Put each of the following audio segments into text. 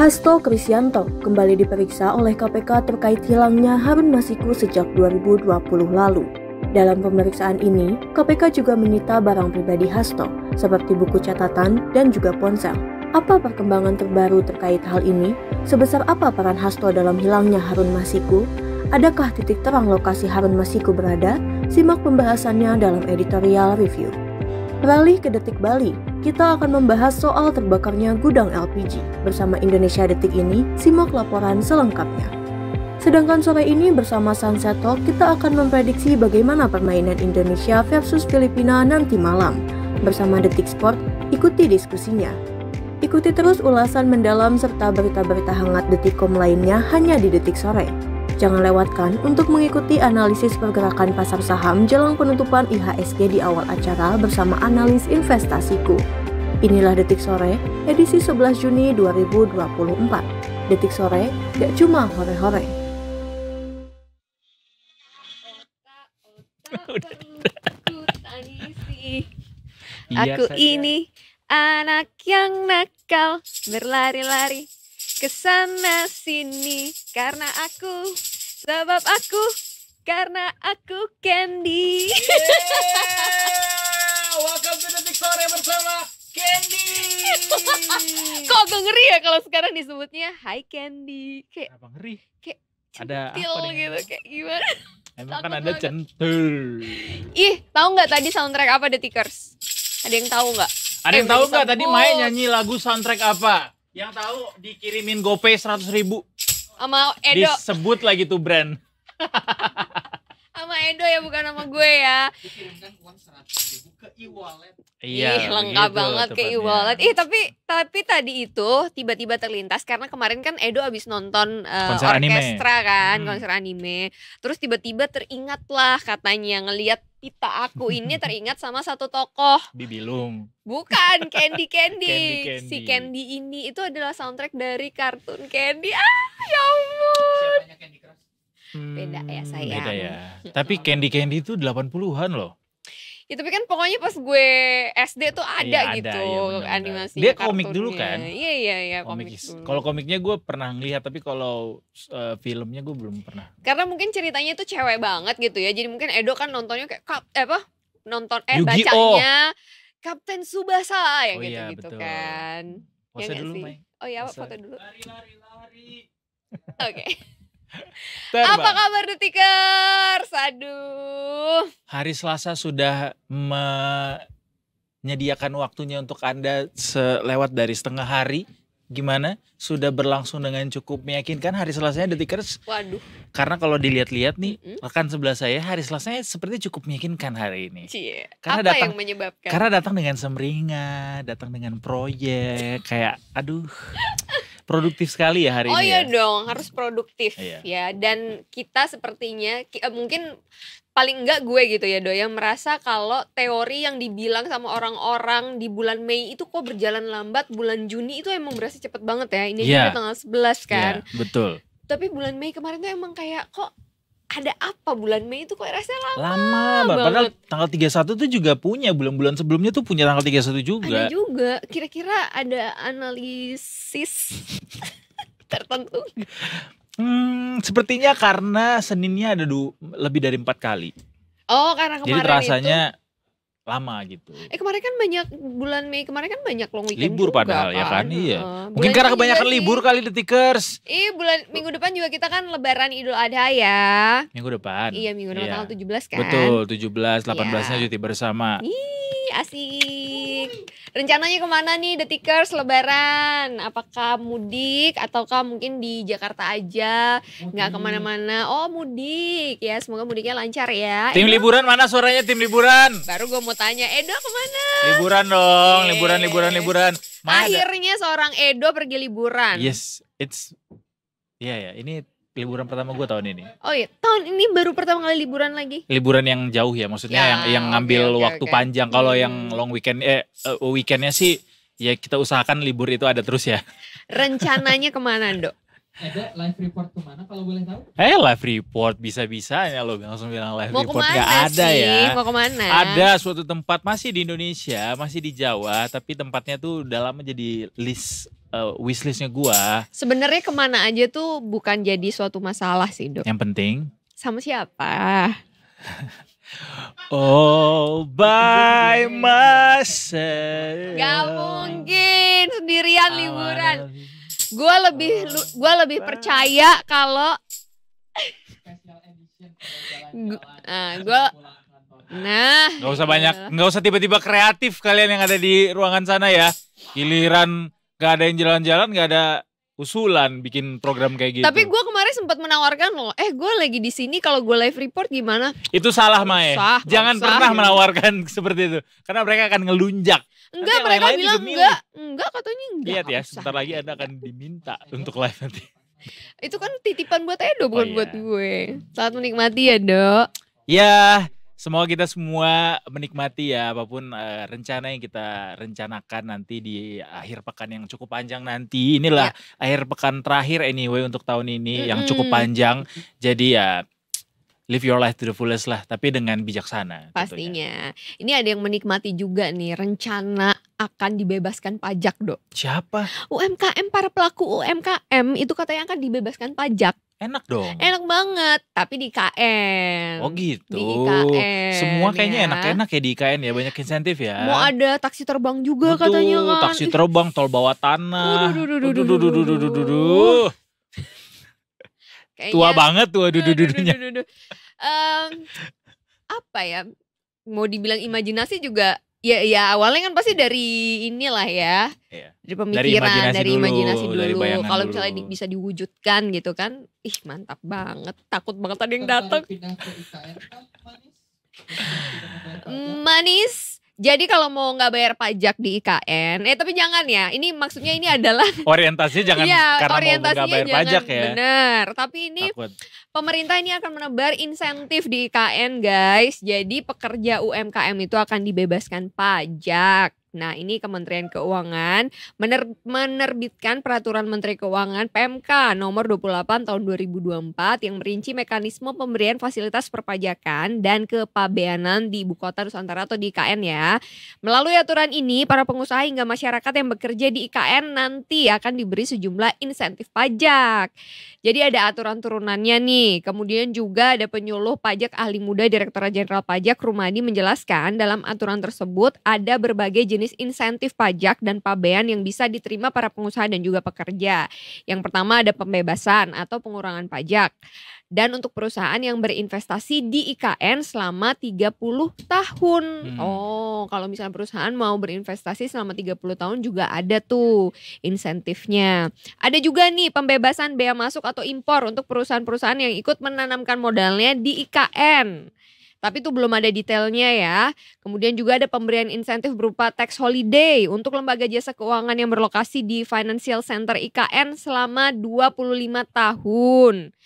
Hasto Kristianto kembali diperiksa oleh KPK terkait hilangnya Harun Masiku sejak 2020 lalu. Dalam pemeriksaan ini, KPK juga menyita barang pribadi Hasto, seperti buku catatan dan juga ponsel. Apa perkembangan terbaru terkait hal ini? Sebesar apa peran Hasto dalam hilangnya Harun Masiku? Adakah titik terang lokasi Harun Masiku berada? Simak pembahasannya dalam editorial review. Beralih ke Detik Bali, kita akan membahas soal terbakarnya gudang LPG. Bersama Indonesia Detik ini, simak laporan selengkapnya. Sedangkan sore ini bersama Sunset Talk, kita akan memprediksi bagaimana permainan Indonesia versus Filipina nanti malam. Bersama Detik Sport, ikuti diskusinya. Ikuti terus ulasan mendalam serta berita-berita hangat Detikcom lainnya hanya di Detik Sore. Jangan lewatkan untuk mengikuti analisis pergerakan pasar saham jelang penutupan IHSG di awal acara bersama analis investasiku. Inilah Detik Sore, edisi 11 Juni 2024. Detik Sore, gak cuma hore-hore. Aku ini anak yang nakal, berlari-lari kesana sini karena aku, sebab aku, karena aku Candy. Welcome to Detik Sore bersama Candy. Kok agak ngeri ya kalau sekarang disebutnya Hai Candy. Kayak Apa ngeri? Kayak Ada centil apa nih? gitu, kayak gimana? Emang kan Takut ada banget. centil. Ih, tahu nggak tadi soundtrack apa Detikers? Ada yang tahu nggak? Ada yang tahu nggak tadi disebut. Maya nyanyi lagu soundtrack apa? Yang tahu dikirimin GoPay 100.000. Sama Edo. Disebut lagi tuh brand. Sama Edo ya, bukan sama gue ya. Dikirimkan uang 100.000 ke e-wallet. Ih, lengkap begitu banget ke tepatnya. e-wallet. Tapi tadi itu tiba-tiba terlintas karena kemarin kan Edo abis nonton Konser anime. orkestra kan, Hmm. konser anime. Terus tiba-tiba teringat lah katanya ngelihat pita aku ini teringat sama satu tokoh. Bibilung. Bukan Candy. Candy. Si Candy ini itu adalah soundtrack dari kartun Candy. Ya ampun. Siapanya Candy Crush? Beda ya, sayang. Beda ya. Tapi Candy itu 80-an loh. Ya tapi kan pokoknya pas gue SD tuh ada Iya, ada, gitu iya benar-benar. animasinya. Dia komik dulu kan? Iya komik Komik. dulu. Kalau komiknya gue pernah ngeliat, tapi kalau filmnya gue belum pernah. Karena mungkin ceritanya tuh cewek banget gitu ya. Jadi mungkin Edo kan nontonnya kayak nonton Yu-Gi-Oh! bacanya Kapten Tsubasa ya Oh iya, gitu betul. kan. Pose nggak dulu, sih? Mai. Oh iya, Pose. foto dulu. Lari. Oke. Terbang. Apa kabar Detikers? Aduh. Hari Selasa sudah menyediakan waktunya untuk Anda lewat dari setengah hari. Gimana? Sudah berlangsung dengan cukup meyakinkan hari Selasanya Detikers? Waduh. Karena kalau dilihat-lihat nih, Mm-mm. rekan sebelah saya hari Selasanya seperti cukup meyakinkan hari ini. Cie. Karena Apa datang- yang menyebabkan? Karena datang dengan sumringah, datang dengan proyek, kayak aduh, produktif sekali ya hari Oh ini iya ya. dong, harus produktif Iya. ya. Dan kita sepertinya mungkin paling enggak gue gitu ya Do, yang merasa kalau teori yang dibilang sama orang-orang di bulan Mei itu kok berjalan lambat, bulan Juni itu emang berasa cepet banget ya. Ini aja Iya. udah tanggal 11 kan. Iya, betul. Tapi bulan Mei kemarin tuh emang kayak kok ada apa bulan Mei itu kok rasanya lama. Lama banget. Padahal tanggal 31 tuh juga punya, bulan-bulan sebelumnya tuh punya tanggal 31 juga. Ada juga, kira-kira ada analisis tertentu. Sepertinya karena Seninnya ada lebih dari 4 kali. Oh, karena Jadi kemarin rasanya lama gitu. kemarin kan banyak bulan Mei kemarin kan banyak long weekend Libur juga, padahal ya kan, iya. Heeh. Mungkin Bulan karena ini kebanyakan juga libur sih. kali Detikers. Bulan minggu depan juga kita kan Lebaran Idul Adha ya. Minggu depan. Iya, minggu depan Iya. tanggal 17 kan. Betul, 17, 18-nya Iya. cuti bersama. Ih, asik. Rencananya kemana nih Detikers Lebaran? Apakah mudik ataukah mungkin di Jakarta aja? Nggak kemana-mana. Oh, mudik ya. Semoga mudiknya lancar ya. Tim Edo, liburan mana suaranya tim liburan? baru gue mau tanya, Edo kemana? Liburan dong, Yeay. liburan. Mana ada- Akhirnya seorang Edo pergi liburan. Yes, it's iya ya, ini liburan pertama gue tahun ini. Oh iya, tahun ini baru pertama kali liburan lagi. Liburan yang jauh ya, maksudnya Ya, yang oke, ngambil oke, waktu oke. panjang. Kalau Hmm. yang long weekend weekendnya sih ya kita usahakan libur itu ada terus ya. Rencananya kemana, Dok? Ada live report kemana kalau boleh tahu? Live report bisa-bisanya lo langsung bilang live Mau report. kemana Nggak ada sih? ya. Mau kemana? Ada suatu tempat masih di Indonesia, masih di Jawa, tapi tempatnya tuh udah lama jadi wishlistnya gua. Sebenarnya kemana aja tuh bukan jadi suatu masalah sih, Dok. Yang penting Sama siapa? all by myself. Gak mungkin sendirian liburan. Gue lebih percaya kalau Special edition gue Nggak usah banyak, nggak usah tiba-tiba kreatif kalian yang ada di ruangan sana ya. Giliran gak ada yang jalan-jalan, gak ada usulan bikin program kayak gitu. Tapi gue kemarin sempat menawarkan loh, gue lagi di sini kalau gue live report gimana? Itu salah Mae. Nggak Jangan usah, pernah gitu. menawarkan seperti itu. Karena mereka akan ngelunjak. Enggak, yang mereka lain-lain bilang juga milih. enggak katanya enggak. Lihat ya, nggak usah. sebentar lagi Anda akan diminta untuk live nanti. Itu kan titipan buat Edo bukan iya. buat gue. Selamat menikmati ya, Dok. Ya, semoga kita semua menikmati ya apapun rencana yang kita rencanakan nanti di akhir pekan yang cukup panjang nanti. Inilah akhir pekan terakhir anyway untuk tahun ini yang cukup panjang. Jadi ya live your life to the fullest lah, tapi dengan bijaksana. Tentunya. Pastinya. Ini ada yang menikmati juga nih rencana akan dibebaskan pajak, Dok. Siapa? UMKM, para pelaku UMKM itu katanya akan dibebaskan pajak. Enak dong. Enak banget, tapi di IKN. Oh gitu. Di IKN. Semua kayaknya ya. enak-enak ya di IKN ya, banyak insentif ya. Mau ada taksi terbang juga Betul, katanya kan. taksi terbang, tol bawah tanah. Waduh. Kayaknya- Tua banget tuh dudududunya. Apa ya? Mau dibilang imajinasi juga ya awalnya kan pasti dari inilah ya. Iya. Dari pemikiran, dari imajinasi dulu. dari bayangan Kalau dulu. misalnya bisa diwujudkan gitu kan. Ih, mantap banget. Takut banget ada yang datang. Pindah ke IKN kan manis. Manis. Jadi kalau mau nggak bayar pajak di IKN, tapi jangan ya. Ini maksudnya ini adalah Orientasinya jangan Iya, karena mau orientasinya nggak bayar jangan, pajak ya. Bener. Tapi ini Takut. pemerintah ini akan menebar insentif di IKN, guys. Jadi pekerja UMKM itu akan dibebaskan pajak. Nah, ini Kementerian Keuangan menerbitkan Peraturan Menteri Keuangan PMK nomor 28 tahun 2024 yang merinci mekanisme pemberian fasilitas perpajakan dan kepabeanan di Ibu Kota Nusantara atau di IKN ya. Melalui aturan ini, para pengusaha hingga masyarakat yang bekerja di IKN nanti akan diberi sejumlah insentif pajak. Jadi ada aturan turunannya nih. Kemudian juga ada penyuluh pajak ahli muda Direktorat Jenderal Pajak Rumadi menjelaskan dalam aturan tersebut ada berbagai jenis insentif pajak dan pabean yang bisa diterima para pengusaha dan juga pekerja. Yang pertama ada pembebasan atau pengurangan pajak. Dan untuk perusahaan yang berinvestasi di IKN selama 30 tahun. Oh, kalau misalnya perusahaan mau berinvestasi selama 30 tahun juga ada tuh insentifnya. Ada juga nih pembebasan bea masuk atau impor untuk perusahaan-perusahaan yang ikut menanamkan modalnya di IKN. Tapi itu belum ada detailnya ya. Kemudian juga ada pemberian insentif berupa tax holiday untuk lembaga jasa keuangan yang berlokasi di Financial Center IKN selama 25 tahun.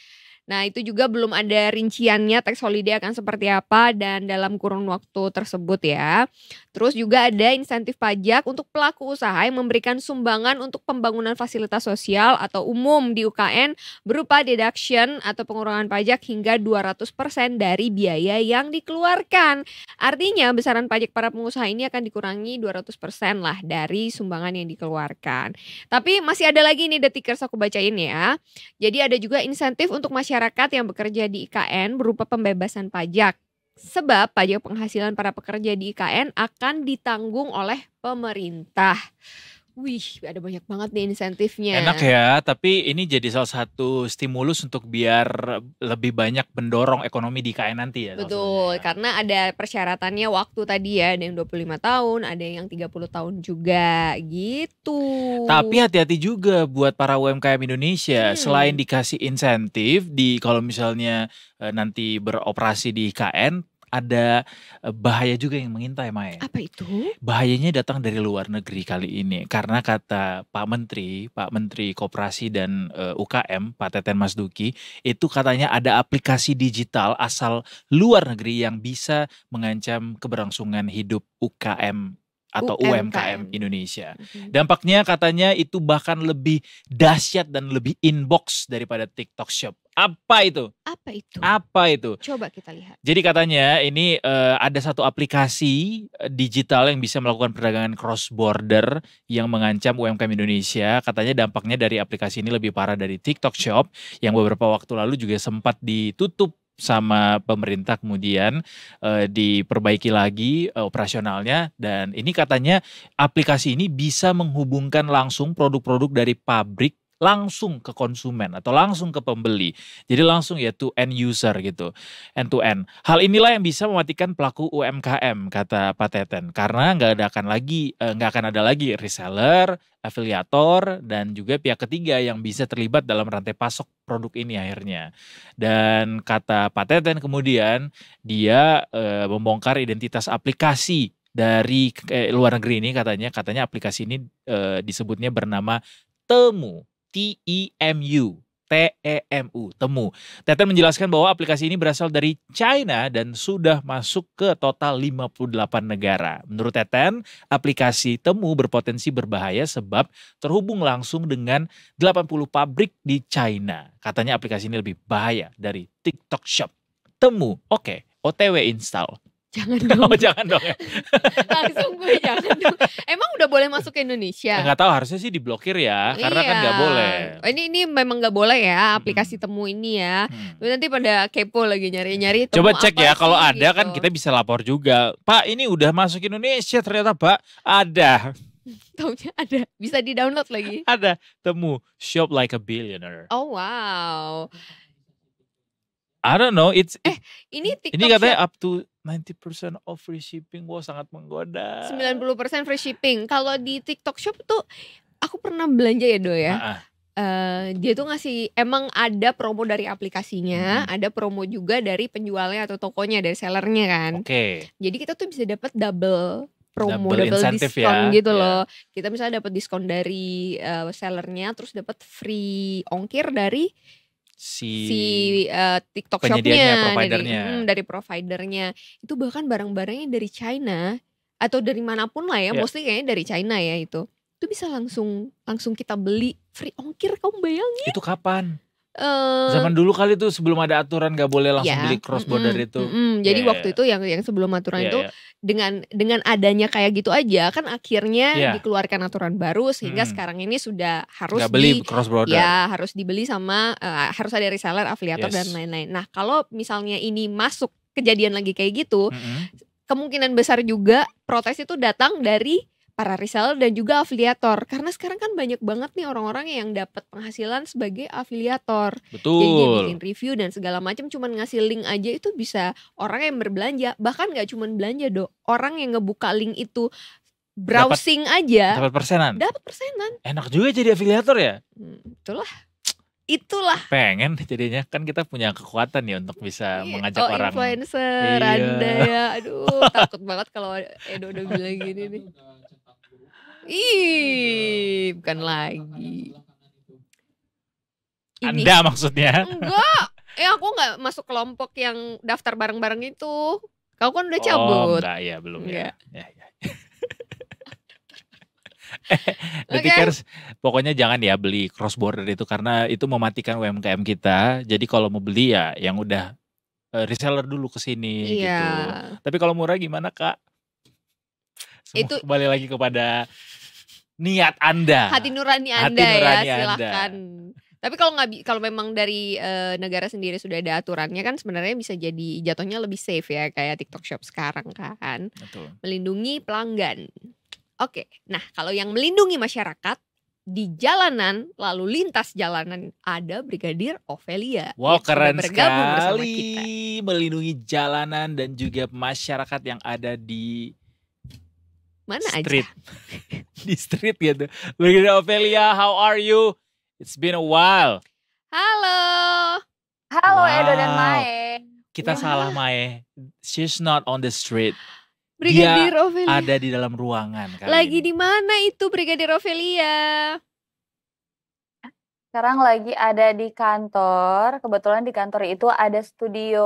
Nah, itu juga belum ada rinciannya tax holiday akan seperti apa dan dalam kurun waktu tersebut ya. Terus juga ada insentif pajak untuk pelaku usaha yang memberikan sumbangan untuk pembangunan fasilitas sosial atau umum di UKN berupa deduction atau pengurangan pajak hingga 200% dari biaya yang dikeluarkan. Artinya besaran pajak para pengusaha ini akan dikurangi 200% lah dari sumbangan yang dikeluarkan. Tapi masih ada lagi nih detikers aku bacain ya. Jadi ada juga insentif untuk masyarakat yang bekerja di IKN berupa pembebasan pajak. Sebab pajak penghasilan para pekerja di IKN akan ditanggung oleh pemerintah. Wih, ada banyak banget nih insentifnya. Enak ya, tapi ini jadi salah satu stimulus untuk biar lebih banyak mendorong ekonomi di IKN nanti ya. Betul, karena ada persyaratannya waktu tadi ya, ada yang 25 tahun, ada yang 30 tahun juga gitu. Tapi hati-hati juga buat para UMKM Indonesia. Selain dikasih insentif kalau misalnya nanti beroperasi di IKN, ada bahaya juga yang mengintai, Mae. Apa itu? Bahayanya datang dari luar negeri kali ini. Karena kata Pak Menteri Koperasi dan UKM, Pak Teten Mas Duki, itu katanya ada aplikasi digital asal luar negeri yang bisa mengancam keberlangsungan hidup UKM atau UMKM Indonesia. Mhm. Dampaknya katanya itu bahkan lebih dahsyat dan lebih inbox daripada TikTok Shop. Apa itu? Apa itu? Apa itu? Coba kita lihat. Jadi katanya ini ada satu aplikasi digital yang bisa melakukan perdagangan cross border yang mengancam UMKM Indonesia. Katanya dampaknya dari aplikasi ini lebih parah dari TikTok Shop yang beberapa waktu lalu juga sempat ditutup sama pemerintah, kemudian diperbaiki lagi operasionalnya, dan ini katanya aplikasi ini bisa menghubungkan langsung produk-produk dari pabrik langsung ke konsumen atau langsung ke pembeli. Jadi langsung ya to end user gitu, end to end. Hal inilah yang bisa mematikan pelaku UMKM kata Pak Teten, karena nggak akan ada lagi reseller, afiliator, dan juga pihak ketiga yang bisa terlibat dalam rantai pasok produk ini akhirnya. Dan kata Pak Teten kemudian dia membongkar identitas aplikasi dari luar negeri ini, katanya aplikasi ini disebutnya bernama Temu. TEMU. Temu. Teten menjelaskan bahwa aplikasi ini berasal dari China dan sudah masuk ke total 58 negara. Menurut Teten, aplikasi Temu berpotensi berbahaya sebab terhubung langsung dengan 80 pabrik di China. Katanya aplikasi ini lebih bahaya dari TikTok Shop. Temu, oke, OTW install. Jangan dong. Oh, jangan dong ya. Langsung gue jangan dong. Emang udah boleh masuk ke Indonesia? Nggak tahu, harusnya sih diblokir ya, karena kan nggak boleh. Oh, ini memang nggak boleh ya aplikasi Temu ini ya. Tapi nanti pada kepo lagi nyari-nyari. Coba Temu cek apa ya, sih kalau ada gitu. kan kita bisa lapor juga. Pak, ini udah masuk Indonesia ternyata, Pak. Ada. Taunya ada, bisa di download lagi. Ada. Temu, shop like a billionaire. Oh wow. I don't know, Ini TikTok ini katanya Shop up to 90% off free shipping. Wah, sangat menggoda. 90% free shipping. Kalau di TikTok Shop tuh aku pernah belanja ya Do ya. Dia tuh ngasih, emang ada promo dari aplikasinya, ada promo juga dari penjualnya atau tokonya, dari sellernya kan. Oke. Jadi kita tuh bisa dapat double promo, Double double insentif diskon ya, gitu ya. loh. Kita misalnya dapat diskon dari sellernya, terus dapat free ongkir dari si TikTok penyedianya, Shopnya, providernya. dari providernya. Itu bahkan barang-barangnya dari China atau dari manapun lah ya, Ya. mostly kayaknya dari China ya itu bisa langsung kita beli free ongkir. Kamu bayangin? Itu kapan? Eh, Zaman dulu kali tuh sebelum ada aturan gak boleh langsung ya, beli cross border itu. Jadi Ya, waktu itu yang sebelum aturan ya, itu ya. dengan adanya kayak gitu aja kan akhirnya Ya. dikeluarkan aturan baru sehingga sekarang ini sudah harus Gak beli cross border. ya harus dibeli sama harus ada reseller, afiliator Yes. dan lain-lain. Nah, kalau misalnya ini masuk kejadian lagi kayak gitu, Mm-mm. kemungkinan besar juga protes itu datang dari para reseller dan juga afiliator, karena sekarang kan banyak banget nih orang-orang yang dapat penghasilan sebagai afiliator. Jadi dia bikin Betul. review dan segala macam, cuman ngasih link aja itu bisa orang yang berbelanja, bahkan nggak cuman belanja orang yang ngebuka link itu browsing aja Dapat persenan. dapat persenan. Enak juga jadi afiliator ya. Itulah Pengen jadinya, kan kita punya kekuatan ya untuk bisa mengajak orang. influencer Iya. Anda ya. Aduh, takut banget kalau Edo udah bilang gini nih. Ih, bukan lagi. Ini Anda maksudnya. enggak. Aku nggak masuk kelompok yang daftar bareng-bareng itu. Kau kan udah Oh cabut. enggak ya, belum Enggak. ya. Detikers, pokoknya jangan ya beli cross border itu, karena itu mematikan UMKM kita. Jadi kalau mau beli ya yang udah reseller dulu ke sini Iya. gitu. Tapi kalau murah gimana, Kak? Semua Itu- kembali lagi kepada niat Anda. Hati nurani Hati Anda nurani ya, Anda. silahkan. Tapi kalau memang dari negara sendiri sudah ada aturannya kan sebenarnya bisa jadi jatuhnya lebih safe ya, kayak TikTok Shop sekarang kan, Betul. melindungi pelanggan. Oke, nah kalau yang melindungi masyarakat di jalanan, lalu lintas jalanan, ada Brigadir Ovelia. Wow, yang sudah keren bergabung bersama sekali kita. melindungi jalanan dan juga masyarakat yang ada di Mana street. aja? Di street gitu. Brigadir Ovelia, how are you? It's been a while. Halo. Halo Edo dan Wow. Mae. Kita Wah. salah, Mae. She's not on the street. Brigadir Ovelia. Ada di dalam ruangan kali Lagi ini. di mana itu Brigadir Ovelia? Sekarang lagi ada di kantor. Kebetulan di kantor itu ada studio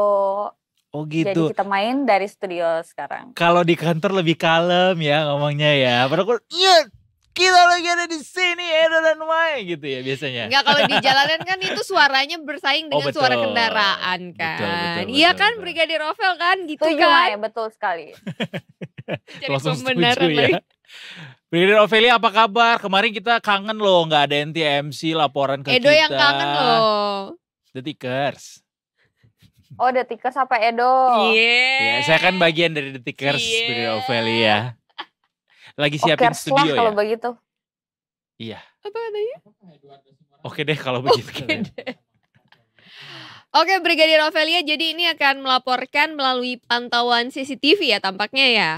Oh Jadi gitu. kita main dari studio sekarang. Kalau di kantor lebih kalem ya ngomongnya ya. Padahal iya kita lagi ada di sini Edo dan Mai gitu ya biasanya. Enggak, kalau di jalanan kan itu suaranya bersaing Oh dengan suara betul. kendaraan Betul, kan. betul, Iya betul, kan betul. Brigadir Ovel kan gitu Setuju kan. Mai, betul sekali. Cari Langsung setuju pembenaran ya. lagi. Brigadir Ovelia apa kabar? Kemarin kita kangen loh nggak ada NTMC laporan ke Edo kita. yang kangen loh. The Tickers. Oh, The Tickers apa Edo? Ya, saya kan bagian dari The Tickers, Cie. Brigadir Ovelia. Lagi Oke, siapin lah studio kalau ya. begitu. Iya. Apa katanya? Oke deh kalau begitu. Oke deh. Oke, Brigadir Ovelia, jadi ini akan melaporkan melalui pantauan CCTV ya tampaknya ya.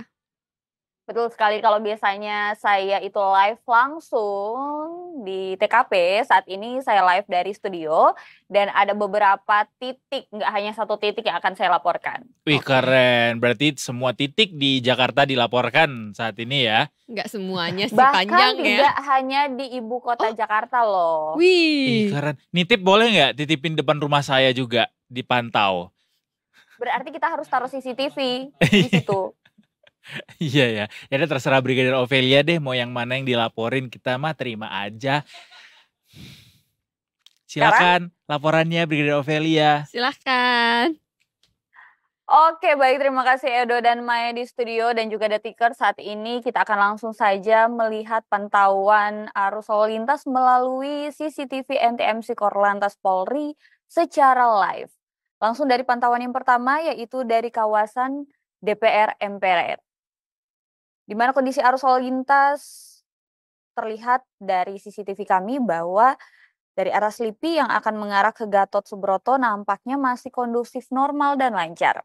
Betul sekali, kalau biasanya saya itu live langsung di TKP, saat ini saya live dari studio dan ada beberapa titik, nggak hanya satu titik yang akan saya laporkan. Wih keren, berarti semua titik di Jakarta dilaporkan saat ini ya. Nggak semuanya sih, Bahkan panjang ya. tidak hanya di ibu kota Jakarta loh. Ih Wih. keren. Nitip boleh nggak titipin depan rumah saya juga dipantau? Berarti kita harus taruh CCTV di situ. Iya ya. Ya udah terserah Brigadir Ovelia deh mau yang mana yang dilaporin, kita mah terima aja. Silakan laporannya Brigadir Ovelia. Silahkan. Oke, baik, terima kasih Edo dan Maya di studio dan juga The Ticker. Saat ini kita akan langsung saja melihat pantauan arus lalu lintas melalui CCTV NTMC Korlantas Polri secara live. Langsung dari pantauan yang pertama yaitu dari kawasan DPR MPR. Di mana kondisi arus lalu lintas terlihat dari CCTV kami bahwa dari arah Slipi yang akan mengarah ke Gatot Subroto nampaknya masih kondusif, normal, dan lancar.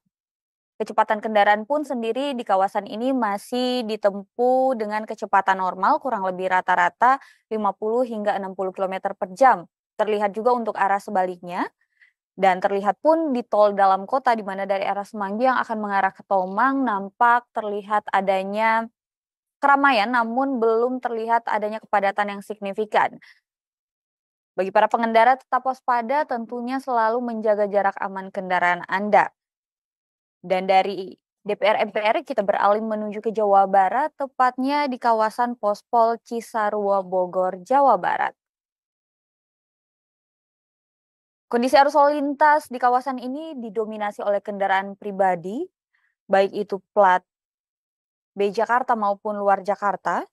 Kecepatan kendaraan pun sendiri di kawasan ini masih ditempuh dengan kecepatan normal kurang lebih rata-rata 50 hingga 60 km per jam. Terlihat juga untuk arah sebaliknya. Dan terlihat pun di tol dalam kota di mana dari arah Semanggi yang akan mengarah ke Tomang nampak terlihat adanya keramaian namun belum terlihat adanya kepadatan yang signifikan. Bagi para pengendara tetap waspada, tentunya selalu menjaga jarak aman kendaraan Anda. Dan dari DPR MPR kita beralih menuju ke Jawa Barat, tepatnya di kawasan Pospol Cisarua Bogor, Jawa Barat. Kondisi arus lalu lintas di kawasan ini didominasi oleh kendaraan pribadi, baik itu plat B Jakarta maupun luar Jakarta.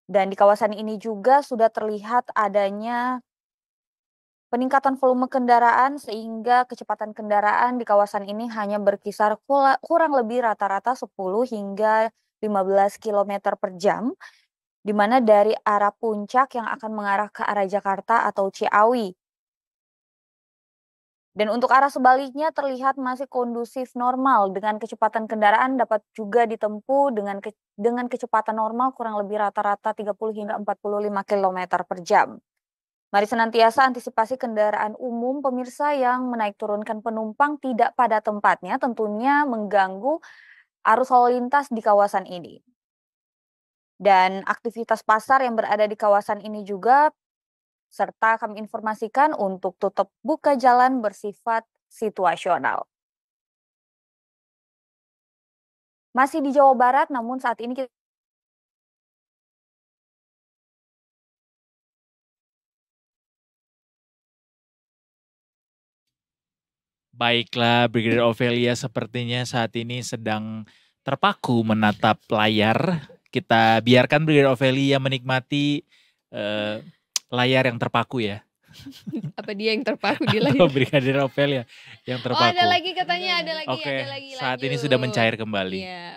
Dan di kawasan ini juga sudah terlihat adanya peningkatan volume kendaraan sehingga kecepatan kendaraan di kawasan ini hanya berkisar kurang lebih rata-rata 10 hingga 15 km per jam, di mana dari arah puncak yang akan mengarah ke arah Jakarta atau Ciawi. Dan untuk arah sebaliknya terlihat masih kondusif normal dengan kecepatan kendaraan dapat juga ditempuh dengan kecepatan normal kurang lebih rata-rata 30 hingga 45 km per jam. Mari senantiasa antisipasi kendaraan umum pemirsa yang menaik turunkan penumpang tidak pada tempatnya tentunya mengganggu arus lalu lintas di kawasan ini. Dan aktivitas pasar yang berada di kawasan ini juga serta kami informasikan untuk tutup buka jalan bersifat situasional. Masih di Jawa Barat, namun saat ini kita Baiklah, Brigadir Ovelia sepertinya saat ini sedang terpaku menatap layar. Kita biarkan Brigadir Ovelia menikmati layar yang terpaku ya. Apa dia yang terpaku di Atau layar? Brigadir Ovelia yang Oh, terpaku. ada lagi katanya, ada lagi, Oke, ada lagi. saat ini lanjut. sudah mencair kembali. Iya.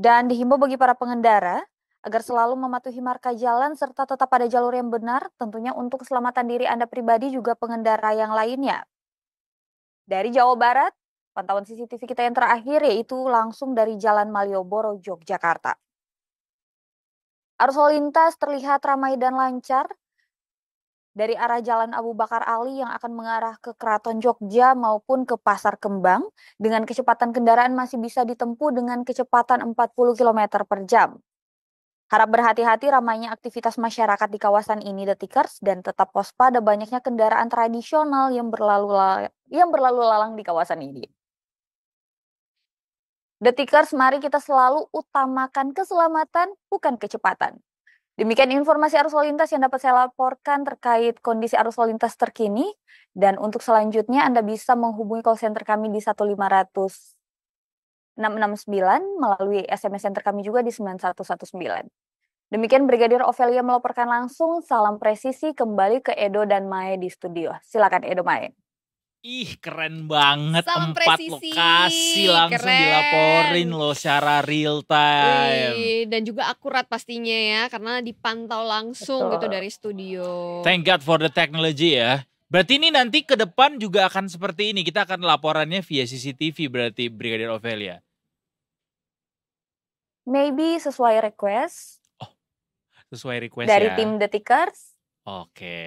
dan dihimbau bagi para pengendara agar selalu mematuhi marka jalan serta tetap pada jalur yang benar, tentunya untuk keselamatan diri Anda pribadi juga pengendara yang lainnya. Dari Jawa Barat, pantauan CCTV kita yang terakhir yaitu langsung dari Jalan Malioboro, Yogyakarta. Arus lalu lintas terlihat ramai dan lancar dari arah Jalan Abu Bakar Ali yang akan mengarah ke Keraton Jogja maupun ke Pasar Kembang dengan kecepatan kendaraan masih bisa ditempuh dengan kecepatan 40 km per jam. Harap berhati-hati ramainya aktivitas masyarakat di kawasan ini The Tickers dan tetap waspada banyaknya kendaraan tradisional yang berlalu lalang di kawasan ini. Detikers, mari kita selalu utamakan keselamatan, bukan kecepatan. Demikian informasi arus lalu lintas yang dapat saya laporkan terkait kondisi arus lalu lintas terkini. Dan untuk selanjutnya Anda bisa menghubungi call center kami di 1-500-669 melalui SMS center kami juga di 9119. Demikian Brigadir Ovelia melaporkan langsung. Salam presisi, kembali ke Edo dan Mae di studio. Silakan Edo, Mae. Ih, keren banget. Salam 4 presisi, lokasi langsung keren. dilaporin loh secara real time. Wih, dan juga akurat pastinya ya, karena dipantau langsung Betul. gitu dari studio. Thank God for the technology ya. Berarti ini nanti ke depan juga akan seperti ini. Kita akan laporannya via CCTV berarti Brigadir Ovelia. Maybe sesuai request Sesuai request dari ya. tim Detikers. Oke.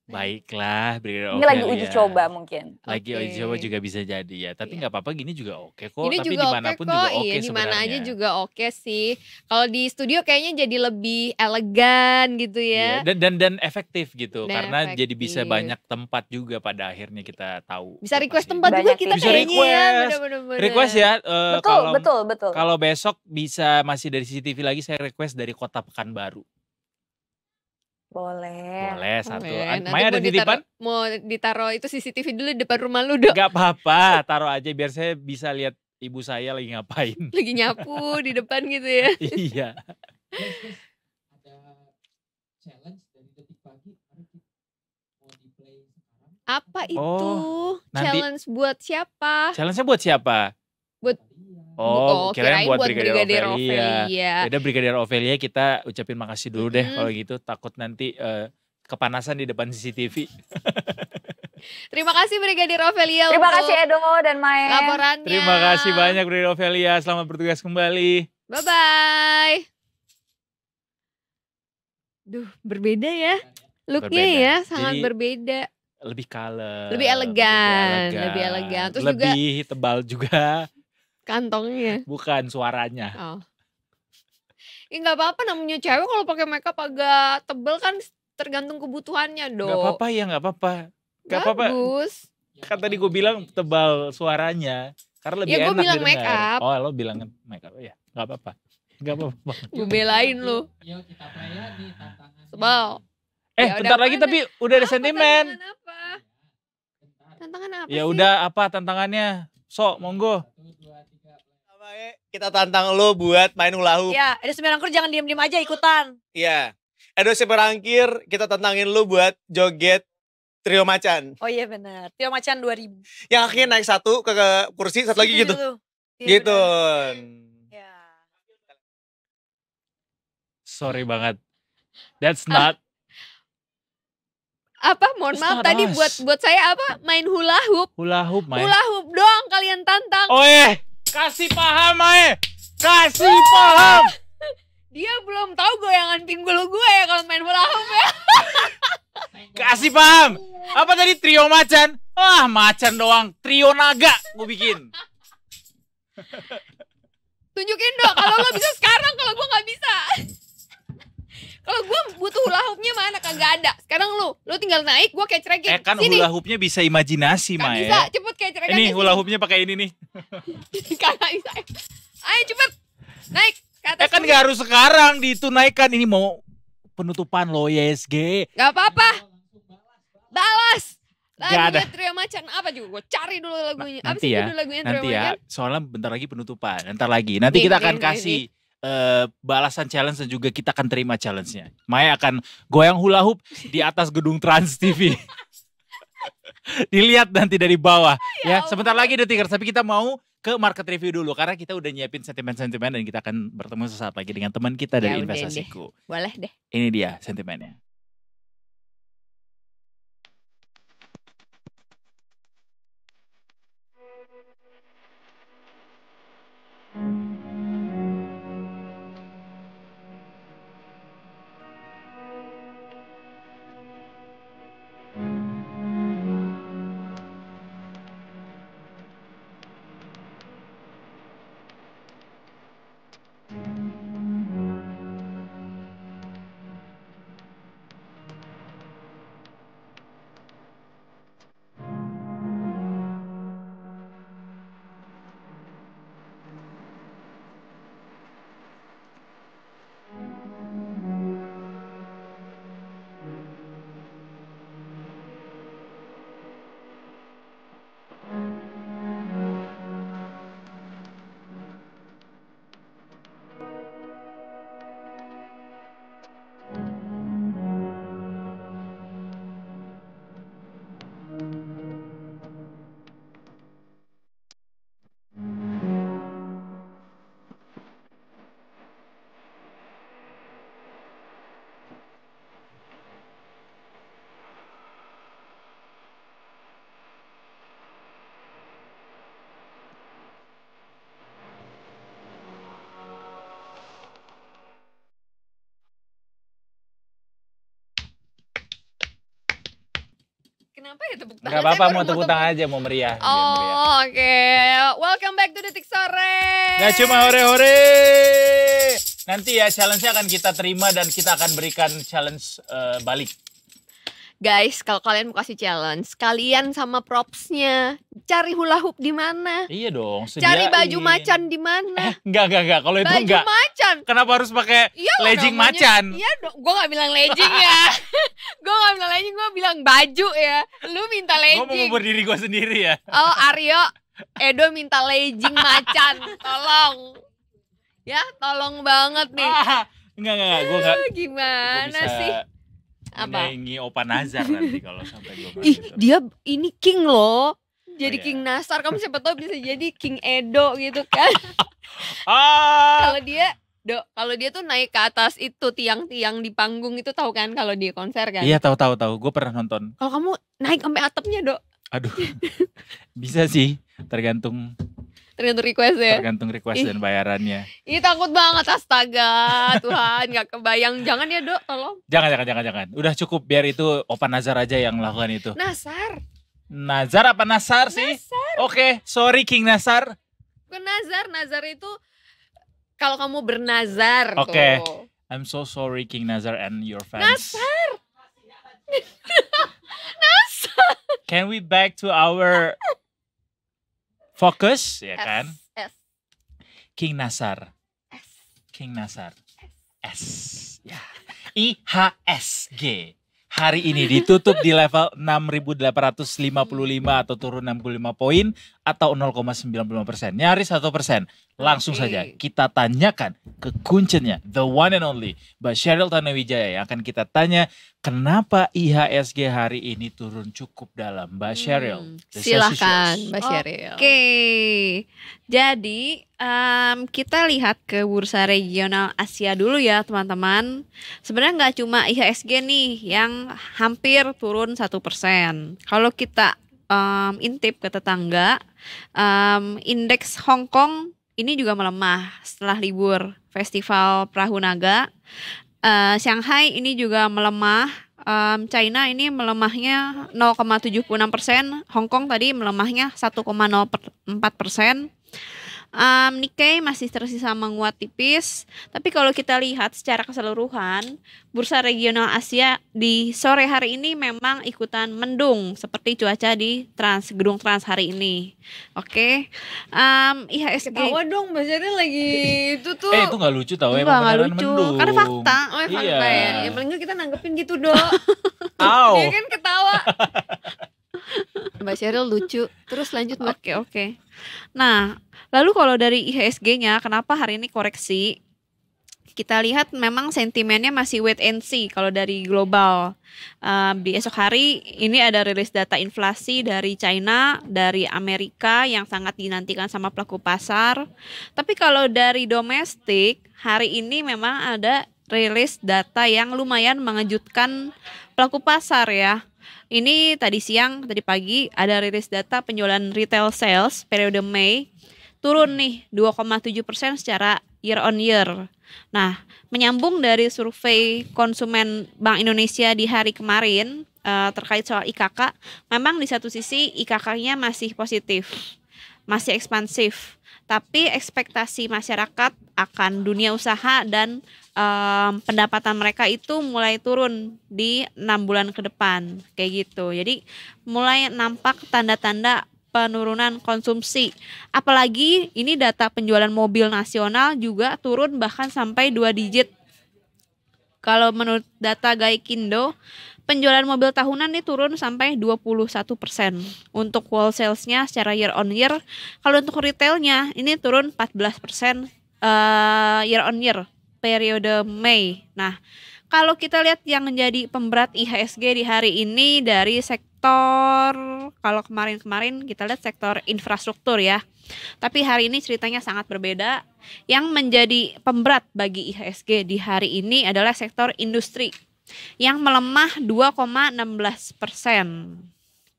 Baiklah Brigadir Ini Ovelia. lagi uji coba mungkin. Lagi Oke. uji coba juga bisa jadi ya. Tapi Iya. nggak apa-apa, gini juga oke kok. Ini Tapi juga oke dimanapun kok, juga oke iya di mana sebenarnya. aja juga oke sih. Kalau di studio kayaknya jadi lebih elegan gitu Iya, ya. dan efektif gitu. Dan Karena jadi bisa efektif. banyak tempat juga pada akhirnya kita tahu. Bisa request lokasinya. tempat juga Banyak kita yang Bisa kayaknya ya. request. Bener-bener. Request ya. Betul, betul. Kalau besok bisa masih dari CCTV lagi, saya request dari Kota Pekanbaru. Boleh. Boleh satu. Nanti Maya ada titipan? Mau ditaruh itu CCTV dulu di depan rumah lu dong. Gak apa-apa, taruh aja biar saya bisa lihat ibu saya lagi ngapain. Lagi nyapu di depan gitu ya. Iya. Guys, ada challenge dari Detik Pagi. Mari kita mau di play sekarang. Apa itu? Oh, nanti- Challenge buat siapa? Challenge-nya buat siapa? Oh, kirain buat Brigadir Ovelia. Yaudah Brigadir Ovelia kita ucapin makasih dulu deh kalau gitu. Takut nanti kepanasan di depan CCTV. Terima kasih Brigadir Ovelia Terima untuk kasih Edo dan Mae. laporannya. Terima kasih banyak Brigadir Ovelia. Selamat bertugas kembali. Bye-bye. Duh, berbeda ya. Looknya Berbeda. ya, sangat Jadi, berbeda. Lebih kalem. Lebih elegan. Terus juga lebih tebal juga. kantongnya. Bukan suaranya. Oh. Ya nggak apa-apa namanya cewek kalau pakai makeup agak tebel kan tergantung kebutuhannya dong. Gak apa-apa ya, gak apa-apa. Gak apa-apa. Bagus. Kan tadi gue bilang tebal suaranya. Karena lebih Ya, enak gue bilang didengar. make up. Oh lo bilang make up. Ya gak apa-apa. Gak apa-apa. Gue belain lu. Yuk kita play ya nih tantangannya. Sebel. Ya udah, Bentar lagi mana? tapi udah ada Apa sentimen. Tantangan apa? Tantangan apa Ya sih? udah apa tantangannya? Sok monggo. 1, 2, 3 play. Mae, kita tantang lo buat main hula hoop. Ya, ada 9 angkur jangan diem-diem aja ikutan. Iya. Edo Seperangkir, kita tantangin lo buat joget trio macan. Oh iya benar. Tio Macan 2000. Yang akhirnya naik satu ke kursi, satu lagi gitu. Iya, Gitu. benar. Ya. Sorry banget. That's not. Apa? Mohon It's maaf not tadi us. buat saya apa? Main hula hoop. Hula hoop, Mae. Hula hoop doang kalian tantang. Oh kasih paham, Mae. Kasih paham. Dia belum tahu goyangan pinggul gue ya kalau main hula hoop ya. Kasih paham. Apa tadi trio macan? Wah, macan doang. Trio naga gue bikin. Tunjukin dong kalau lo bisa sekarang, kalau gue nggak bisa. Kalau gue butuh hula hoopnya mana, kagak ada. Sekarang lu tinggal naik, gue kecrekin. Kan Sini. hula hoopnya bisa imajinasi, Gak Mae. bisa, cepet kecrekin. Ini hula hoopnya pakai ini nih. Kagak bisa. Ayo cepet, naik ke atas. Kan gak harus sekarang ditunaikan. Ini mau penutupan lo YSG. Gak apa-apa. Balas. Gak ada. Lagunya Trio Macan apa juga, gue cari dulu lagunya. Apa Nanti sih ya, judul lagunya Trio Nanti ya, Macan? soalnya bentar lagi penutupan. Ntar lagi. Nanti Nih, kita nih, akan nih, kasih balasan challenge dan juga kita akan terima challenge-nya. Maya akan goyang hula hoop di atas gedung Trans TV. Dilihat nanti dari bawah. Ya, sebentar lagi Detikers, tapi kita mau ke market review dulu karena kita udah nyiapin sentimen-sentimen dan kita akan bertemu sesaat lagi dengan teman kita dari Ya udah deh. Investasiku. Boleh deh. Ini dia sentimennya. apa ya tepuk tangan? Gak apa-apa, Saya mau baru tepuk tangan aja, mau meriah. biar meriah. Oh, oke. Welcome back to Detik Sore. Gak cuma hore-hore. Nanti ya challenge-nya akan kita terima dan kita akan berikan challenge balik. Guys, kalau kalian mau kasih challenge, kalian sama propsnya cari hula hoop di mana? Iya dong, Cari sediain. baju macan di mana? Enggak. Kalau itu Baju enggak. macan. Kenapa harus pakai Iya lah legging namanya. macan? Iya dong, gue gak bilang legging ya. Gue gak bilang legging, gue bilang baju ya. Lu minta Gue mau legging. ngubur diri gue sendiri ya. Oh Aryo, Edo minta legging macan. Tolong. Ya, tolong banget nih. Enggak. Gue enggak. Gimana sih? Apa? Menyaingi Opa Nazar nanti kalau sampai gue Ih, dia ini king loh. Jadi iya. King Nasar, kamu siapa tahu bisa jadi King Edo gitu kan. Ah, Kalau dia tuh naik ke atas itu tiang-tiang di panggung itu tahu kan kalau dia konser kan. iya tahu. Gue pernah nonton. Kalau kamu naik sampai atapnya, Dok. Aduh, bisa sih, tergantung Request ya. request Ih. dan bayarannya. Ih, takut banget, astaga. Tuhan, gak kebayang. Jangan ya, Dok, tolong. Jangan. Udah cukup, biar itu Opa Nazar aja yang melakukan itu. Nasar. Nazar apa Nasar sih? Oke, sorry King Nasar. Bukan Nazar. Nazar itu kalau kamu bernazar Oke. tuh. I'm so sorry King Nazar and your fans. Nasar. Can we back to our focus, ya kan? S. King Nasar. S. Ya. IHSG. Hari ini ditutup di level 6.855 atau turun 65 poin atau 0,95%. Nyaris 1%. Langsung Oke. saja kita tanyakan ke kuncinya, the one and only, Mbak Sheryl Tanuwijaya, yang akan kita tanya kenapa IHSG hari ini turun cukup dalam. Mbak Sheryl, the stage is Silahkan, yours. Mbak Sheryl. Oke, jadi kita lihat ke bursa regional Asia dulu ya teman-teman. Sebenarnya nggak cuma IHSG nih yang hampir turun 1%. Kalau kita intip ke tetangga, indeks Hong Kong ini juga melemah setelah libur festival Perahu Naga. Shanghai ini juga melemah. China ini melemahnya 0,76%. Hong Kong tadi melemahnya 1,04%. Nikkei masih tersisa menguat tipis, tapi kalau kita lihat secara keseluruhan, bursa regional Asia di sore hari ini memang ikutan mendung seperti cuaca di Gedung Trans hari ini. Oke, IHSG Ketawa dong, Mbak Sheryl lagi itu tuh. Itu gak lucu tau, Enggak, emang nggak beneran lucu. mendung. Karena fakta. Oh, ya fakta Iya. ya. Yang paling nggak kita nanggepin gitu, Dok. Au. Dia kan ketawa. Mbak Sheryl lucu. Terus lanjut, Mbak. Oke. Nah, lalu kalau dari IHSG-nya, kenapa hari ini koreksi? Kita lihat memang sentimennya masih wait and see kalau dari global. Di esok hari ini ada rilis data inflasi dari China, dari Amerika yang sangat dinantikan sama pelaku pasar. Tapi kalau dari domestik, hari ini memang ada rilis data yang lumayan mengejutkan pelaku pasar ya. Ini tadi pagi ada rilis data penjualan retail sales periode Mei turun nih 2,7% secara year on year. Nah, menyambung dari survei konsumen Bank Indonesia di hari kemarin terkait soal IKK, memang di satu sisi IKK-nya masih positif, masih ekspansif, tapi ekspektasi masyarakat akan dunia usaha dan pendapatan mereka itu mulai turun di 6 bulan ke depan kayak gitu. Jadi mulai nampak tanda-tanda penurunan konsumsi. Apalagi ini data penjualan mobil nasional juga turun bahkan sampai 2 digit. Kalau menurut data Gaikindo, penjualan mobil tahunan ini turun sampai 21%. Untuk wholesale-nya secara year on year, kalau untuk retailnya ini turun 14% year on year periode Mei. Nah, kalau kita lihat yang menjadi pemberat IHSG di hari ini dari sektor, kalau kemarin-kemarin kita lihat sektor infrastruktur ya. Tapi hari ini ceritanya sangat berbeda. Yang menjadi pemberat bagi IHSG di hari ini adalah sektor industri yang melemah 2,16%.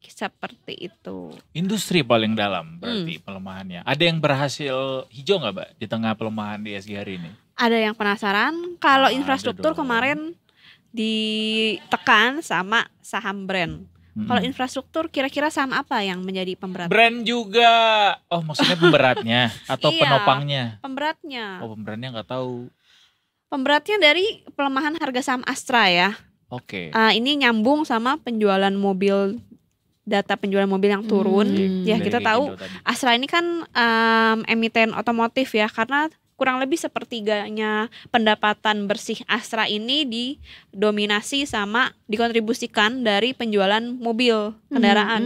Seperti itu. Industri paling dalam berarti pelemahannya. Ada yang berhasil hijau nggak, Mbak, di tengah pelemahan di IHSG hari ini? Ada yang penasaran? Kalau Ada infrastruktur dong. kemarin ditekan sama saham brand. Kalau infrastruktur kira-kira saham apa yang menjadi pemberat? Brand juga. Oh, maksudnya pemberatnya atau Iya. penopangnya? Pemberatnya. Oh, pemberatnya nggak tahu. Pemberatnya dari pelemahan harga saham Astra ya. Oke. Ini nyambung sama penjualan mobil, data penjualan mobil yang turun. Ya Dari kita Gekindo tahu tadi. Astra ini kan emiten otomotif ya, karena kurang lebih sepertiganya pendapatan bersih Astra ini didominasi sama dikontribusikan dari penjualan mobil kendaraan.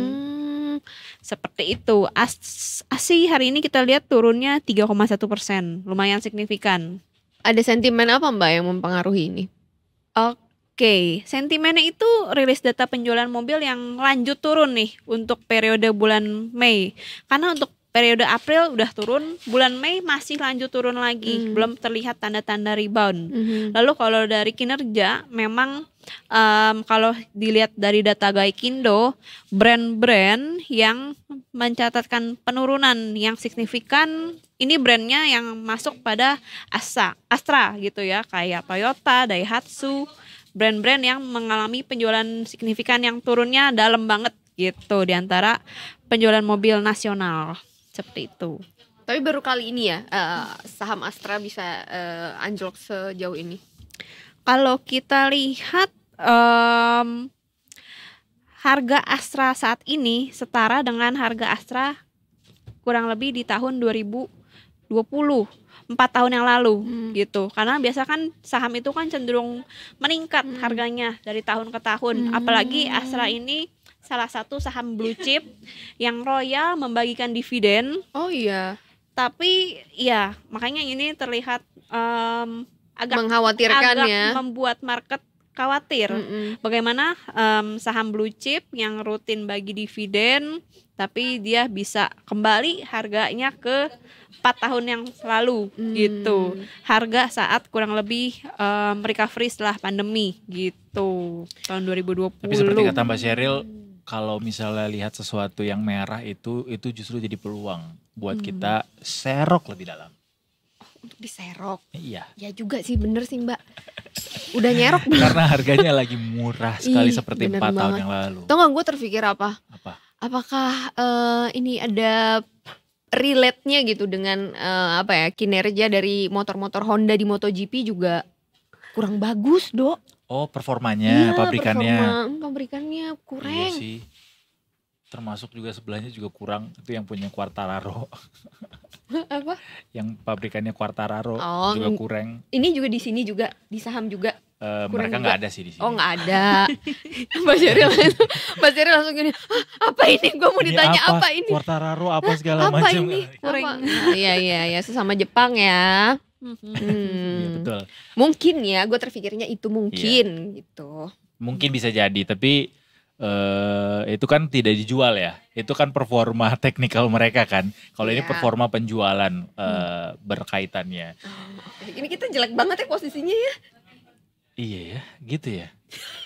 Seperti itu. ASI hari ini kita lihat turunnya 3,1%, lumayan signifikan. Ada sentimen apa Mbak yang mempengaruhi ini? Oke, sentimennya itu rilis data penjualan mobil yang lanjut turun nih untuk periode bulan Mei. Karena untuk periode April udah turun, bulan Mei masih lanjut turun lagi, belum terlihat tanda-tanda rebound. Lalu kalau dari kinerja, memang kalau dilihat dari data Gaikindo, brand-brand yang mencatatkan penurunan yang signifikan, ini brandnya yang masuk pada Astra gitu ya, kayak Toyota, Daihatsu, brand-brand yang mengalami penjualan signifikan yang turunnya dalam banget gitu di antara penjualan mobil nasional. Seperti itu. Tapi baru kali ini ya saham Astra bisa anjlok sejauh ini. Kalau kita lihat harga Astra saat ini setara dengan harga Astra kurang lebih di tahun 2020, 4 tahun yang lalu gitu. Karena biasa kan saham itu kan cenderung meningkat harganya dari tahun ke tahun. Apalagi Astra ini salah satu saham blue chip yang royal membagikan dividen. Oh iya. Tapi ya makanya ini terlihat agak Mengkhawatirkan ya. membuat market khawatir. Bagaimana saham blue chip yang rutin bagi dividen tapi dia bisa kembali harganya ke 4 tahun yang lalu gitu. Harga saat kurang lebih recovery setelah pandemi gitu tahun 2020. Tapi seperti kata Mbak Sheryl, kalau misalnya lihat sesuatu yang merah itu justru jadi peluang buat kita serok lebih dalam. Untuk diserok. Iya. Ya juga sih, bener sih Mbak. Udah nyerok Karena harganya lagi murah sekali Ih, seperti bener 4 tahun banget. yang lalu. Tau gak gue terpikir apa? Apa? Apakah ini ada relate-nya gitu dengan kinerja dari motor-motor Honda di MotoGP juga kurang bagus, Dok. Oh, performanya, Iya, pabrikannya. pabrikannya Iya kurang. sih. Termasuk juga sebelahnya juga kurang. Itu yang punya Quartararo. Apa? Yang pabrikannya Quartararo Oh, juga kurang. Ini juga di sini juga, di saham juga. kurang Mereka juga. nggak ada sih di sini. Oh nggak ada. Mbak Sheryl langsung gini, apa ini? Gue mau Ini ditanya apa ini? Quartararo apa segala Apa macam. ini? Kurang. Apa? Iya, sesama Jepang ya. Iya betul. Mungkin ya, gue terpikirnya itu mungkin gitu. Mungkin bisa jadi, tapi itu kan tidak dijual ya. Itu kan performa teknikal mereka kan. Kalau ini Iya. performa penjualan berkaitannya. Ini kita jelek banget ya posisinya ya. Iya ya, gitu ya.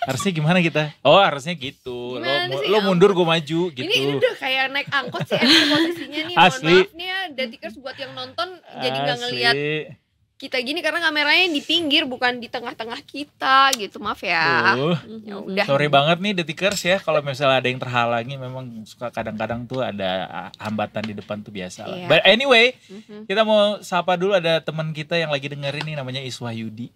Harusnya gimana kita? Oh, harusnya gitu. Gimana sih? Lo mundur gue maju gitu. Ini udah kayak naik angkot sih emang posisinya nih. Asli. Mohon maaf nih ya, Detikers buat yang nonton jadi nggak ngelihat kita gini karena kameranya di pinggir bukan di tengah-tengah kita gitu. Maaf ya. Ya udah. Sorry banget nih Detikers ya, kalau misalnya ada yang terhalangi memang suka kadang-kadang tuh ada hambatan di depan tuh biasa lah. Iya. But anyway, kita mau sapa dulu, ada teman kita yang lagi dengerin nih namanya Iswahyudi.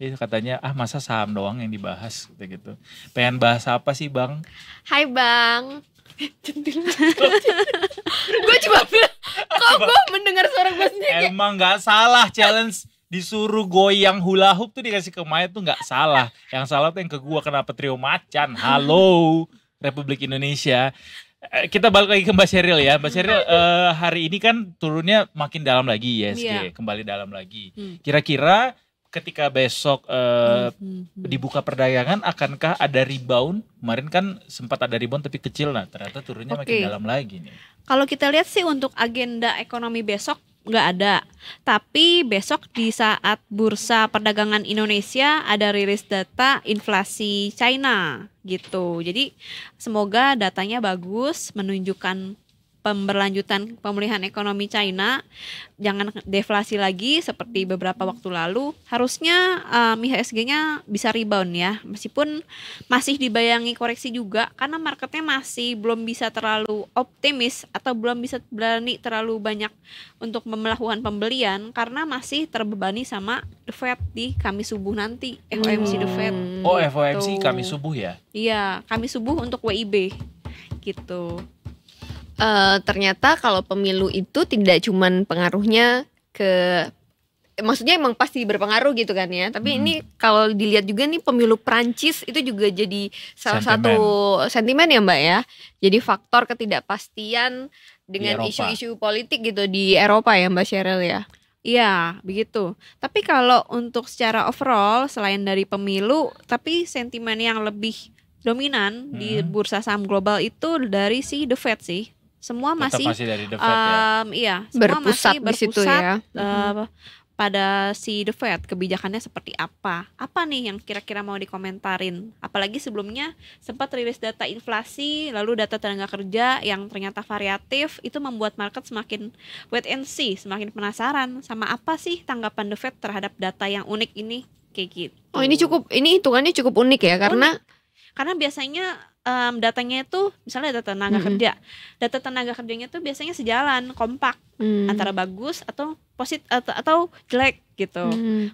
Itu katanya, masa saham doang yang dibahas gitu. Pengen bahas apa sih Bang? Hai Bang. Gue cuma bilang, kok gue mendengar suara gue sendiri kayak, Emang gak salah challenge disuruh goyang hula hoop tuh dikasih ke Maya tuh gak salah. Yang salah tuh yang ke gua, kenapa trio macan. Halo Republik Indonesia. Kita balik lagi ke Mbak Sheryl ya. Mbak Sheryl, hari ini kan turunnya makin dalam lagi ISG, kembali dalam lagi. Kira-kira ketika besok dibuka perdagangan, akankah ada rebound? Kemarin kan sempat ada rebound tapi kecil, nah ternyata turunnya makin dalam lagi nih. Kalau kita lihat sih untuk agenda ekonomi besok nggak ada. Tapi besok di saat bursa perdagangan Indonesia ada rilis data inflasi China gitu. Jadi semoga datanya bagus, menunjukkan pemberlanjutan pemulihan ekonomi China, jangan deflasi lagi seperti beberapa waktu lalu, harusnya IHSG-nya bisa rebound ya, meskipun masih dibayangi koreksi juga karena marketnya masih belum bisa terlalu optimis atau belum bisa berani terlalu banyak untuk melakukan pembelian karena masih terbebani sama The Fed di Kamis subuh nanti, FOMC The Fed. Oh, gitu. FOMC Kamis subuh ya? Iya, Kamis subuh untuk WIB gitu. Ternyata kalau pemilu itu tidak cuman pengaruhnya ke, maksudnya emang pasti berpengaruh gitu kan ya. Tapi ini kalau dilihat juga nih pemilu Prancis itu juga jadi salah satu sentimen ya Mbak ya. Jadi faktor ketidakpastian dengan isu-isu politik gitu di Eropa ya Mbak Sheryl ya. Iya, begitu. Tapi kalau untuk secara overall selain dari pemilu, tapi sentimen yang lebih dominan di bursa saham global itu dari si The Fed sih. Semua masih dari The Fed ya. Iya, semua Berpusat masih di situ ya. pada si The Fed, kebijakannya seperti apa. Apa nih yang kira-kira mau dikomentarin? Apalagi sebelumnya sempat rilis data inflasi, lalu data tenaga kerja yang ternyata variatif, itu membuat market semakin wait and see, semakin penasaran sama apa sih tanggapan The Fed terhadap data yang unik ini, kayak gitu. Oh, ini hitungannya cukup unik ya Karena biasanya datanya itu misalnya data tenaga kerja, data tenaga kerjanya itu biasanya sejalan, kompak, antara bagus atau atau jelek gitu.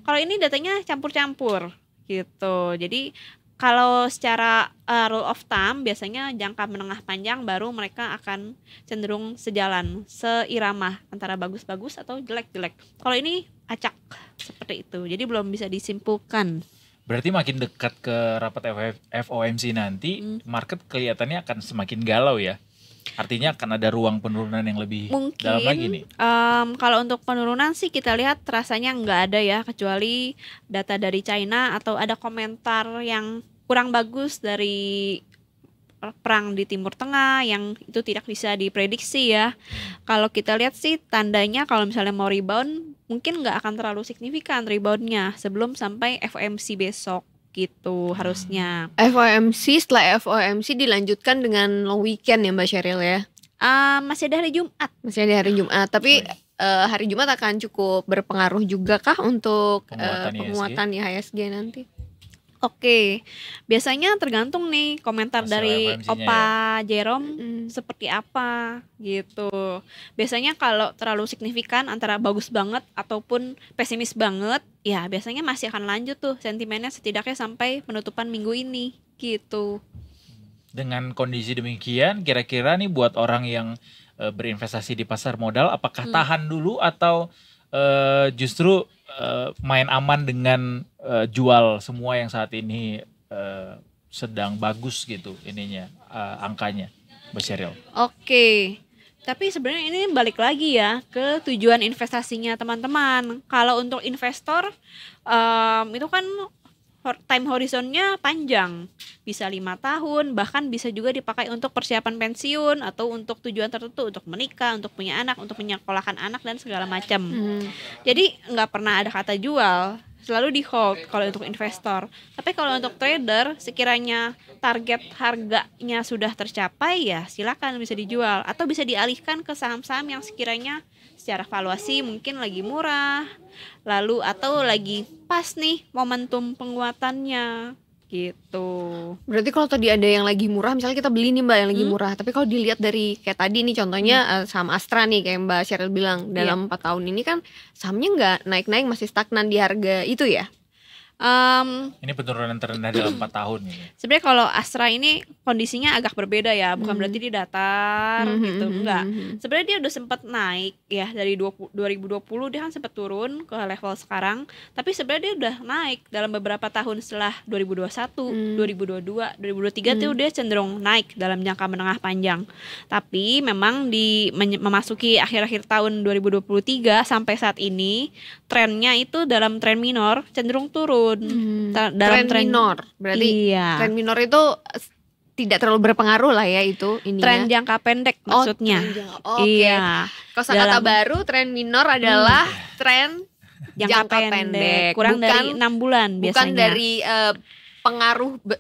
Kalau ini datanya campur-campur gitu. Jadi kalau secara rule of thumb biasanya jangka menengah panjang baru mereka akan cenderung sejalan, seirama antara bagus-bagus atau jelek-jelek. Kalau ini acak seperti itu. Jadi belum bisa disimpulkan. Berarti makin dekat ke rapat FOMC nanti, market kelihatannya akan semakin galau ya. Artinya akan ada ruang penurunan yang lebih dalam lagi nih. Kalau untuk penurunan sih kita lihat rasanya nggak ada ya, kecuali data dari China atau ada komentar yang kurang bagus dari perang di Timur Tengah yang itu tidak bisa diprediksi ya. Kalau kita lihat sih tandanya kalau misalnya mau rebound mungkin nggak akan terlalu signifikan reboundnya sebelum sampai FOMC besok gitu harusnya. Setelah FOMC dilanjutkan dengan long weekend ya Mbak Sheryl ya. Masih ada hari Jumat. Masih ada hari Jumat, tapi hari Jumat akan cukup berpengaruh juga kah untuk penguatan IHSG nanti? Oke, biasanya tergantung nih komentar Masalah dari FOMC-nya Opa Jerome seperti apa gitu. Biasanya kalau terlalu signifikan antara bagus banget ataupun pesimis banget, ya biasanya masih akan lanjut tuh sentimennya setidaknya sampai penutupan minggu ini gitu. Dengan kondisi demikian, kira-kira nih buat orang yang berinvestasi di pasar modal, apakah tahan dulu atau justru main aman dengan jual semua yang saat ini sedang bagus gitu ininya angkanya, Mbak Sheryl? Oke, tapi sebenarnya ini balik lagi ya ke tujuan investasinya teman-teman. Kalau untuk investor itu kan time horizonnya panjang, bisa 5 tahun, bahkan bisa juga dipakai untuk persiapan pensiun atau untuk tujuan tertentu, untuk menikah, untuk punya anak, untuk menyekolahkan anak dan segala macam. Jadi nggak pernah ada kata jual, selalu di hold kalau untuk investor. Tapi kalau untuk trader, sekiranya target harganya sudah tercapai ya silakan bisa dijual atau bisa dialihkan ke saham-saham yang sekiranya secara valuasi mungkin lagi murah, lalu atau lagi pas nih momentum penguatannya gitu. Berarti kalau tadi ada yang lagi murah, misalnya kita beli nih Mbak yang lagi murah, tapi kalau dilihat dari kayak tadi nih contohnya saham Astra nih kayak Mbak Sheryl bilang dalam 4 tahun ini kan sahamnya nggak naik-naik, masih stagnan di harga itu ya. Ini penurunan terendah dalam 4 tahun ini. Sebenarnya kalau Astra ini kondisinya agak berbeda ya, bukan berarti di datar gitu, enggak. Sebenarnya dia udah sempat naik ya dari 2020 dia kan sempat turun ke level sekarang, tapi sebenarnya dia udah naik dalam beberapa tahun setelah 2021, 2022, 2023 tuh dia cenderung naik dalam jangka menengah panjang. Tapi memang memasuki akhir-akhir tahun 2023 sampai saat ini trennya itu dalam tren minor cenderung turun. Dalam tren minor, berarti tren minor itu tidak terlalu berpengaruh lah ya itu ininya. Tren jangka pendek maksudnya. Iya. Kosakata baru tren minor adalah tren jangka pendek. Kurang dari 6 bulan biasanya. Bukan dari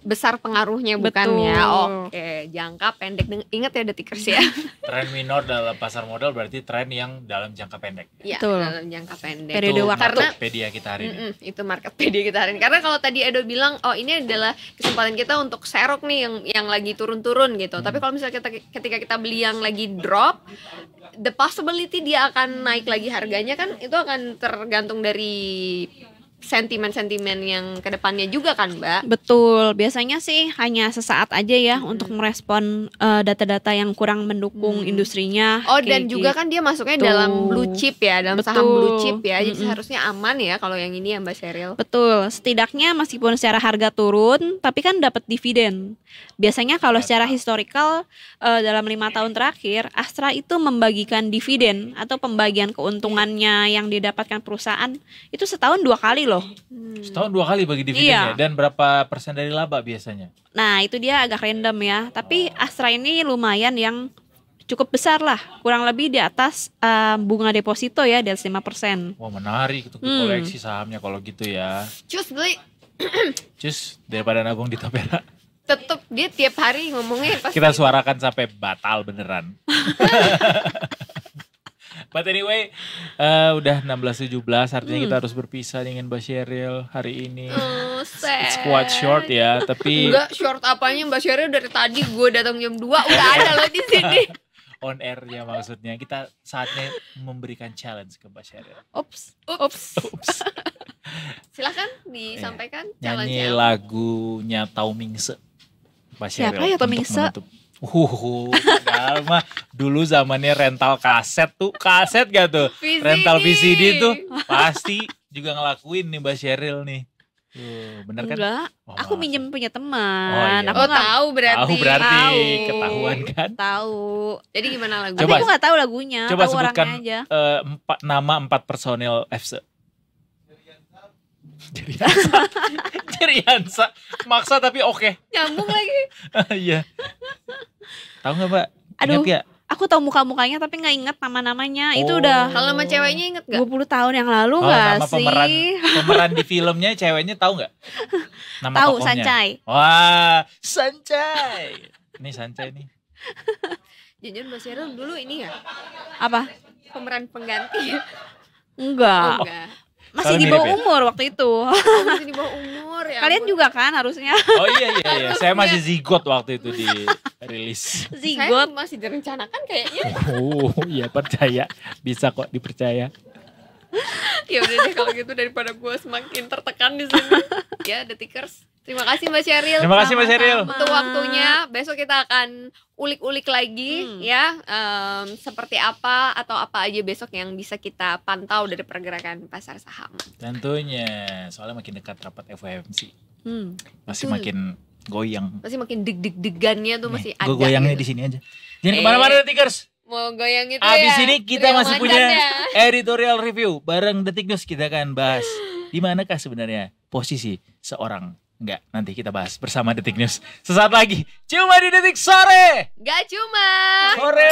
besar pengaruhnya bukan Betul. ya. Oke, jangka pendek. Ingat ya detikers ya. Tren minor dalam pasar modal berarti tren yang dalam jangka pendek. Iya, Betul. dalam jangka pendek. Periode Itu waktu. Karena Marketpedia kita hari ini. itu Marketpedia kita hari ini. Karena kalau tadi Edo bilang, oh ini adalah kesempatan kita untuk serok nih yang lagi turun-turun gitu. Tapi kalau misalnya ketika kita beli yang lagi drop, the possibility dia akan naik lagi harganya kan itu akan tergantung dari sentimen-sentimen yang kedepannya juga kan Mbak. Betul, biasanya sih hanya sesaat aja ya untuk merespon data-data yang kurang mendukung industrinya. Oh dan kayak juga kan dia masuknya gitu. dalam blue chip ya, dalam saham Betul. blue chip ya. Jadi Mm-mm. seharusnya aman ya kalau yang ini ya Mbak Sheryl. Betul, setidaknya meskipun secara harga turun, tapi kan dapat dividen. Biasanya kalau secara historikal dalam 5 tahun terakhir, Astra itu membagikan dividen atau pembagian keuntungannya yang didapatkan perusahaan itu setahun 2 kali loh. Setahun 2 kali bagi dividennya. Iya. Dan berapa persen dari laba biasanya? Nah itu dia agak random ya, tapi Astra ini lumayan yang cukup besar lah, kurang lebih di atas bunga deposito ya, di atas 5%. Wah menarik untuk dikoleksi sahamnya kalau gitu ya. Cus beli Cus daripada nabung di Tapera. tetep dia tiap hari ngomongnya pasti. Kita suarakan sampai batal beneran. But anyway, udah 16.17 artinya kita harus berpisah dengan Mbak Sheryl hari ini. Oh, sad. It's quite short ya, tapi Enggak short apanya Mbak Sheryl, dari tadi gue datang jam 2 udah ada loh di sini. on air-nya maksudnya. Kita saatnya memberikan challenge ke Mbak Sheryl. Ups. Silakan disampaikan Nyanyi challenge-nya. lagunya Tau Mingse. Mbak Siapa Sheryl ya Tau untuk Mingse? menutup. Padahal mah dulu zamannya rental kaset tuh, kaset gak tuh? VCD. Rental VCD tuh pasti juga ngelakuin nih Mbak Sheryl nih. Tuh, bener kan? Enggak, Oh, aku malah. minjem punya teman. Oh, iya. Aku Oh nggak tahu berarti. Tahu berarti, Tahu. ketahuan kan? tahu. Jadi gimana lagu? Tapi Coba. aku nggak tahu lagunya, Coba tahu sebutkan orangnya aja. nama 4 personil FC. Jeriansa. Maksa tapi oke. Nyambung lagi. Iya. Tahu nggak Mbak? Aduh. Ingat gak? Aku tahu muka-mukanya tapi nggak inget nama-namanya. Itu Oh. udah Kalau nama ceweknya inget gak? 20 tahun yang lalu Oh, nggak nama sih? pemeran di filmnya ceweknya tahu nggak? Nama Tahu, tokohnya? Sancai. Wah, Sancai. Ini Sancai nih. Jujur Mbak Sheryl dulu ini ya Apa? pemeran pengganti. Enggak. Oh, enggak. Masih Soalnya di bawah mirip ya? umur waktu itu. Oh, masih di bawah umur ya. Kalian ampun. juga kan harusnya Oh iya. Saya masih zigot waktu itu di rilis. Saya zigot. masih direncanakan kayaknya. Oh iya percaya. Bisa kok dipercaya. Ya udah deh kalau gitu daripada gue semakin tertekan di sini. Ya Detikers. Terima kasih Mbak Sheryl. Terima kasih Mbak Sheryl. Sama-sama. Untuk waktunya, besok kita akan ulik-ulik lagi ya, seperti apa atau apa aja besok yang bisa kita pantau dari pergerakan pasar saham. Tentunya. Soalnya makin dekat rapat FOMC. Masih Betul. makin goyang. Masih makin deg-degannya tuh masih ada. Gue goyangnya gitu. di sini aja. Jangan kemana-mana Detikers. Mau goyang itu Abis ya. ini kita Trio masih macan punya ya. editorial review bareng Detik News. Kita akan bahas di manakah sebenarnya posisi seorang. Enggak, nanti kita bahas bersama Detik News sesaat lagi. Cuma di Detik Sore. Gak cuma. Ore.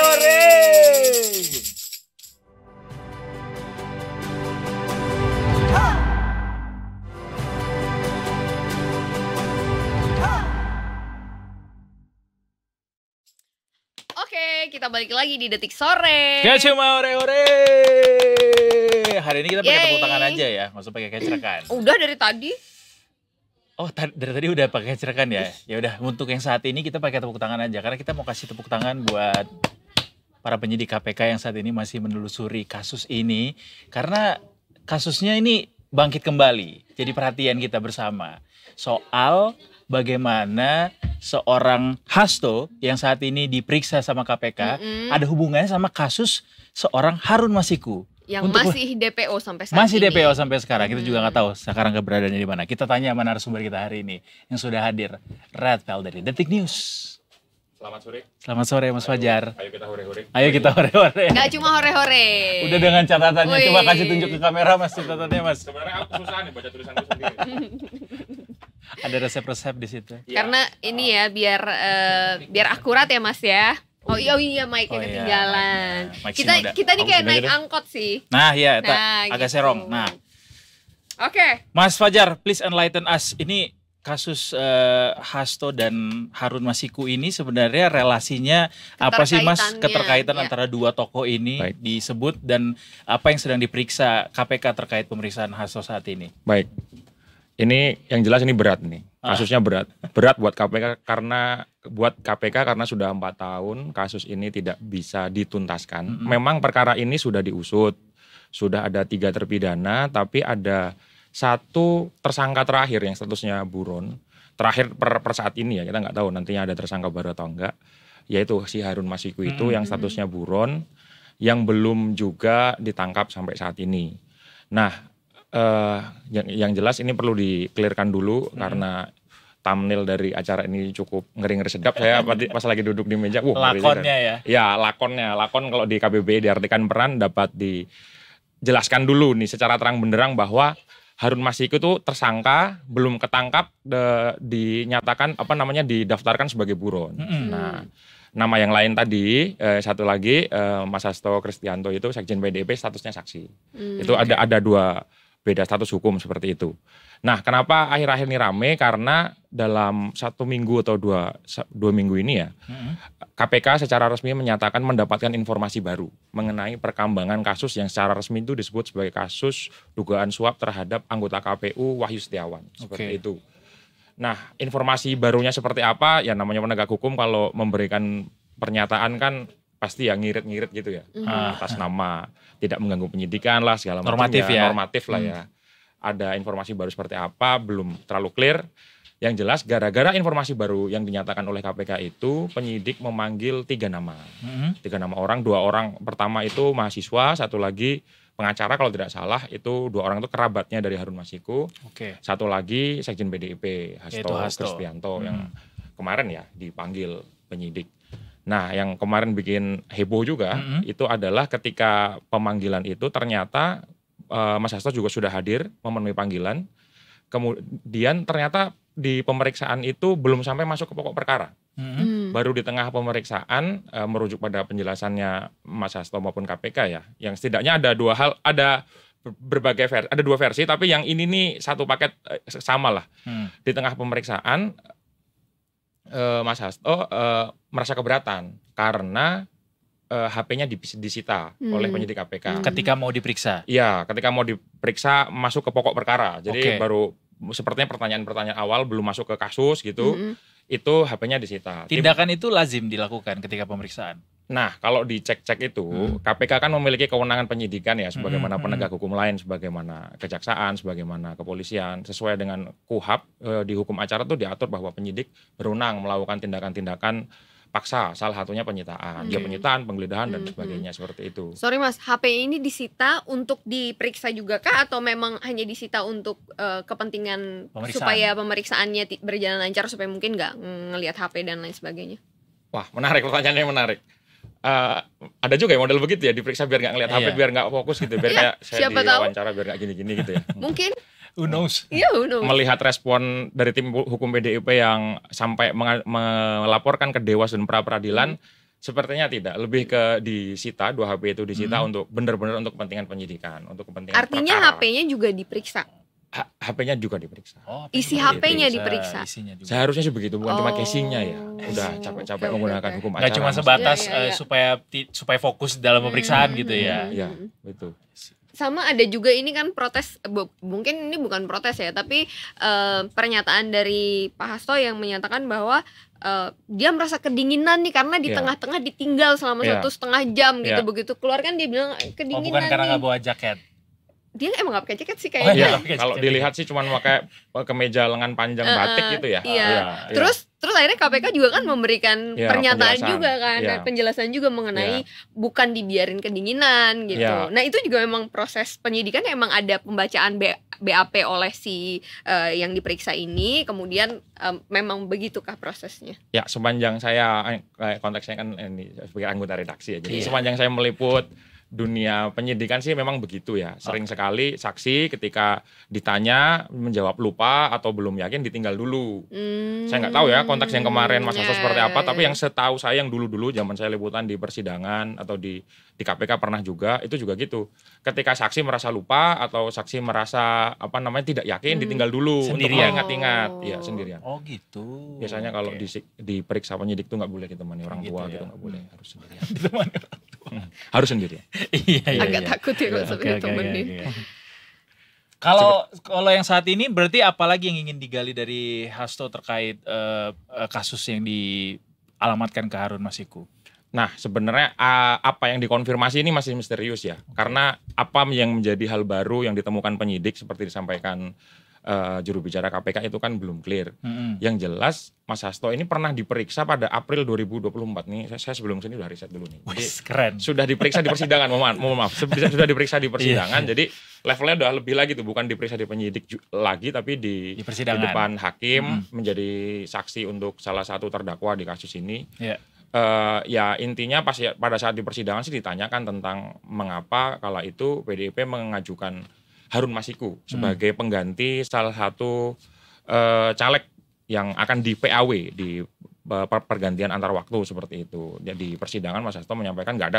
Oke, kita balik lagi di Detik Sore. Gak cuma ore. Hari ini kita pakai Yeay. tepuk tangan aja ya, nggak usah pakai kecerakan. Udah dari tadi. Oh, dari tadi udah pakai kecerakan ya. Ya udah, untuk yang saat ini kita pakai tepuk tangan aja karena kita mau kasih tepuk tangan buat para penyidik KPK yang saat ini masih menelusuri kasus ini karena kasusnya ini bangkit kembali. Jadi perhatian kita bersama soal bagaimana seorang Hasto yang saat ini diperiksa sama KPK ada hubungannya sama kasus seorang Harun Masiku. Yang Untuk- masih DPO sampai saat Masih ini. DPO sampai sekarang. Kita juga nggak tahu sekarang keberadaannya di mana. Kita tanya sama narasumber kita hari ini yang sudah hadir, Redval dari Detik News. Selamat sore. Selamat sore Mas Fajar. Ayo kita hore-hore. Ayo kita hore-hore. Gak cuma hore-hore. Udah dengan catatannya, Wih. coba kasih tunjuk ke kamera Mas catatannya Mas. Sebenarnya aku susah nih baca tulisan gue sendiri. Ada resep-resep di situ. Karena ini ya biar akurat ya Mas ya. Oh iya mic-nya Oh iya, ketinggalan. mic-nya. Mic Kita sini udah. kita nih Oh, kayak udah naik gitu. angkot sih. Nah, iya, Nah, agak gitu. serong. Nah, Oke. Mas Fajar, please enlighten us. Ini kasus Hasto dan Harun Masiku ini sebenarnya relasinya apa sih Mas? Keterkaitannya, Keterkaitan ya. antara dua tokoh ini Baik. disebut dan apa yang sedang diperiksa KPK terkait pemeriksaan Hasto saat ini? Baik, ini yang jelas ini berat nih, kasusnya berat buat KPK karena sudah 4 tahun kasus ini tidak bisa dituntaskan. Memang perkara ini sudah diusut, sudah ada 3 terpidana, tapi ada 1 tersangka terakhir yang statusnya buron. Terakhir per saat ini ya, kita nggak tahu nantinya ada tersangka baru atau enggak, yaitu si Harun Masiku itu yang statusnya buron, yang belum juga ditangkap sampai saat ini. Nah, yang jelas ini perlu di-clearkan dulu karena thumbnail dari acara ini cukup ngeri-ngeri sedap. Saya pas lagi duduk di meja, Lakonnya ya? Ya, lakon kalau di KBBI diartikan peran dapat dijelaskan dulu nih secara terang benderang bahwa Harun Masiku itu tersangka, belum ketangkap, dinyatakan didaftarkan sebagai buron. Nah, nama yang lain tadi, satu lagi Mas Hasto Kristianto itu Sekjen PDIP statusnya saksi. Itu ada 2 beda status hukum seperti itu. Nah, kenapa akhir-akhir ini rame? Karena dalam 1 minggu atau 2 minggu ini ya, KPK secara resmi menyatakan mendapatkan informasi baru mengenai perkembangan kasus yang secara resmi itu disebut sebagai kasus dugaan suap terhadap anggota KPU Wahyu Setiawan. Seperti itu. Nah, informasi barunya seperti apa? Ya namanya penegak hukum kalau memberikan pernyataan kan pasti ya ngirit-ngirit gitu ya. Atas nama tidak mengganggu penyidikan lah segala macam. Normatif lah ya. Ada informasi baru seperti apa, belum terlalu clear. Yang jelas gara-gara informasi baru yang dinyatakan oleh KPK itu penyidik memanggil 3 nama. 3 nama orang, 2 orang pertama itu mahasiswa, 1 lagi pengacara kalau tidak salah, itu 2 orang itu kerabatnya dari Harun Masiku. 1 lagi Sekjen PDIP Hasto Kristianto yang kemarin ya dipanggil penyidik. Nah, yang kemarin bikin heboh juga itu adalah ketika pemanggilan itu ternyata Mas Hasto juga sudah hadir memenuhi panggilan. Kemudian ternyata di pemeriksaan itu belum sampai masuk ke pokok perkara. Baru di tengah pemeriksaan merujuk pada penjelasannya Mas Hasto maupun KPK ya, yang setidaknya ada 2 hal, ada berbagai versi, ada 2 versi, tapi yang ini nih satu paket sama lah. Di tengah pemeriksaan Mas Hasto merasa keberatan karena HP-nya disita oleh penyidik KPK. Ketika mau diperiksa? Iya, ketika mau diperiksa masuk ke pokok perkara. Jadi baru sepertinya pertanyaan-pertanyaan awal belum masuk ke kasus gitu, itu HP-nya disita. Tindakan itu lazim dilakukan ketika pemeriksaan? Nah, kalau dicek-cek itu, KPK kan memiliki kewenangan penyidikan ya, sebagaimana penegak hukum lain, sebagaimana kejaksaan, sebagaimana kepolisian, sesuai dengan KUHAP, di hukum acara itu diatur bahwa penyidik berwenang melakukan tindakan-tindakan paksa, salah satunya penyitaan, ya penyitaan, penggeledahan dan sebagainya seperti itu. Sorry Mas, HP ini disita untuk diperiksa juga kah atau memang hanya disita untuk kepentingan supaya pemeriksaannya berjalan lancar supaya mungkin nggak ngelihat HP dan lain sebagainya? Wah, menarik, pertanyaannya menarik. Ada juga ya model begitu ya, diperiksa biar nggak ngelihat HP, biar nggak fokus gitu, biar kayak saya diwawancara biar nggak gini-gini gitu ya. Mungkin. Who knows? Iya, who knows. Melihat respon dari tim hukum PDIP yang sampai melaporkan ke Dewas dan pra-peradilan, sepertinya tidak. Lebih ke disita, 2 HP itu disita untuk benar-benar untuk kepentingan penyidikan, untuk kepentingan artinya perkara. HP-nya juga diperiksa? HP-nya juga diperiksa. Isi HP-nya diperiksa? Seharusnya sih begitu, bukan cuma casingnya ya. Udah capek-capek menggunakan hukum acara. Nggak cuma sebatas supaya fokus dalam pemeriksaan gitu ya. Iya, betul. Sama ada juga ini kan protes, mungkin ini bukan protes ya, tapi pernyataan dari Pak Hasto yang menyatakan bahwa dia merasa kedinginan nih karena di tengah-tengah ditinggal selama 1,5 jam gitu. Begitu keluar kan dia bilang kedinginan bukan karena nih. nggak bawa jaket? Dia emang gak pakai jaket sih kayaknya. Iya, kalau dilihat sih cuma pakai kemeja lengan panjang batik gitu ya. Iya. Terus akhirnya KPK juga kan memberikan pernyataan juga kan, penjelasan juga mengenai bukan dibiarin kedinginan gitu. Nah, itu juga memang proses penyidikan emang ada pembacaan BAP oleh si yang diperiksa ini, kemudian memang begitukah prosesnya? Ya, sepanjang saya konteksnya kan ini sebagai anggota redaksi ya. Jadi sepanjang saya meliput dunia penyidikan sih memang begitu ya. Sering sekali saksi ketika ditanya menjawab lupa atau belum yakin ditinggal dulu. Saya nggak tahu ya konteks yang kemarin Mas Hasto seperti apa, tapi yang setahu saya yang dulu-dulu zaman saya liputan di persidangan atau di KPK pernah juga, itu juga gitu. Ketika saksi merasa lupa atau saksi merasa tidak yakin ditinggal dulu Sendirian. untuk mengingat-ingat, ya sendirian. Oh gitu. Biasanya kalau Oke. diperiksa penyidik tuh nggak boleh ditemani orang Gitu tua ya. gitu, nggak boleh, harus sendirian. Ditemani orang tua. Harus sendirian. Iya, iya, Agak iya. takut ya kalau Oke, sampai oke, ditemenin. oke. Kalau yang saat ini berarti apa lagi yang ingin digali dari Hasto terkait kasus yang dialamatkan ke Harun Masiku? Nah, sebenarnya apa yang dikonfirmasi ini masih misterius ya. Karena apa yang menjadi hal baru yang ditemukan penyidik seperti disampaikan juru bicara KPK itu kan belum clear. Yang jelas Mas Hasto ini pernah diperiksa pada April 2024 nih. Saya sebelum sini udah riset dulu nih. Jadi, Wih, keren. sudah diperiksa di persidangan, mohon maaf. Sudah diperiksa di persidangan. Iya. Jadi levelnya udah lebih lagi tuh, bukan diperiksa di penyidik lagi tapi di persidangan. depan hakim menjadi saksi untuk salah satu terdakwa di kasus ini. Iya. Ya intinya pada saat di persidangan sih ditanyakan tentang mengapa kala itu PDIP mengajukan Harun Masiku sebagai pengganti salah satu caleg yang akan di PAW di pergantian antar waktu seperti itu. Jadi persidangan Mas Hasto menyampaikan nggak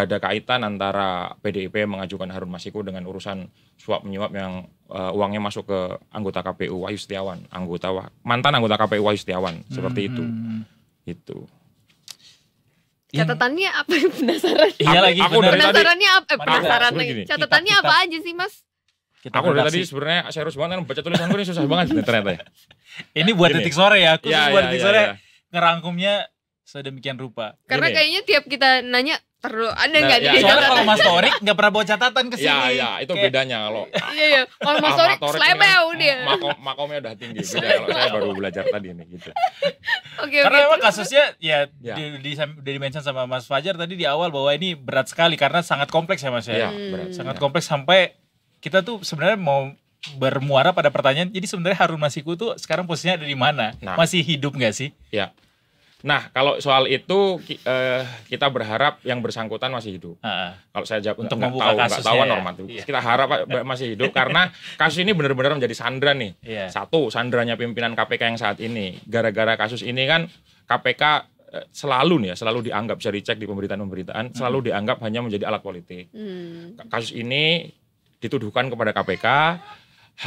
ada kaitan antara PDIP mengajukan Harun Masiku dengan urusan suap menyuap yang uangnya masuk ke anggota KPU Wahyu Setiawan, mantan anggota KPU Wahyu Setiawan seperti itu. Itu. Catatannya apa yang penasaran? Iya lagi aku bener. dari tadi- Penasarannya apa? Penasaran Aku lagi. gini. Catatannya Kitab. apa aja sih, Mas? Kita Aku dari tadi redaksi. sebenarnya serius banget kan baca tulisanku ini susah banget nih ternyata ya. Ini buat Gini. Detik Sore ya, khusus Iya, buat iya, Detik iya, Sore iya. ngerangkumnya sedemikian rupa. Karena Gini. kayaknya tiap kita nanya terus ada Nah, nggak ya, di Soalnya catatan? kalau Mas Torik nggak pernah bawa catatan ke sini. Ya, itu Kayak- bedanya kalau Iya, iya. Kalau Mas Torik Torik slebeu kan dia. makomnya udah tinggi. Beda kalau saya baru belajar tadi nih gitu. Oke, Karena oke. memang kasusnya ya, Ya. udah di-mention sama Mas Fajar tadi di awal bahwa ini berat sekali karena sangat kompleks ya Mas ya. Iya, berat. Sangat Ya. kompleks sampai kita tuh sebenarnya mau bermuara pada pertanyaan. Jadi sebenarnya Harun Masiku tuh sekarang posisinya ada di mana? Nah. Masih hidup nggak sih? Ya. Nah, kalau soal itu kita berharap yang bersangkutan masih hidup. Heeh. Kalau saya jawab Untuk nggak membuka tahu, nggak kasusnya tahu ya. normatif. Iya. Kita harap masih hidup karena kasus ini benar-benar menjadi sandra nih. Iya. Satu, sandranya pimpinan KPK yang saat ini. Gara-gara kasus ini kan KPK selalu dianggap, bisa dicek di pemberitaan-pemberitaan, selalu dianggap hanya menjadi alat politik. Kasus ini dituduhkan kepada KPK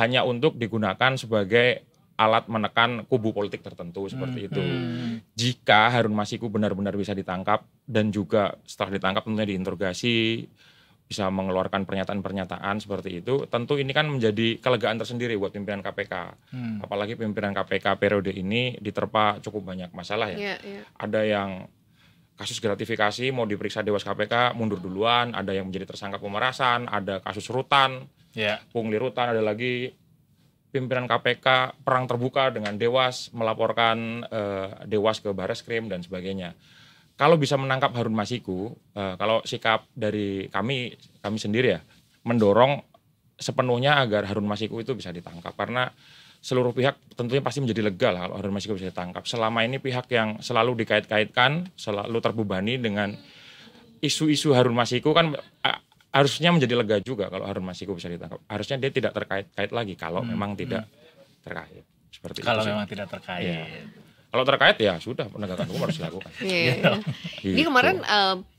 hanya untuk digunakan sebagai alat menekan kubu politik tertentu seperti itu. Jika Harun Masiku benar-benar bisa ditangkap dan juga setelah ditangkap tentunya diinterogasi, bisa mengeluarkan pernyataan-pernyataan seperti itu, tentu ini kan menjadi kelegaan tersendiri buat pimpinan KPK. Apalagi pimpinan KPK periode ini diterpa cukup banyak masalah ya. Iya, iya. Ada yang kasus gratifikasi mau diperiksa Dewas KPK mundur duluan, ada yang menjadi tersangka pemerasan, ada kasus rutan, Ya. pungli rutan, ada lagi pimpinan KPK perang terbuka dengan Dewas, melaporkan Dewas ke Barreskrim dan sebagainya. Kalau bisa menangkap Harun Masiku, kalau sikap dari kami sendiri ya, mendorong sepenuhnya agar Harun Masiku itu bisa ditangkap. Karena seluruh pihak tentunya pasti menjadi lega lah kalau Harun Masiku bisa ditangkap. Selama ini pihak yang selalu dikait-kaitkan, selalu terbebani dengan isu-isu Harun Masiku kan harusnya menjadi lega juga kalau Harun Masiku bisa ditangkap. Harusnya dia tidak terkait-kait lagi kalau memang tidak terkait. Seperti Kalau itu sih. memang tidak terkait. Iya. Kalau terkait ya sudah, penegakan hukum harus dilakukan. Iya, iya, iya. Ini Gitu. kemarin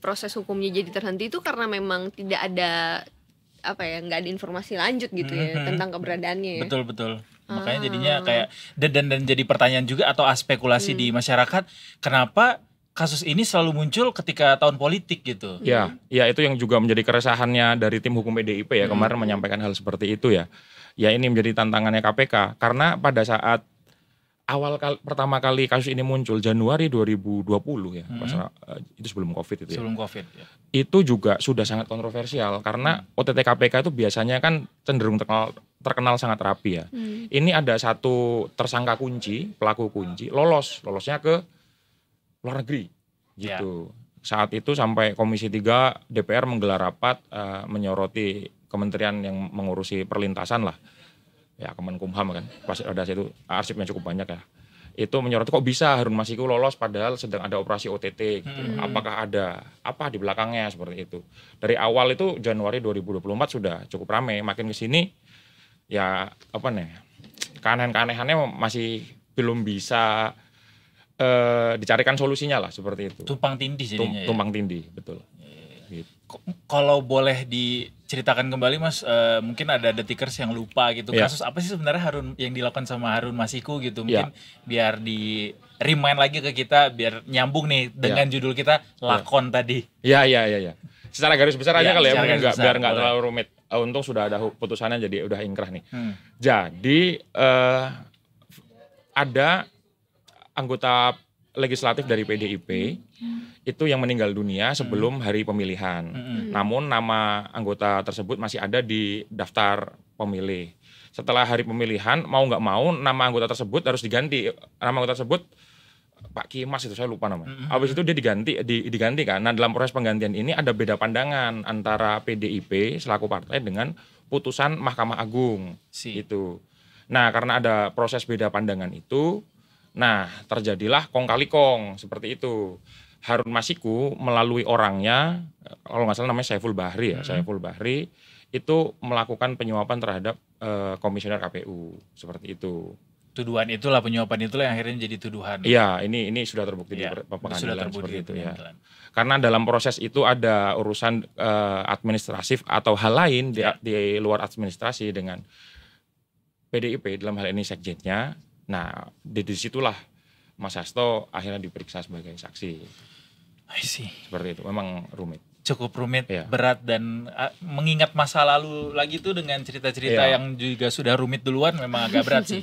proses hukumnya jadi terhenti itu karena memang tidak ada nggak ada informasi lanjut gitu ya tentang keberadaannya ya. Betul. Makanya jadinya kayak dan jadi pertanyaan juga atau spekulasi di masyarakat, kenapa kasus ini selalu muncul ketika tahun politik gitu. Ya itu yang juga menjadi keresahannya dari tim hukum PDIP ya kemarin menyampaikan hal seperti itu ya. Ya ini menjadi tantangannya KPK karena pada saat pertama kali kasus ini muncul Januari 2020 ya, itu sebelum Covid itu ya. Sebelum Covid ya. Itu juga sudah sangat kontroversial karena OTT KPK itu biasanya kan cenderung terkenal sangat rapi ya. Ini ada satu tersangka kunci, pelaku kunci, lolosnya ke luar negeri gitu. Saat itu sampai Komisi 3 DPR menggelar rapat menyoroti kementerian yang mengurusi perlintasan lah. Ya Kemenkumham kan. Pas ada situ arsipnya cukup banyak ya. itu menyoroti kok bisa Harun Masiku lolos padahal sedang ada operasi OTT gitu. Apakah ada apa di belakangnya seperti itu. Dari awal itu Januari 2024 sudah cukup ramai, makin ke sini ya apa nih, keanehan-keanehannya masih belum bisa dicarikan solusinya lah seperti itu. Tumpang tindih jadinya. Tumpang tindih, betul. Gitu. Kalau boleh diceritakan kembali Mas, mungkin ada detikers yang lupa gitu, kasus apa sih sebenarnya yang dilakukan sama Harun Masiku gitu, mungkin biar di remind lagi ke kita, biar nyambung nih dengan judul kita lakon tadi. Iya. Secara garis besar aja kali ya, biar nggak terlalu rumit. Untung sudah ada putusannya jadi udah ingkrah nih. Jadi ada anggota legislatif dari PDIP itu yang meninggal dunia sebelum hari pemilihan. Namun nama anggota tersebut masih ada di daftar pemilih. Setelah hari pemilihan, mau nggak mau nama anggota tersebut harus diganti. Nama anggota tersebut Pak Kimas itu, saya lupa namanya. Habis itu dia diganti kan. Nah, dalam proses penggantian ini ada beda pandangan antara PDIP selaku partai dengan putusan Mahkamah Agung itu. Nah, karena ada proses beda pandangan itu, nah terjadilah kong kali kong seperti itu. Harun Masiku melalui orangnya, kalau nggak salah namanya Saiful Bahri ya, Saiful Bahri itu melakukan penyuapan terhadap komisioner KPU seperti itu. Tuduhan itulah, penyuapan itulah yang akhirnya jadi tuduhan. Iya, ini sudah terbukti di pengadilan seperti itu ya. Karena dalam proses itu ada urusan administratif atau hal lain di luar administrasi dengan PDIP, dalam hal ini sekjennya. Nah, di situlah Mas Hasto akhirnya diperiksa sebagai saksi. I see. Seperti itu, memang rumit. Cukup rumit, berat, dan mengingat masa lalu lagi tuh dengan cerita-cerita yang juga sudah rumit duluan memang agak berat sih.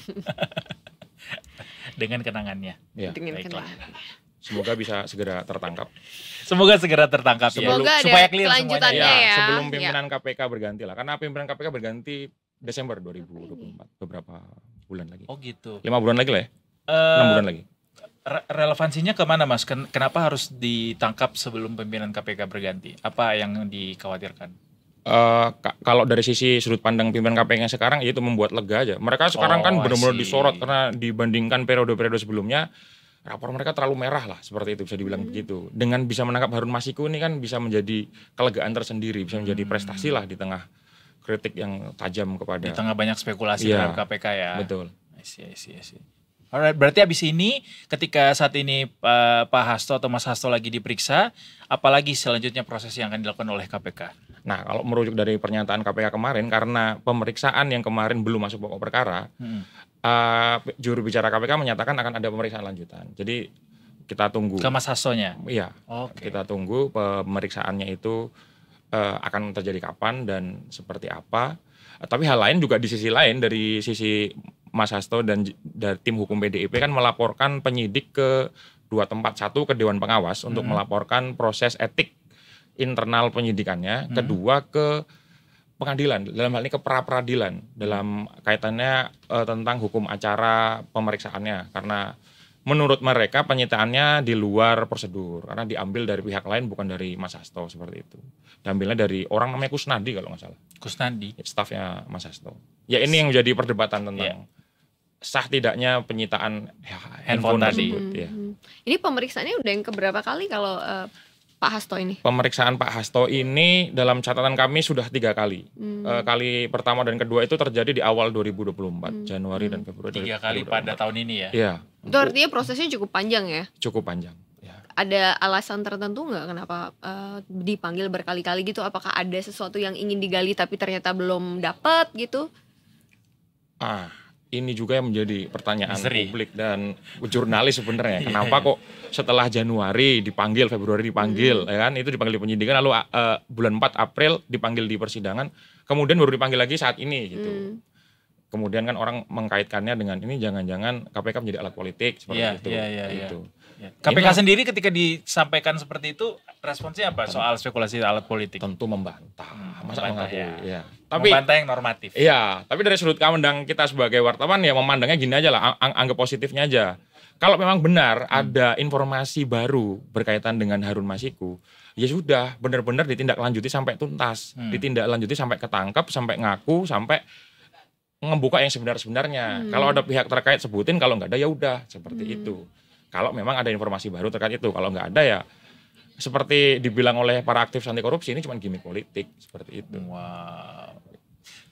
Dengan kenangannya. Semoga bisa segera tertangkap. Semoga segera tertangkap Semoga supaya ada clear semuanya. ya. Sebelum pimpinan KPK berganti lah. Karena pimpinan KPK berganti Desember 2024, beberapa bulan lagi. Oh gitu. 5 bulan lagi lah ya. 6 bulan lagi. Relevansinya kemana Mas? Kenapa harus ditangkap sebelum pimpinan KPK berganti? Apa yang dikhawatirkan? Kalau dari sisi sudut pandang pimpinan KPK sekarang, itu membuat lega aja. Mereka sekarang kan benar-benar disorot karena dibandingkan periode-periode sebelumnya, rapor mereka terlalu merah lah, seperti itu bisa dibilang begitu. Dengan bisa menangkap Harun Masiku ini kan bisa menjadi kelegaan tersendiri, bisa menjadi prestasi lah di tengah kritik yang tajam kepada. Di tengah banyak spekulasi terhadap KPK ya. Betul. I see. Alright, berarti abis ini ketika saat ini Pak Hasto atau Mas Hasto lagi diperiksa, apalagi selanjutnya proses yang akan dilakukan oleh KPK? Nah, kalau merujuk dari pernyataan KPK kemarin, karena pemeriksaan yang kemarin belum masuk pokok perkara, juru bicara KPK menyatakan akan ada pemeriksaan lanjutan. Jadi kita tunggu. Ke Mas Hastonya? Iya, kita tunggu pemeriksaannya itu akan terjadi kapan dan seperti apa. Tapi hal lain juga di sisi lain, dari sisi Mas Hasto dan dari tim hukum PDIP kan melaporkan penyidik ke 2 tempat. Satu ke Dewan Pengawas untuk melaporkan proses etik internal penyidikannya. Kedua ke pengadilan, dalam hal ini ke pra-peradilan dalam kaitannya tentang hukum acara pemeriksaannya. Karena menurut mereka penyitaannya di luar prosedur karena diambil dari pihak lain, bukan dari Mas Hasto, seperti itu. Diambilnya dari orang namanya Kusnadi kalau nggak salah. Kusnadi? Stafnya Mas Hasto. Ya, ini yang menjadi perdebatan tentang sah tidaknya penyitaan handphone tadi. Ya. Ini pemeriksaannya udah yang keberapa kali kalau Pak Hasto ini? Pemeriksaan Pak Hasto ini dalam catatan kami sudah 3 kali. Kali pertama dan kedua itu terjadi di awal 2024, Januari dan Februari. 3 kali pada tahun ini ya? Iya. Itu artinya prosesnya cukup panjang ya? Cukup panjang. Ya. Ada alasan tertentu nggak kenapa dipanggil berkali-kali gitu? Apakah ada sesuatu yang ingin digali tapi ternyata belum dapat gitu? Ini juga yang menjadi pertanyaan publik dan jurnalis sebenarnya. Kenapa kok setelah Januari dipanggil, Februari dipanggil, ya kan? Itu dipanggil di penyidikan, lalu bulan 4 April dipanggil di persidangan, kemudian baru dipanggil lagi saat ini gitu. Kemudian kan orang mengkaitkannya dengan ini jangan-jangan KPK menjadi alat politik seperti itu. Gitu. KPK sendiri ketika disampaikan seperti itu responsnya apa soal spekulasi alat politik? Tentu membantah. Masa mengakui? Ya. Tapi membantah yang normatif. Iya, tapi dari sudut pandang kita sebagai wartawan ya memandangnya gini aja lah, anggap positifnya aja. Kalau memang benar ada informasi baru berkaitan dengan Harun Masiku, ya sudah benar-benar ditindaklanjuti sampai tuntas, ditindaklanjuti sampai ketangkep, sampai ngaku, sampai ngebuka yang sebenarnya. Kalau ada pihak terkait sebutin, kalau nggak ada ya udah seperti itu. Kalau memang ada informasi baru terkait itu, kalau nggak ada ya seperti dibilang oleh para aktivis anti korupsi ini cuma gimmick politik seperti itu. Wow.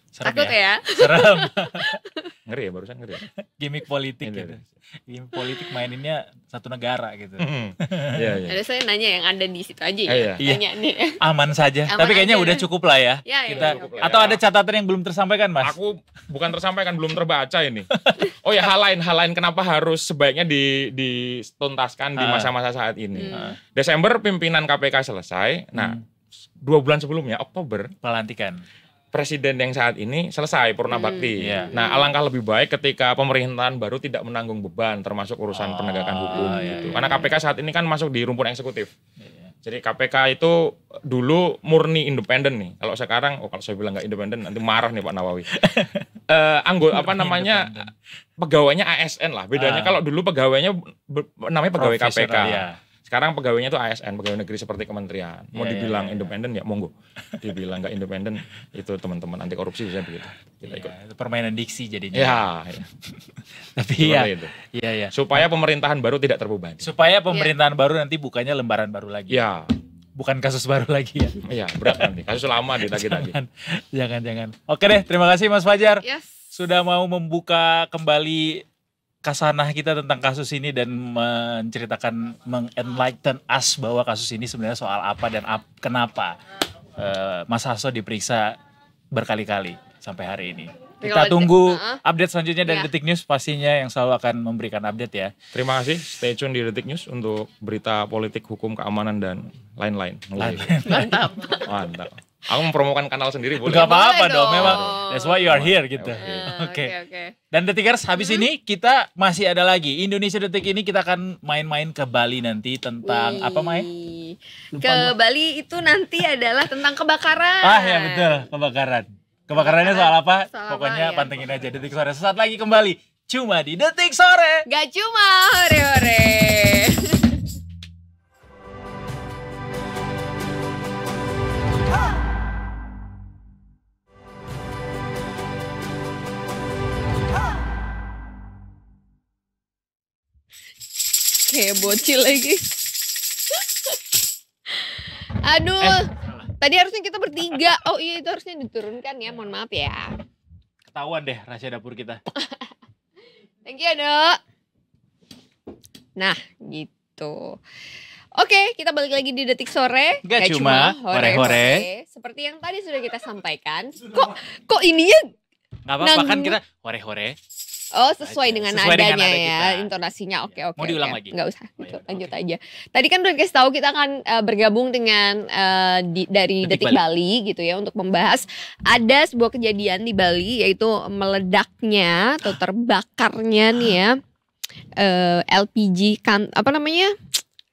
Serem Takut ya? Serem. Ngeri ya barusan ngeri. Gimmick politik Ini, gitu. Gimmick politik maininnya satu negara gitu. Iya, iya. Ada saya nanya yang ada di situ aja ya. Iya. Tanya nih. Aman saja. Aman Tapi kayaknya aja. udah cukup lah ya. Ya, Kita cukup lah ya. atau ada catatan yang belum tersampaikan, Mas? Aku bukan tersampaikan, belum terbaca ini. Oh ya, hal lain kenapa harus sebaiknya dituntaskan di masa-masa saat ini. Desember pimpinan KPK selesai. Nah, 2 bulan sebelumnya, Oktober, Pelantikan. presiden yang saat ini selesai purna bakti. Iya. Nah, alangkah lebih baik ketika pemerintahan baru tidak menanggung beban termasuk urusan penegakan hukum iya, gitu. iya, Karena KPK saat ini kan masuk di rumpun eksekutif. Iya. Jadi KPK itu dulu murni independen nih. Kalau sekarang, kalau saya bilang nggak independen nanti marah nih Pak Nawawi. Anggota apa namanya, pegawainya ASN lah. Bedanya kalau dulu pegawainya namanya pegawai KPK. Profesional, ya. Sekarang pegawainya itu ASN, pegawai negeri seperti kementerian. Mau Iya, dibilang iya, iya. independen ya monggo. Dibilang nggak independen itu teman-teman anti korupsi bisa begitu. Kita ikut. Iya, itu permainan diksi jadinya. Ya, Tapi ya, seperti itu. iya ya. Supaya pemerintahan baru tidak terbebani. Supaya pemerintahan baru nanti bukannya lembaran baru lagi. Ya, Bukan kasus baru lagi ya. iya berat nanti. Kasus lama ditagih-tagih. Jangan. Oke deh, terima kasih Mas Fajar. Yes. Sudah mau membuka kembali kasanah kita tentang kasus ini dan menceritakan, mengenlighten us bahwa kasus ini sebenarnya soal apa dan kenapa Mas Hasto diperiksa berkali-kali sampai hari ini. Kita Kalau- tunggu update selanjutnya dari Ya. Detik News, pastinya yang selalu akan memberikan update ya. Terima kasih. Stay tune di Detik News untuk berita politik, hukum, keamanan, dan lain-lain. Mantap. Mantap. Aku mempromokan kanal sendiri boleh. Gak apa-apa Boleh dong, dong. memang that's why you are here gitu. Oke. Dan Detikers, habis ini kita masih ada lagi Indonesia Detik ini, kita akan main-main ke Bali nanti tentang apa main? Ke Bali itu nanti adalah tentang kebakaran. Ah ya betul, kebakaran. Kebakarannya soal apa? Soal apa, Pokoknya ya. pantengin aja Detik Sore. Sesaat lagi kembali cuma di Detik Sore. Gak cuma hore-hore. Kayak bocil lagi. Aduh, tadi harusnya kita bertiga. Oh iya, itu harusnya diturunkan ya. Mohon maaf ya. Ketahuan deh rahasia dapur kita. Thank you, Dok. Nah, gitu. Oke, kita balik lagi di Detik Sore. Gak cuma hore-hore. Seperti yang tadi sudah kita sampaikan. Kok ininya Gak apa-apa kan Nang- kita hore-hore. Oh, sesuai dengan Sesuai dengan nadanya nada ya, kita. intonasinya. Oke. Mau diulang lagi? Nggak usah, Oh, ya, lanjut oke. aja. Tadi kan udah kasih tahu kita akan bergabung dengan dari Detik Detik Bali gitu ya untuk membahas ada sebuah kejadian di Bali yaitu meledaknya atau terbakarnya nih ya LPG kan apa namanya?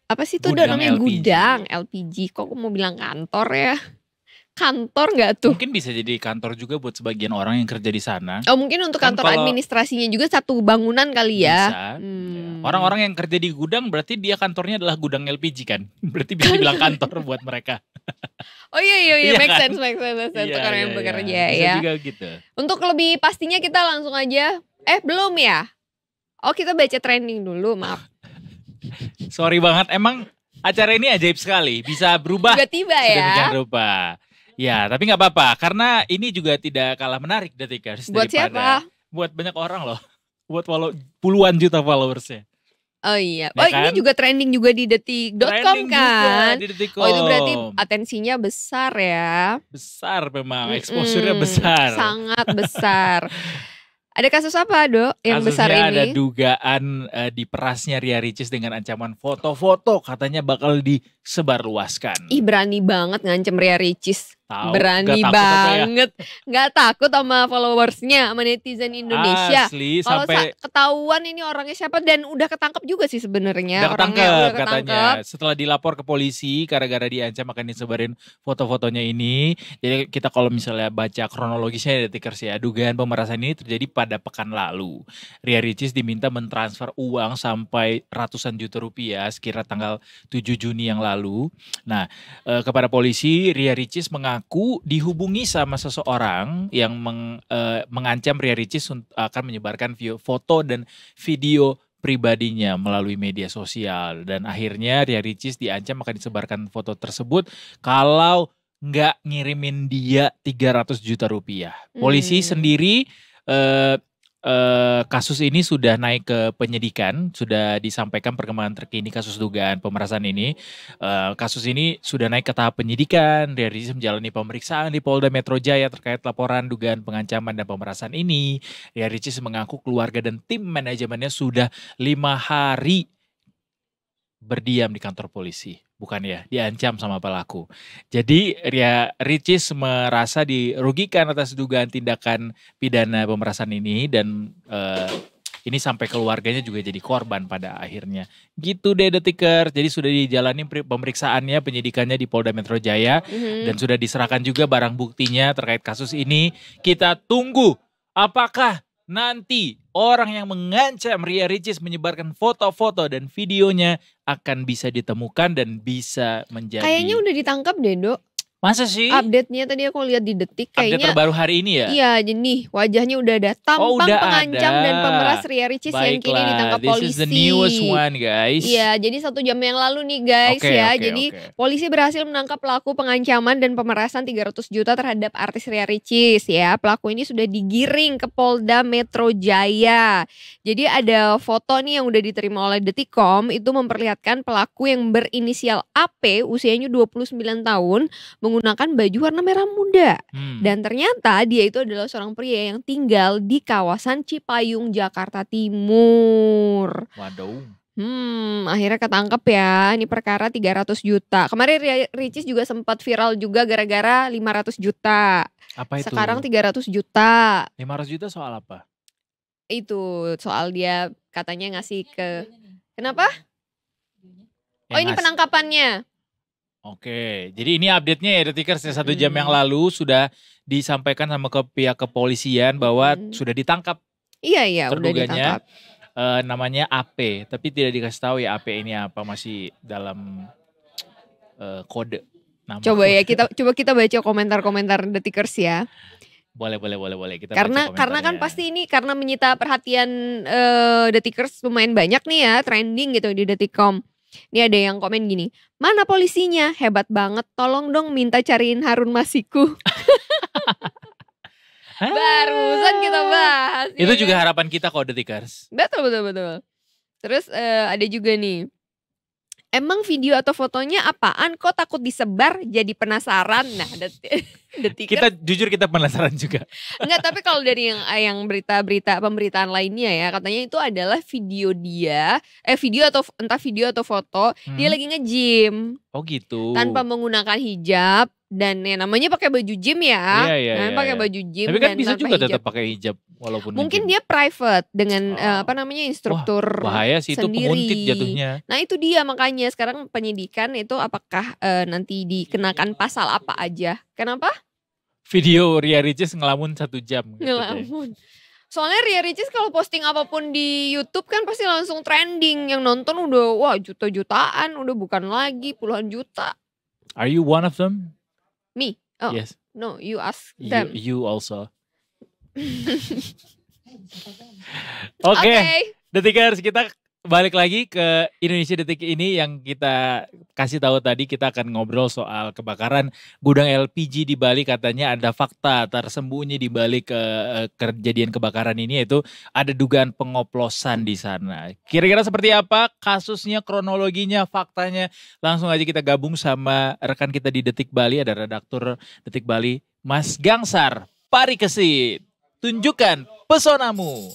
Apa sih itu Gudang namanya LPG. gudang LPG. Kok aku mau bilang kantor ya? Kantor nggak tuh? Mungkin bisa jadi kantor juga buat sebagian orang yang kerja di sana. Oh mungkin untuk Kan kantor kalau- administrasinya juga satu bangunan kali ya. Bisa. Hmm. Orang-orang yang kerja di gudang berarti dia kantornya adalah gudang LPG kan. Berarti bisa dibilang kantor buat mereka. Oh iya Iya make kan? sense untuk orang yang bekerja Bisa ya. juga gitu. Untuk lebih pastinya kita langsung aja. Belum ya? Oh kita baca trending dulu, maaf. Sorry banget, emang acara ini ajaib sekali. Bisa berubah Tiba-tiba sedemikian ya. rupa. Ya, tapi nggak apa-apa karena ini juga tidak kalah menarik Detikers. Buat siapa? Buat banyak orang loh. Buat puluhan juta followersnya. Oh iya. Ya Oh ini kan? juga trending juga di detik.com Trending kan. juga di Detik.com. Oh itu berarti atensinya besar ya. Besar memang, exposure-nya Mm-mm, besar. Sangat besar. Ada kasus apa, Dok, yang besar Kasusnya ada ini? dugaan diperasnya Ria Ricis dengan ancaman foto-foto katanya bakal disebarluaskan. Ih berani banget ngancem Ria Ricis. Tahu, Berani nggak takut apa ya? banget. Nggak takut sama followersnya, sama netizen Indonesia. Asli Kalau sampai ketahuan ini orangnya siapa dan udah ketangkep juga sih sebenarnya. udah Orangnya ketangkep udah katanya. ketangkep. Setelah dilapor ke polisi gara-gara diancam akan disebarin foto-fotonya ini. Jadi kita kalau misalnya baca kronologisnya Detikers ya, dugaan pemerasan ini terjadi pada pekan lalu. Ria Ricis diminta mentransfer uang sampai ratusan juta rupiah sekira tanggal 7 Juni yang lalu lalu. Nah, kepada polisi, Ria Ricis mengaku dihubungi sama seseorang yang mengancam Ria Ricis akan menyebarkan foto dan video pribadinya melalui media sosial. Dan akhirnya Ria Ricis diancam akan disebarkan foto tersebut kalau nggak ngirimin dia 300 juta rupiah. Polisi sendiri kasus ini sudah naik ke penyidikan, sudah disampaikan perkembangan terkini kasus dugaan pemerasan ini. Kasus ini sudah naik ke tahap penyidikan. Ria Ricis menjalani pemeriksaan di Polda Metro Jaya terkait laporan dugaan pengancaman dan pemerasan ini. Ria Ricis mengaku keluarga dan tim manajemennya sudah 5 hari berdiam di kantor polisi. Bukan ya, diancam sama pelaku. Jadi Ria Ricis merasa dirugikan atas dugaan tindakan pidana pemerasan ini dan ini sampai keluarganya juga jadi korban pada akhirnya. Gitu deh Detiker. Jadi sudah dijalani pemeriksaannya, penyidikannya di Polda Metro Jaya dan sudah diserahkan juga barang buktinya terkait kasus ini. Kita tunggu apakah nanti orang yang mengancam Ria Ricis menyebarkan foto-foto dan videonya akan bisa ditemukan dan bisa menjadi. Kayaknya udah ditangkap deh, Dok. Masa sih? Update-nya tadi aku lihat di Detik Update kayaknya. terbaru hari ini ya? Iya, jadi wajahnya udah ada. Tampang udah pengancam ada. dan pemeras Ria Ricis yang kini ditangkap polisi. This is the newest one, guys. Iya, jadi 1 jam yang lalu nih guys ya. Jadi polisi berhasil menangkap pelaku pengancaman dan pemerasan 300 juta terhadap artis Ria Ricis ya. Pelaku ini sudah digiring ke Polda Metro Jaya. Jadi ada foto nih yang udah diterima oleh Detikcom, itu memperlihatkan pelaku yang berinisial AP, usianya 29 tahun, menggunakan baju warna merah muda. Dan ternyata dia itu adalah seorang pria yang tinggal di kawasan Cipayung, Jakarta Timur. Waduh. Akhirnya ketangkep ya. Ini perkara 300 juta. Kemarin Ria Ricis juga sempat viral juga gara-gara 500 juta. Apa itu? Sekarang 300 juta. 500 juta soal apa? Itu soal dia katanya ngasih ke. Kenapa? Yang ini penangkapannya. Oke, jadi ini update-nya ya Detikers, 1 jam yang lalu sudah disampaikan sama ke pihak kepolisian bahwa sudah ditangkap. Iya, udah ditangkap. Namanya AP, tapi tidak dikasih tahu ya AP ini apa, masih dalam kode. Nama Coba ya kita baca komentar-komentar Detikers ya. Boleh kita karena kan pasti ini karena menyita perhatian Detikers lumayan banyak nih ya, trending gitu di Detikcom. Ini ada yang komen gini, mana polisinya? Hebat banget, tolong dong minta cariin Harun Masiku. Barusan kita bahas. Itu ya juga kan? harapan kita kok Detikers. Betul. Terus ada juga nih, emang video atau fotonya apaan kok takut disebar, jadi penasaran. Nah Detikers. Kita penasaran juga. Enggak, tapi kalau dari yang berita-berita pemberitaan lainnya ya, katanya itu adalah video dia, video atau foto dia lagi nge-gym. Oh gitu. Tanpa menggunakan hijab dan ya namanya pakai baju gym ya. Iya. Pakai baju gym. Tapi kan dan bisa tanpa juga hijab. tetap pakai hijab walaupun Mungkin nge-gym. dia private dengan instruktur. Wah, bahaya sih itu, sendiri. penguntit jatuhnya. Nah itu dia, makanya sekarang penyidikan itu apakah nanti dikenakan pasal apa aja. Kenapa? Video Ria Ricis ngelamun 1 jam. Gitu Ngelamun. Soalnya Ria Ricis kalau posting apapun di YouTube kan pasti langsung trending. Yang nonton udah juta-jutaan, udah bukan lagi puluhan juta. Are you one of them? Me? Oh, Yes. no, you ask them. You also. Oke. Detikers, kita balik lagi ke Indonesia Detik ini yang kita kasih tahu tadi. Kita akan ngobrol soal kebakaran gudang LPG di Bali. Katanya ada fakta tersembunyi di balik kejadian kebakaran ini, yaitu ada dugaan pengoplosan di sana. Kira-kira seperti apa kasusnya, kronologinya, faktanya? Langsung aja kita gabung sama rekan kita di Detik Bali, ada redaktur Detik Bali, Mas Gangsar Parikesit. Tunjukkan pesonamu.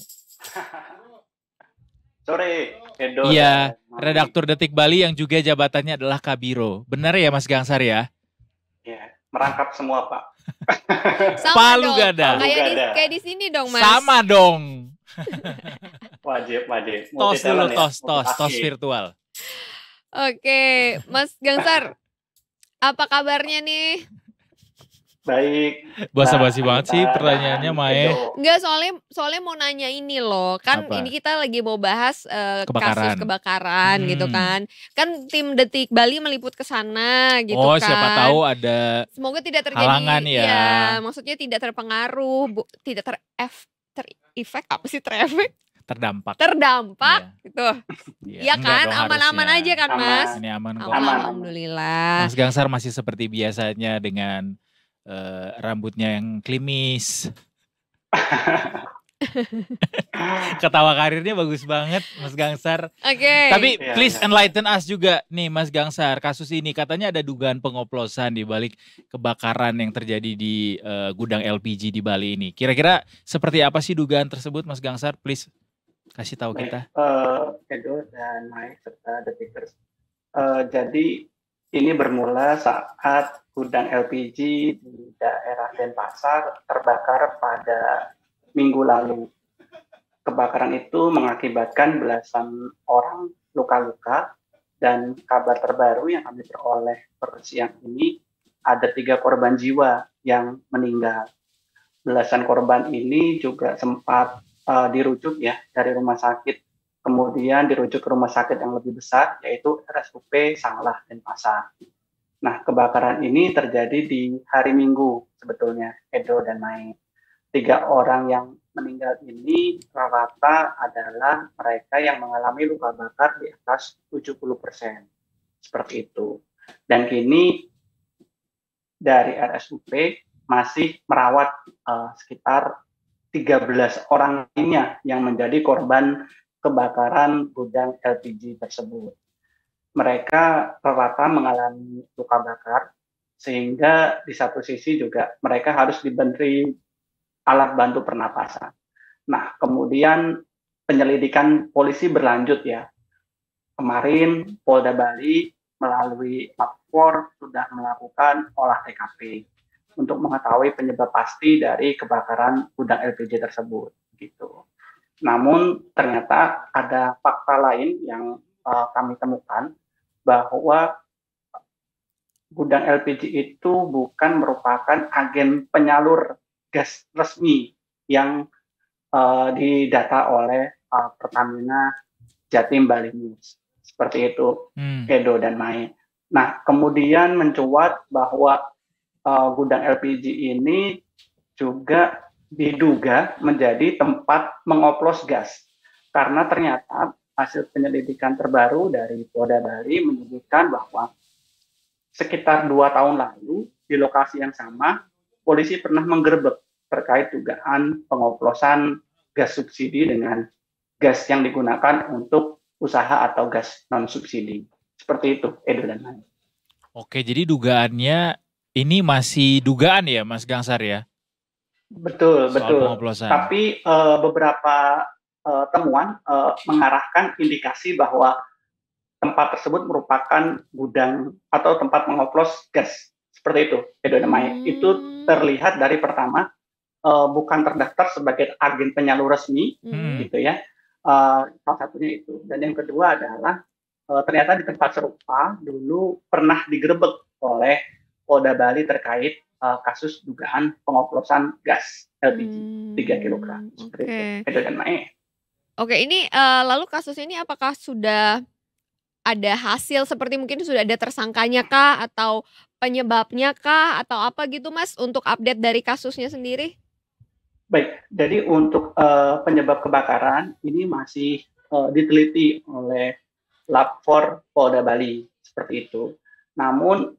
Sore, Edo. Iya, redaktur Detik Bali yang juga jabatannya adalah Kabiro. Benar ya Mas Gangsar ya? Ya, merangkap semua Pak. Sama Palu dong. gada. Kayak di sini dong Mas. Sama dong. Wajib. Tos dulu, Multi talent tos virtual. Oke, Mas Gangsar. Apa kabarnya nih? Baik. Basa-basi banget sih Anita pertanyaannya, dan Mae. Edo. Enggak, soalnya mau nanya ini loh. Kan Apa? ini kita lagi mau bahas kasus Kebakaran. kebakaran gitu kan. Kan tim Detik Bali meliput ke sana gitu Oh, kan. siapa tahu ada Semoga tidak terjadi halangan ya. iya, maksudnya tidak terpengaruh, tidak terefek apa sih terefek? terdampak. Terdampak gitu. Iya Enggak kan? dong Aman-aman harusnya. aja kan, Aman. Mas? Ini aman kok. Aman, Aman. alhamdulillah. Mas Gangsar masih seperti biasanya dengan rambutnya yang klimis. Ketawa karirnya bagus banget Mas Gangsar. Oke. Tapi Iya, please iya. enlighten us juga nih Mas Gangsar. Kasus ini katanya ada dugaan pengoplosan di balik kebakaran yang terjadi di gudang LPG di Bali ini. Kira-kira seperti apa sih dugaan tersebut Mas Gangsar? Please kasih tahu Baik, kita. Edo dan Mike serta Detikers. Jadi ini bermula saat gudang LPG di daerah Denpasar terbakar pada minggu lalu. Kebakaran itu mengakibatkan belasan orang luka-luka dan kabar terbaru yang kami peroleh per siang ini ada 3 korban jiwa yang meninggal. Belasan korban ini juga sempat dirujuk ya dari rumah sakit, kemudian dirujuk ke rumah sakit yang lebih besar yaitu RSUP Sanglah Denpasar. Nah, kebakaran ini terjadi di hari Minggu sebetulnya, Edo dan Mai. 3 orang yang meninggal ini rata-rata adalah mereka yang mengalami luka bakar di atas 70%. Seperti itu. Dan kini dari RSUP masih merawat sekitar 13 orang lainnya yang menjadi korban kebakaran gudang LPG tersebut. Mereka rata-rata mengalami luka bakar, sehingga di satu sisi juga mereka harus diberi alat bantu pernapasan. Nah, kemudian penyelidikan polisi berlanjut ya. Kemarin Polda Bali melalui lapor sudah melakukan olah TKP untuk mengetahui penyebab pasti dari kebakaran gudang LPG tersebut gitu. Namun ternyata ada fakta lain yang kami temukan bahwa gudang LPG itu bukan merupakan agen penyalur gas resmi yang didata oleh Pertamina Jatim Bali News. Seperti itu, Edo dan Mai. Nah, kemudian mencuat bahwa gudang LPG ini juga diduga menjadi tempat mengoplos gas. Karena ternyata hasil penyelidikan terbaru dari Polda Bali menyebutkan bahwa sekitar 2 tahun lalu di lokasi yang sama, polisi pernah menggerebek terkait dugaan pengoplosan gas subsidi dengan gas yang digunakan untuk usaha atau gas non-subsidi. Seperti itu, Edo dan Mai. Oke, jadi dugaannya ini masih dugaan ya Mas Gangsar ya? Betul, Soal betul. pengoplosan. Tapi beberapa temuan mengarahkan indikasi bahwa tempat tersebut merupakan gudang atau tempat mengoplos gas. Seperti itu, Edo dan Mai. Itu terlihat dari pertama, bukan terdaftar sebagai agen penyalur resmi, gitu ya. Salah satunya itu. Dan yang kedua adalah ternyata di tempat serupa dulu pernah digerebek oleh Polda Bali terkait kasus dugaan pengoplosan gas LPG 3 kg. Seperti itu. Edo dan Mai. Oke, ini lalu kasus ini apakah sudah ada hasil seperti mungkin sudah ada tersangkanya kah atau penyebabnya kah atau apa gitu Mas untuk update dari kasusnya sendiri? Baik, jadi untuk penyebab kebakaran ini masih diteliti oleh Lab 4 Polda Bali seperti itu. Namun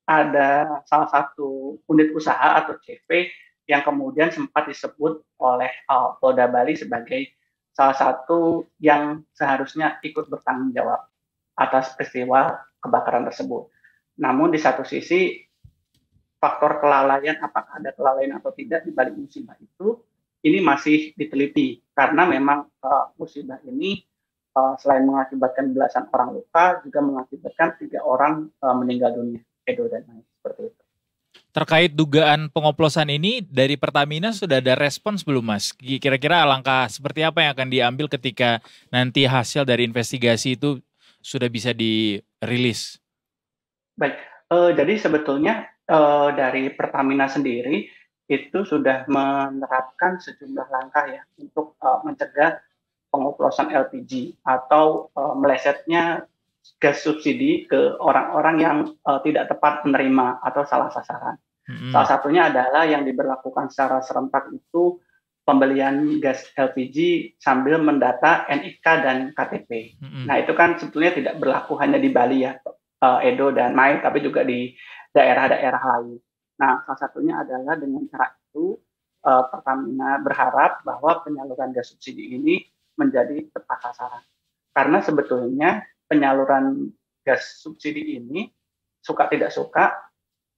ada salah satu unit usaha atau CV yang kemudian sempat disebut oleh Polda Bali sebagai salah satu yang seharusnya ikut bertanggung jawab atas peristiwa kebakaran tersebut. Namun di satu sisi faktor kelalaian, apakah ada kelalaian atau tidak di balik musibah itu, ini masih diteliti karena memang musibah ini selain mengakibatkan belasan orang luka, juga mengakibatkan 3 orang meninggal dunia. Edo dan lain seperti itu. Terkait dugaan pengoplosan ini dari Pertamina sudah ada respons belum Mas? Kira-kira langkah seperti apa yang akan diambil ketika nanti hasil dari investigasi itu sudah bisa dirilis? Baik, jadi sebetulnya dari Pertamina sendiri itu sudah menerapkan sejumlah langkah ya untuk mencegah pengoplosan LPG atau melesetnya gas subsidi ke orang-orang yang tidak tepat menerima atau salah sasaran. Salah satunya adalah yang diberlakukan secara serentak itu pembelian gas LPG sambil mendata NIK dan KTP. Nah itu kan sebetulnya tidak berlaku hanya di Bali ya, Edo dan Mai, tapi juga di daerah-daerah lain. Nah salah satunya adalah dengan cara itu Pertamina berharap bahwa penyaluran gas subsidi ini menjadi tepat sasaran. Karena sebetulnya penyaluran gas subsidi ini suka tidak suka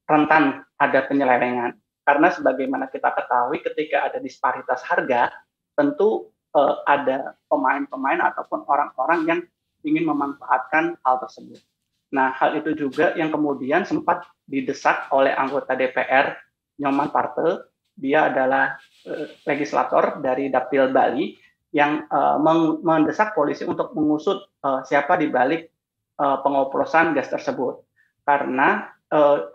rentan ada penyelewengan. Karena sebagaimana kita ketahui ketika ada disparitas harga, tentu ada pemain-pemain ataupun orang-orang yang ingin memanfaatkan hal tersebut. Nah, hal itu juga yang kemudian sempat didesak oleh anggota DPR Nyoman Parte. Dia adalah legislator dari Dapil Bali yang mendesak polisi untuk mengusut siapa di balik pengoplosan gas tersebut. Karena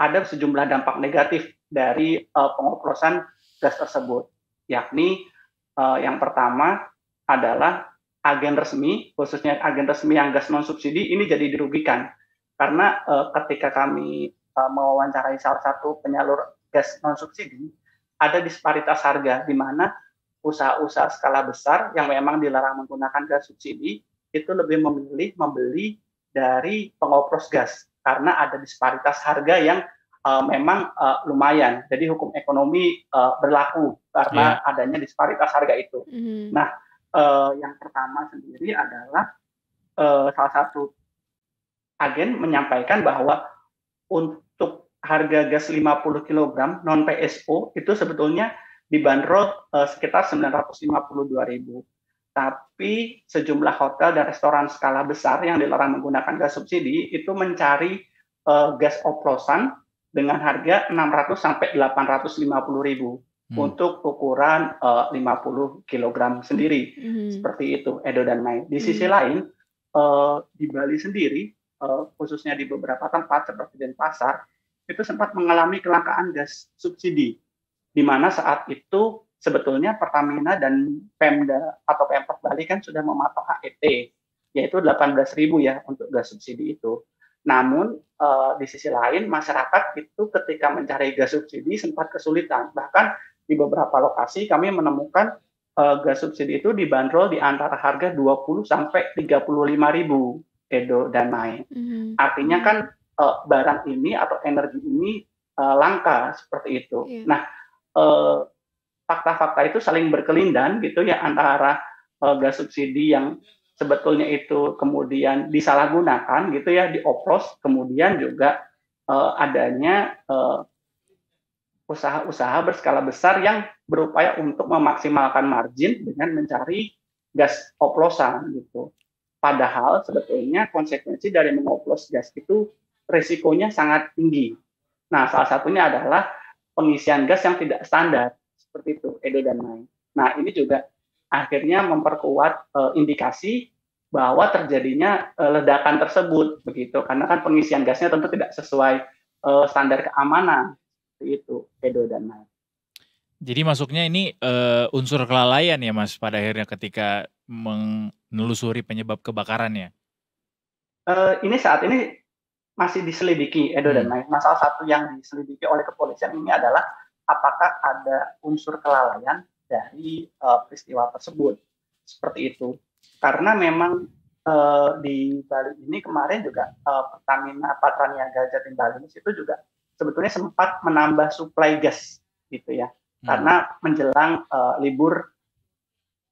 ada sejumlah dampak negatif dari pengoplosan gas tersebut, yakni yang pertama adalah agen resmi, khususnya agen resmi yang gas non subsidi ini jadi dirugikan karena ketika kami mewawancarai salah satu penyalur gas non subsidi, ada disparitas harga di mana usaha-usaha skala besar yang memang dilarang menggunakan gas subsidi itu lebih memilih membeli dari pengoplos gas karena ada disparitas harga yang memang lumayan. Jadi hukum ekonomi berlaku karena adanya disparitas harga itu. Nah, yang pertama sendiri adalah salah satu agen menyampaikan bahwa untuk harga gas 50 kg non PSO itu sebetulnya dibanderol sekitar 952.000. Tapi sejumlah hotel dan restoran skala besar yang dilarang menggunakan gas subsidi itu mencari gas oplosan dengan harga 600 sampai 850.000 untuk ukuran 50 kg sendiri. Seperti itu, Edo dan Mai. Di sisi lain, di Bali sendiri, khususnya di beberapa tempat seperti Denpasar, itu sempat mengalami kelangkaan gas subsidi, di mana saat itu sebetulnya Pertamina dan Pemda atau Pemprov Bali kan sudah mematok HET, yaitu 18.000 ya untuk gas subsidi itu. Namun di sisi lain masyarakat itu ketika mencari gas subsidi sempat kesulitan. Bahkan di beberapa lokasi kami menemukan gas subsidi itu dibanderol di antara harga 20 sampai 35.000 Edo dan Mai. Artinya kan barang ini atau energi ini langka seperti itu. Nah, fakta-fakta itu saling berkelindan gitu ya antara gas subsidi yang sebetulnya itu kemudian disalahgunakan gitu ya, dioplos, kemudian juga adanya usaha-usaha berskala besar yang berupaya untuk memaksimalkan margin dengan mencari gas oplosan gitu. Padahal sebetulnya konsekuensi dari mengoplos gas itu risikonya sangat tinggi. Nah, salah satunya adalah pengisian gas yang tidak standar seperti itu, Edo dan Mai. Nah, ini juga akhirnya memperkuat indikasi bahwa terjadinya ledakan tersebut begitu, karena kan pengisian gasnya tentu tidak sesuai standar keamanan seperti itu, Edo dan Mai. Jadi masuknya ini unsur kelalaian ya Mas pada akhirnya ketika menelusuri penyebab kebakarannya. Ini saat ini masih diselidiki, Edo dan Mai. Nah, salah satu yang diselidiki oleh kepolisian ini adalah apakah ada unsur kelalaian dari peristiwa tersebut seperti itu. Karena memang di Bali ini kemarin juga Pertamina Patraniaga Jatim Bali itu juga sebetulnya sempat menambah suplai gas gitu ya. Karena menjelang libur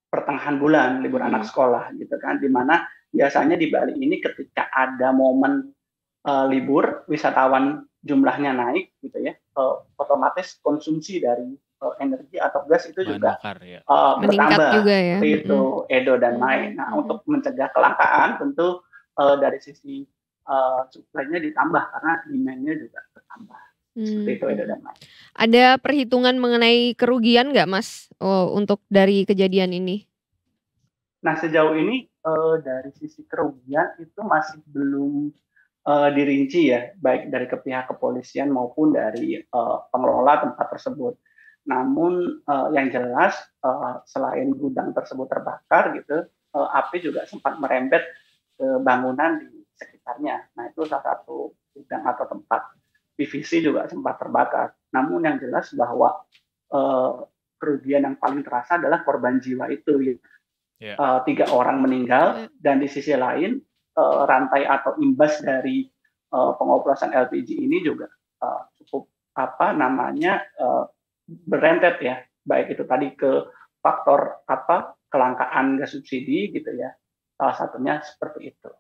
pertengahan bulan, libur anak sekolah gitu kan, di mana biasanya di Bali ini ketika ada momen libur wisatawan jumlahnya naik gitu ya, otomatis konsumsi dari energi atau gas itu juga bertambah juga ya. Itu Edo dan Mai. Nah, untuk mencegah kelangkaan tentu dari sisi suplainya ditambah karena demand-nya juga bertambah. Seperti itu Edo dan Mai. Ada perhitungan mengenai kerugian nggak Mas untuk dari kejadian ini? Nah, sejauh ini dari sisi kerugian itu masih belum dirinci ya, baik dari pihak kepolisian maupun dari pengelola tempat tersebut. Namun yang jelas selain gudang tersebut terbakar gitu, api juga sempat merembet ke bangunan di sekitarnya. Nah itu salah satu gudang atau tempat PVC juga sempat terbakar. Namun yang jelas bahwa kerugian yang paling terasa adalah korban jiwa itu. 3 orang meninggal dan di sisi lain rantai atau imbas dari pengoplosan LPG ini juga cukup berentet ya, baik itu tadi ke faktor kelangkaan gas subsidi gitu ya, salah satunya seperti itu.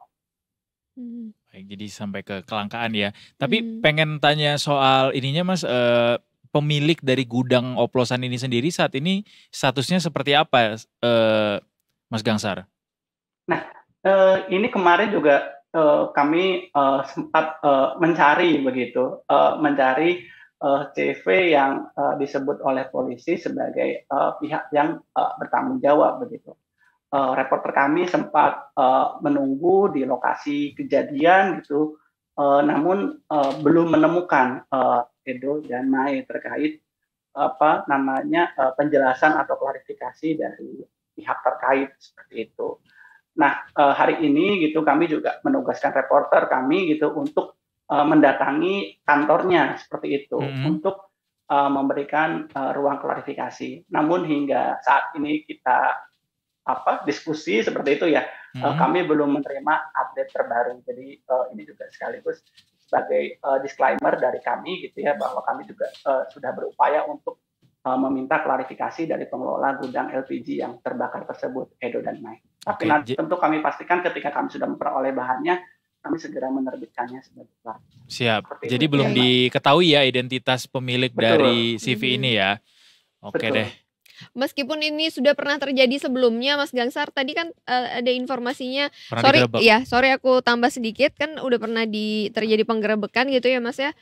Baik, jadi sampai ke kelangkaan ya. Tapi pengen tanya soal ininya Mas, pemilik dari gudang oplosan ini sendiri saat ini statusnya seperti apa, Mas Gangsar? Nah, ini kemarin juga kami sempat mencari mencari CV yang disebut oleh polisi sebagai pihak yang bertanggung jawab begitu. Reporter kami sempat menunggu di lokasi kejadian gitu, namun belum menemukan Edo dan Mai terkait penjelasan atau klarifikasi dari pihak terkait seperti itu. Nah, hari ini gitu kami juga menugaskan reporter kami gitu untuk mendatangi kantornya seperti itu untuk memberikan ruang klarifikasi. Namun hingga saat ini kita diskusi seperti itu ya, kami belum menerima update terbaru. Jadi ini juga sekaligus sebagai disclaimer dari kami gitu ya, bahwa kami juga sudah berupaya untuk meminta klarifikasi dari pengelola gudang LPG yang terbakar tersebut, Edo dan Mai. Tapi nanti tentu kami pastikan ketika kami sudah memperoleh bahannya, kami segera menerbitkannya sebagai klarifikasi. Siap. Jadi belum diketahui ya identitas pemilik dari CV ini ya. Oke deh. Meskipun ini sudah pernah terjadi sebelumnya, Mas Gangsar, tadi kan ada informasinya. Sorry aku tambah sedikit, kan udah pernah terjadi penggerebekan gitu ya Mas ya.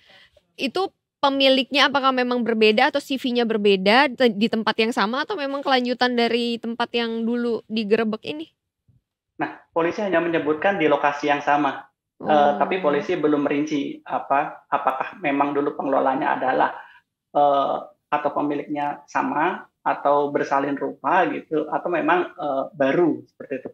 Itu pemiliknya apakah memang berbeda atau CV-nya berbeda di tempat yang sama atau memang kelanjutan dari tempat yang dulu digerebek ini? Nah, polisi hanya menyebutkan di lokasi yang sama. Tapi polisi belum merinci apakah memang dulu pengelolanya adalah atau pemiliknya sama atau bersalin rupa gitu, atau memang baru seperti itu,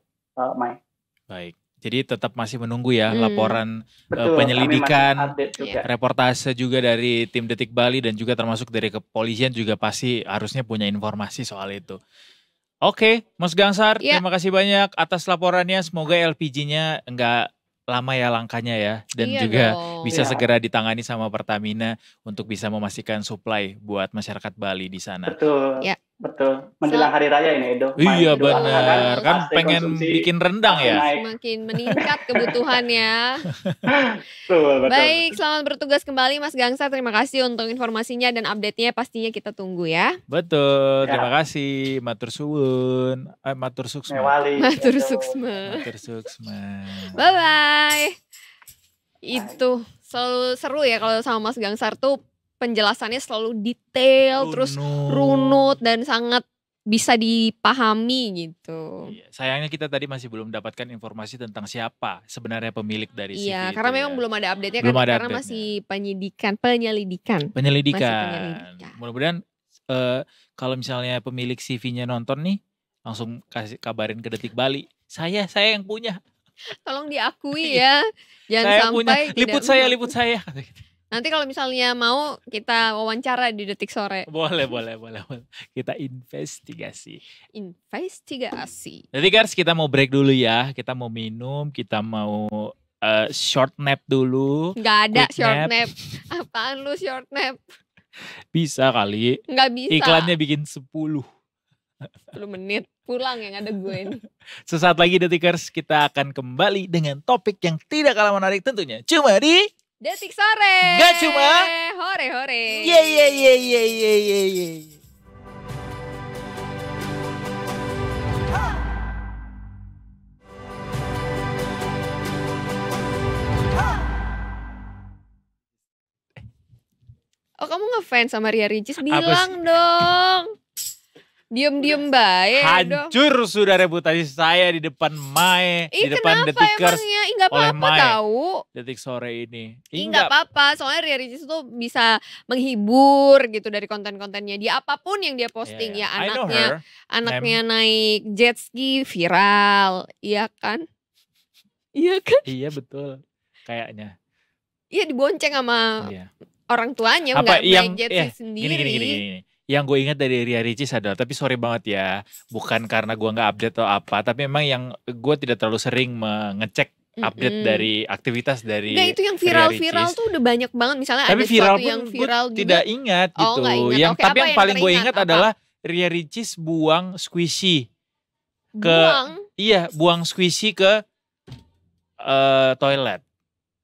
Mai. Baik. Jadi tetap masih menunggu ya laporan penyelidikan, reportase juga dari tim Detik Bali dan juga termasuk dari kepolisian juga pasti harusnya punya informasi soal itu. Oke, Mas Gangsar, terima kasih banyak atas laporannya. Semoga LPG-nya enggak lama ya langkanya ya, dan juga bisa segera ditangani sama Pertamina untuk bisa memastikan supply buat masyarakat Bali di sana. Betul. Menjelang hari raya ini, Edo. Iya benar, kan pengen bikin rendang ya. Semakin meningkat kebutuhannya. Betul. Baik, selamat bertugas kembali Mas Gangsar. Terima kasih untuk informasinya dan update-nya, pastinya kita tunggu ya. Betul, terima kasih. Matur suwun. Matur suksma. Matur suksma. Bye-bye. Itu selalu seru ya kalau sama Mas Gangsar tuh. Penjelasannya selalu detail, terus runut dan sangat bisa dipahami gitu. Sayangnya kita tadi masih belum mendapatkan informasi tentang siapa sebenarnya pemilik dari CV itu. Karena memang belum ada update-nya kan, karena masih penyelidikan. Mudah-mudahan kalau misalnya pemilik CV-nya nonton nih, langsung kabarin ke Detik Bali. Saya yang punya. Tolong diakui ya, saya jangan sampai punya. Liput saya. Nanti kalau misalnya mau kita wawancara di Detik Sore. Boleh. Kita investigasi. Jadi guys, kita mau break dulu ya. Kita mau minum, kita mau short nap dulu. Gak ada short nap. Apaan lu short nap? Bisa kali. Gak bisa. Iklannya bikin 10 menit. Pulang yang ada gue ini. Sesaat lagi Detikers, kita akan kembali dengan topik yang tidak kalah menarik tentunya. Cuma di Detik Sore. Gak cuma hore. Oh, kamu ngefans sama Ria Ricis? Bilang dong. Diem-diem baik. Hancur sudah reputasi saya di depan Mae, di depan Kenapa Detikers emangnya? Nggak oleh apa-apa Mae. tahu. Detik sore ini. Nggak apa-apa, soalnya Ria Ricis tuh bisa menghibur gitu dari konten-kontennya dia, apapun yang dia posting ya, I know her. anaknya naik jet ski viral, iya kan? Iya kan? Iya betul, kayaknya. Iya dibonceng sama Iya. orang tuanya, Apa nggak yang naik jet ski sendiri. gini. Yang gue ingat dari Ria Ricis adalah, tapi sorry banget ya, bukan karena gue nggak update atau apa, tapi memang yang gue tidak terlalu sering mengecek update dari aktivitas dari Nggak, itu yang Ria viral Ricis. tuh udah banyak banget. Misalnya Tapi ada viral sesuatu pun yang gue viral juga. tidak ingat Oh, gitu. nggak ingat. Yang Oke, tapi apa yang yang paling gue teringat? ingat Apa? adalah Ria Ricis buang squishy ke buang squishy ke toilet.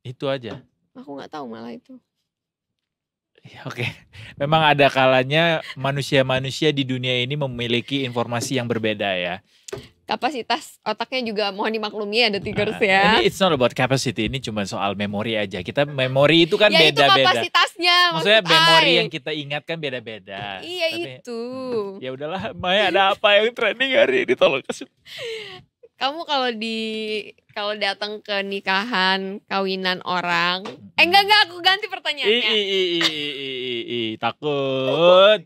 Itu aja. Aku nggak tahu malah itu. Ya, oke. Memang ada kalanya manusia-manusia di dunia ini memiliki informasi yang berbeda ya. Kapasitas otaknya juga mohon dimaklumi ya Detikers ya. Ini it's not about capacity, ini cuma soal memori aja. Kita memori itu kan Ya itu beda-beda. kapasitasnya. Maksudnya maksud memori I. yang kita ingat kan beda-beda. Iya Tapi, itu. Ya udahlah, Maya ada apa yang trending hari ini, tolong kasih. Kamu kalau datang ke nikahan kawinan orang, enggak aku ganti pertanyaannya. Takut.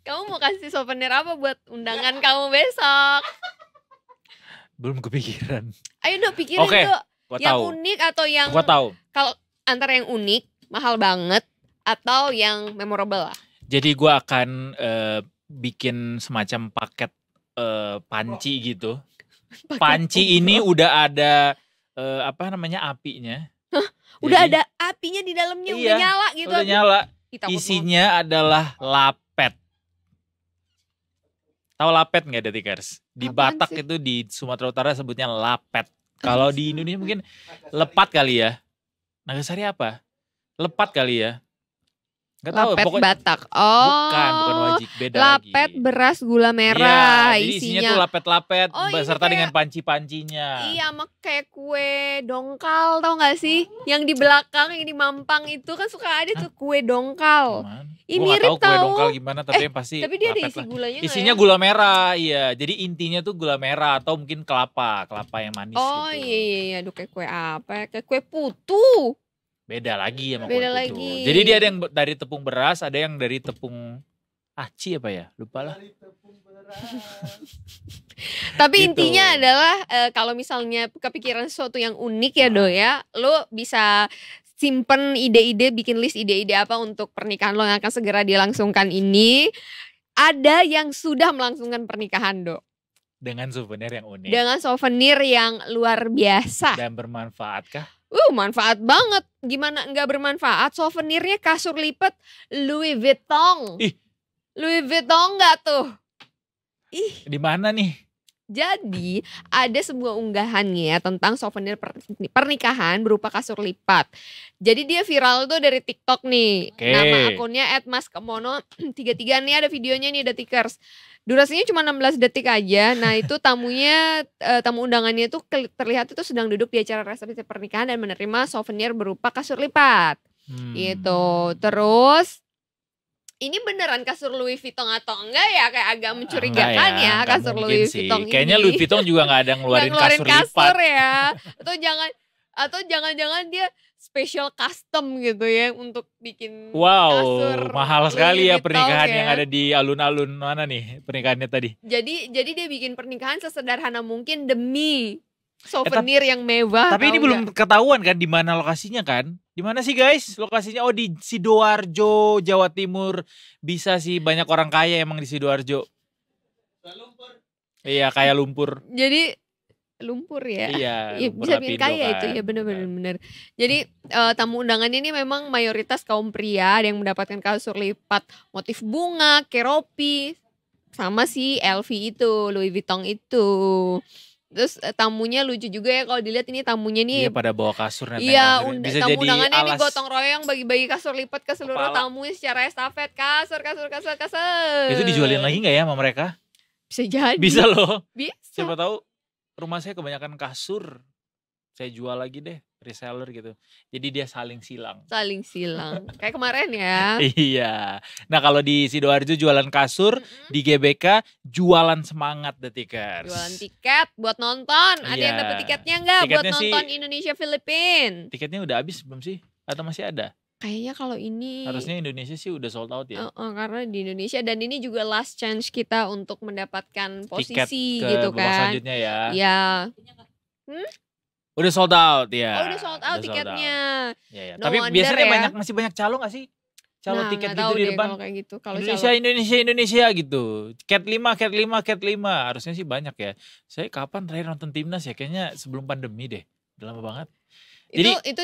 Kamu mau kasih souvenir apa buat undangan kamu besok? Belum kepikiran. Ayo dong pikirin Oke, tuh. gua Yang tahu. unik atau yang Gua tahu. Kalau antara yang unik, mahal banget atau yang memorable lah. Jadi gue akan bikin semacam paket panci gitu. Panci ini udah ada apinya. Udah Jadi- ada apinya di dalamnya, udah Iya, nyala gitu. Udah nyala. Ih, takut Isinya adalah lapet. Tahu lapet nggak Detikers? Di Apaan Batak sih? itu di Sumatera Utara sebutnya lapet. Kalau di Indonesia mungkin lepat kali ya. Nagasari apa? Lepat kali ya. Gak tahu Lapet pokoknya. Batak. Oh. Bukan wajik, beda lapet lagi. beras gula merah Iya, jadi isinya tuh lapet-lapet beserta dengan panci-pancinya. Iya, sama kayak kue dongkal, tau gak sih? Yang di belakang, yang di Mampang itu kan suka ada tuh kue dongkal. Ih, Gue gak mirip tahu kue tau. dongkal gimana, tapi yang pasti Tapi dia ada lapet isi lah. gulanya nggak Isinya ya? gula merah, iya. Jadi intinya tuh gula merah atau mungkin kelapa yang manis Oh gitu. iya, aduh kayak kue apa ya? Kayak kue putu. Beda lagi sama Beda kue putu. lagi. Jadi dia ada yang dari tepung beras, ada yang dari tepung aci apa ya? Lupa lah. Tapi Gitu. intinya adalah kalau misalnya kepikiran sesuatu yang unik ya Do ya, lo bisa simpen ide-ide, bikin list ide-ide apa untuk pernikahan lo yang akan segera dilangsungkan ini. Ada yang sudah melangsungkan pernikahan Do, Dengan souvenir yang unik. dengan souvenir yang luar biasa. Dan bermanfaat kah? Manfaat banget. Gimana nggak bermanfaat? Souvenirnya kasur lipat Louis Vuitton. Ih. Louis Vuitton nggak tuh? Ih. Di mana nih? Jadi ada sebuah unggahannya tentang souvenir pernikahan berupa kasur lipat. Jadi dia viral tuh dari TikTok nih. Oke. Nama akunnya @maskemono33 nih, ada videonya nih Detikers. Durasinya cuma 16 detik aja. Nah itu tamunya, tamu undangannya tuh terlihat itu sedang duduk di acara resepsi pernikahan dan menerima souvenir berupa kasur lipat. Gitu. Terus ini beneran kasur Louis Vuitton atau enggak ya? Kayak agak mencurigakan Enggak ya enggak kasur mungkin Louis sih. Vuitton ini. Kayaknya Louis Vuitton juga gak ada ngeluarin kasur lipat. ya. Atau jangan-jangan dia special custom gitu ya untuk bikin Wow, kasur mahal Louis sekali ya Vuitton pernikahan ya. yang ada di alun-alun mana nih pernikahannya tadi. Jadi dia bikin pernikahan sesederhana mungkin demi souvenir yang mewah. Tapi ini tau belum nggak? ketahuan kan di mana lokasinya kan? Di mana sih guys lokasinya? Oh di Sidoarjo, Jawa Timur. Bisa sih, banyak orang kaya emang di Sidoarjo. Iya, kaya lumpur. Jadi lumpur ya. Iya, Ya, lumpur bisa bikin lapindo kaya kan. itu ya, bener. Jadi tamu undangannya ini memang mayoritas kaum pria, ada yang mendapatkan kasur lipat motif bunga, keropi, sama si LV itu, Louis Vuitton itu. Terus tamunya lucu juga ya kalau dilihat ini tamunya nih. Iya, pada bawa kasur nenteng Iya, kasur. Bisa tamu jadi undangannya ini alas. gotong royong bagi-bagi kasur lipat ke seluruh Kepala. tamu secara estafet. Kasur. Itu dijualin lagi gak ya sama mereka? Bisa jadi. Bisa loh. Bisa. Siapa tahu rumah saya kebanyakan kasur. Saya jual lagi deh. reseller gitu. Jadi dia saling silang. Saling silang. Kayak kemarin ya. Iya. Nah kalau di Sidoarjo jualan kasur, di GBK jualan semangat The Tickers. Jualan tiket buat nonton. Ada yang Iya. dapet tiketnya nggak buat Tiketnya sih- nonton Indonesia Filipina? Tiketnya udah habis belum sih? Atau masih ada? Kayaknya kalau ini Harusnya Indonesia sih udah sold out ya. karena di Indonesia dan ini juga last chance kita untuk mendapatkan Tiket posisi ke gitu babak kan. selanjutnya ya. Ya. Udah sold out ya. Oh udah sold out Udah tiketnya. Ya, ya. No Tapi wonder biasanya ya. masih banyak calo gak sih? Calo Nah, tiket nggak gitu tahu di deh depan. kalau kayak gitu. Kalau Indonesia gitu. Cat 5. Harusnya sih banyak ya. Saya kapan terakhir nonton timnas ya? Kayaknya sebelum pandemi deh. Udah lama banget. itu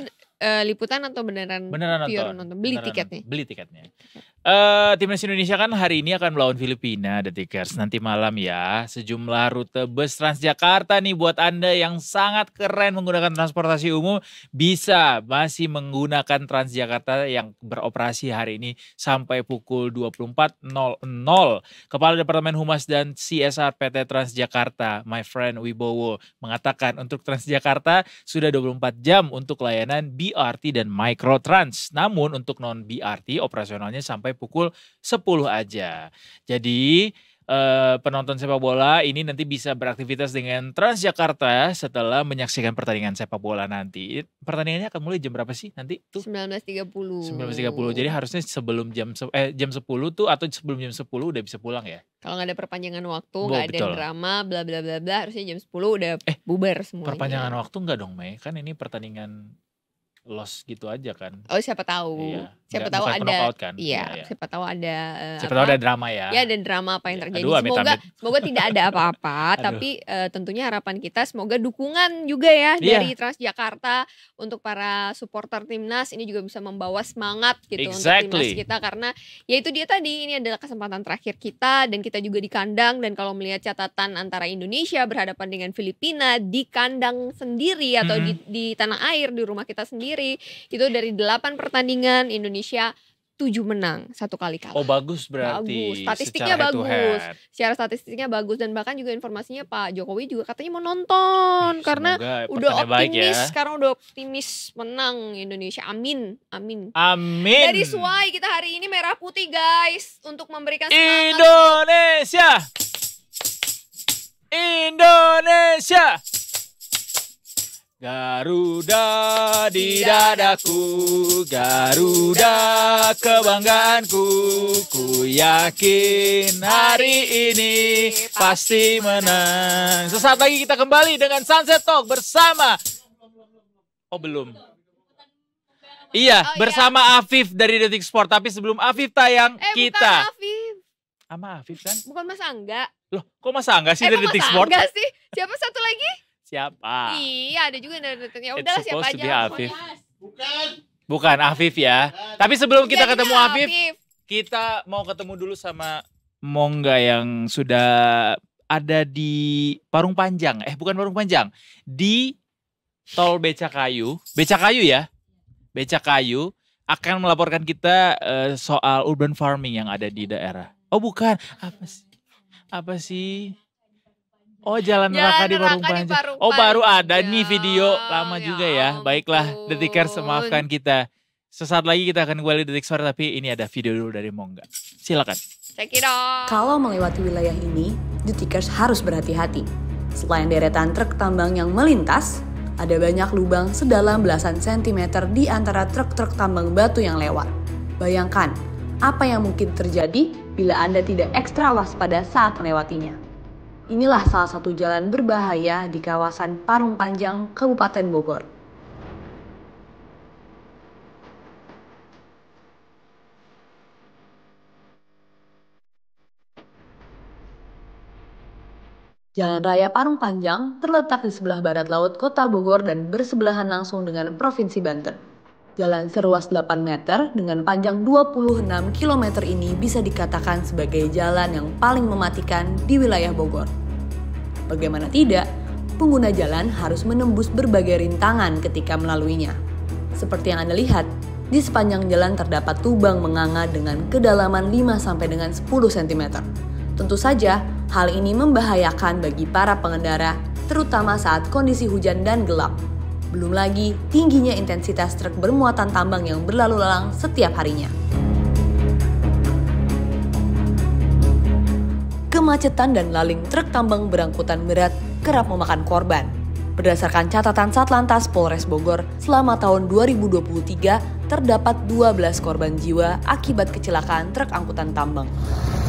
liputan atau beneran pure nonton? Beli Beneran tiketnya? Beli tiketnya. Timnas Indonesia kan hari ini akan melawan Filipina, The Tickers. Nanti malam ya. Sejumlah rute bus Transjakarta nih buat Anda yang sangat keren menggunakan transportasi umum. Bisa masih menggunakan Transjakarta yang beroperasi hari ini sampai pukul 24.00. Kepala Departemen Humas dan CSR PT Transjakarta, my friend Wibowo, mengatakan untuk Transjakarta sudah 24 jam untuk layanan BRT dan Microtrans. Namun untuk non BRT operasionalnya sampai pukul 10 aja. Jadi penonton sepak bola ini nanti bisa beraktivitas dengan Transjakarta setelah menyaksikan pertandingan sepak bola nanti. Pertandingannya akan mulai jam berapa sih nanti tuh? 19.30. 19.30. Jadi harusnya sebelum jam 10 tuh atau sebelum jam 10 udah bisa pulang ya. Kalau nggak ada perpanjangan waktu, nggak ada betul. drama, bla bla bla bla, harusnya jam 10 udah bubar semuanya. Perpanjangan waktu enggak dong, Mei? Kan ini pertandingan loss gitu aja kan. Oh siapa tahu, Iya. siapa Nggak- tahu bukan ada, knockout kan? iya, Iya, iya. siapa tahu ada, Siapa tahu ada drama ya. Ya ada drama apa yang terjadi. Aduh, amit, Semoga, amit. semoga tidak ada apa-apa. Aduh. Tapi tentunya harapan kita semoga dukungan juga ya Iya. dari Transjakarta untuk para supporter timnas ini juga bisa membawa semangat gitu untuk Exactly. timnas kita karena ya itu dia tadi ini adalah kesempatan terakhir kita dan kita juga di kandang dan kalau melihat catatan antara Indonesia berhadapan dengan Filipina di kandang sendiri atau di tanah air di rumah kita sendiri itu dari 8 pertandingan Indonesia 7 menang, 1 kali kalah. Oh bagus berarti. Bagus, statistiknya secara head to bagus. head. Secara statistiknya bagus dan bahkan juga informasinya Pak Jokowi juga katanya mau nonton karena Semoga udah pertandingan baik optimis, ya. sekarang udah optimis menang Indonesia. Amin, amin. Amin. Dari Suai kita hari ini merah putih guys untuk memberikan semangat. Indonesia. Indonesia. Garuda di dadaku, Garuda kebanggaanku, ku yakin hari ini pasti menang. Sesaat lagi kita kembali dengan Sunset Talk bersama. Oh belum. Iya, bersama Afif dari Detik Sport. Tapi sebelum Afif tayang, kita. Bukan Afif. Sama Afif kan? Bukan Mas Angga. Loh, kok Mas Angga sih dari Kok Detik Mas Sport? Angga sih? Siapa satu lagi? Siapa? Iya, ada juga dari Detik. Ya It's udahlah siapa supposed to be aja. Afif. Bukan Afif ya. Tapi sebelum kita Jadinya ketemu Afif, kita mau ketemu dulu sama Mongga yang sudah ada di Parung Panjang. Bukan Parung Panjang. Di Tol Becakayu. Becakayu ya? Becakayu akan melaporkan kita soal urban farming yang ada di daerah. Oh bukan. Apa sih? Oh Jalan Raka di Parung Panjang. Oh baru ada nih video lama juga ya. Baiklah Detikers, maafkan kita. Sesaat lagi kita akan kembali Detik Sport tapi ini ada video dulu dari Mongga. Silakan. Cekidot. Kalau melewati wilayah ini, Detikers harus berhati-hati. Selain deretan truk tambang yang melintas, ada banyak lubang sedalam belasan sentimeter di antara truk-truk tambang batu yang lewat. Bayangkan, apa yang mungkin terjadi bila Anda tidak ekstra waspada saat melewatinya. Inilah salah satu jalan berbahaya di kawasan Parung Panjang, Kabupaten Bogor. Jalan Raya Parung Panjang terletak di sebelah barat laut Kota Bogor dan bersebelahan langsung dengan Provinsi Banten. Jalan seruas 8 meter dengan panjang 26 km ini bisa dikatakan sebagai jalan yang paling mematikan di wilayah Bogor. Bagaimana tidak, pengguna jalan harus menembus berbagai rintangan ketika melaluinya. Seperti yang Anda lihat, di sepanjang jalan terdapat lubang menganga dengan kedalaman 5 sampai dengan 10 cm. Tentu saja, hal ini membahayakan bagi para pengendara, terutama saat kondisi hujan dan gelap. Belum lagi tingginya intensitas truk bermuatan tambang yang berlalu lalang setiap harinya. Kemacetan dan laling truk tambang berangkutan berat kerap memakan korban. Berdasarkan catatan Satlantas Polres Bogor, selama tahun 2023 terdapat 12 korban jiwa akibat kecelakaan truk angkutan tambang.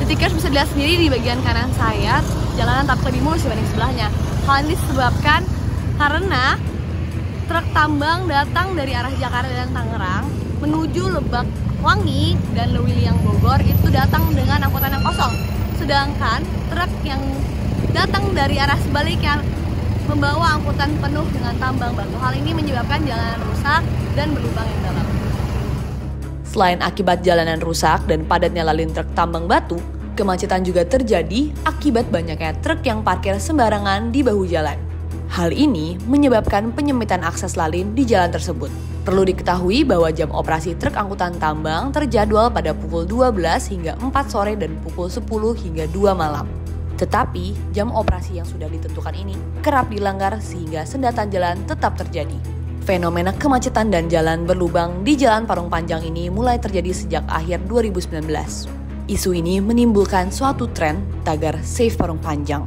Detikers bisa dilihat sendiri di bagian kanan saya, jalanan tampak lebih mulus dibanding sebelahnya. Hal ini disebabkan karena truk tambang datang dari arah Jakarta dan Tangerang menuju Lebak Wangi dan Lewiliang Bogor itu datang dengan angkutan yang kosong. Sedangkan truk yang datang dari arah sebaliknya membawa angkutan penuh dengan tambang batu. Hal ini menyebabkan jalanan rusak dan berlubang yang dalam. Selain akibat jalanan rusak dan padatnya lalin truk tambang batu, kemacetan juga terjadi akibat banyaknya truk yang parkir sembarangan di bahu jalan. Hal ini menyebabkan penyempitan akses lalin di jalan tersebut. Perlu diketahui bahwa jam operasi truk angkutan tambang terjadwal pada pukul 12 hingga 4 sore dan pukul 10 hingga 2 malam. Tetapi jam operasi yang sudah ditentukan ini kerap dilanggar sehingga sendatan jalan tetap terjadi. Fenomena kemacetan dan jalan berlubang di Jalan Parung Panjang ini mulai terjadi sejak akhir 2019. Isu ini menimbulkan suatu tren tagar Save Parung Panjang.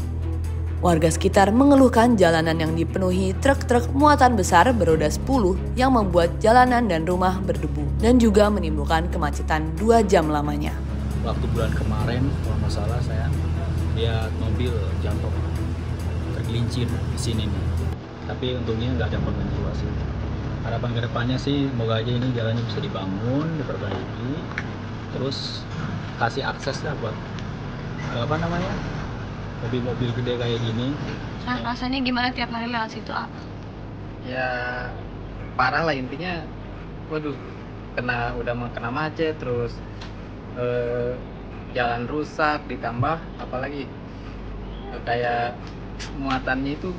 Warga sekitar mengeluhkan jalanan yang dipenuhi truk-truk muatan besar beroda 10 yang membuat jalanan dan rumah berdebu dan juga menimbulkan kemacetan 2 jam lamanya. Waktu bulan kemarin kalau nggak salah saya lihat mobil jatuh tergelincir di sini nih. Tapi untungnya nggak ada korban jiwa sih. Harapan kedepannya sih semoga aja ini jalannya bisa dibangun, diperbaiki, terus kasih akses lah buat mobil-mobil gede kayak gini. Nah, rasanya gimana tiap hari lewat situ, ah? Ya parah lah intinya. Waduh, udah kena macet, terus jalan rusak, ditambah apalagi kayak muatannya itu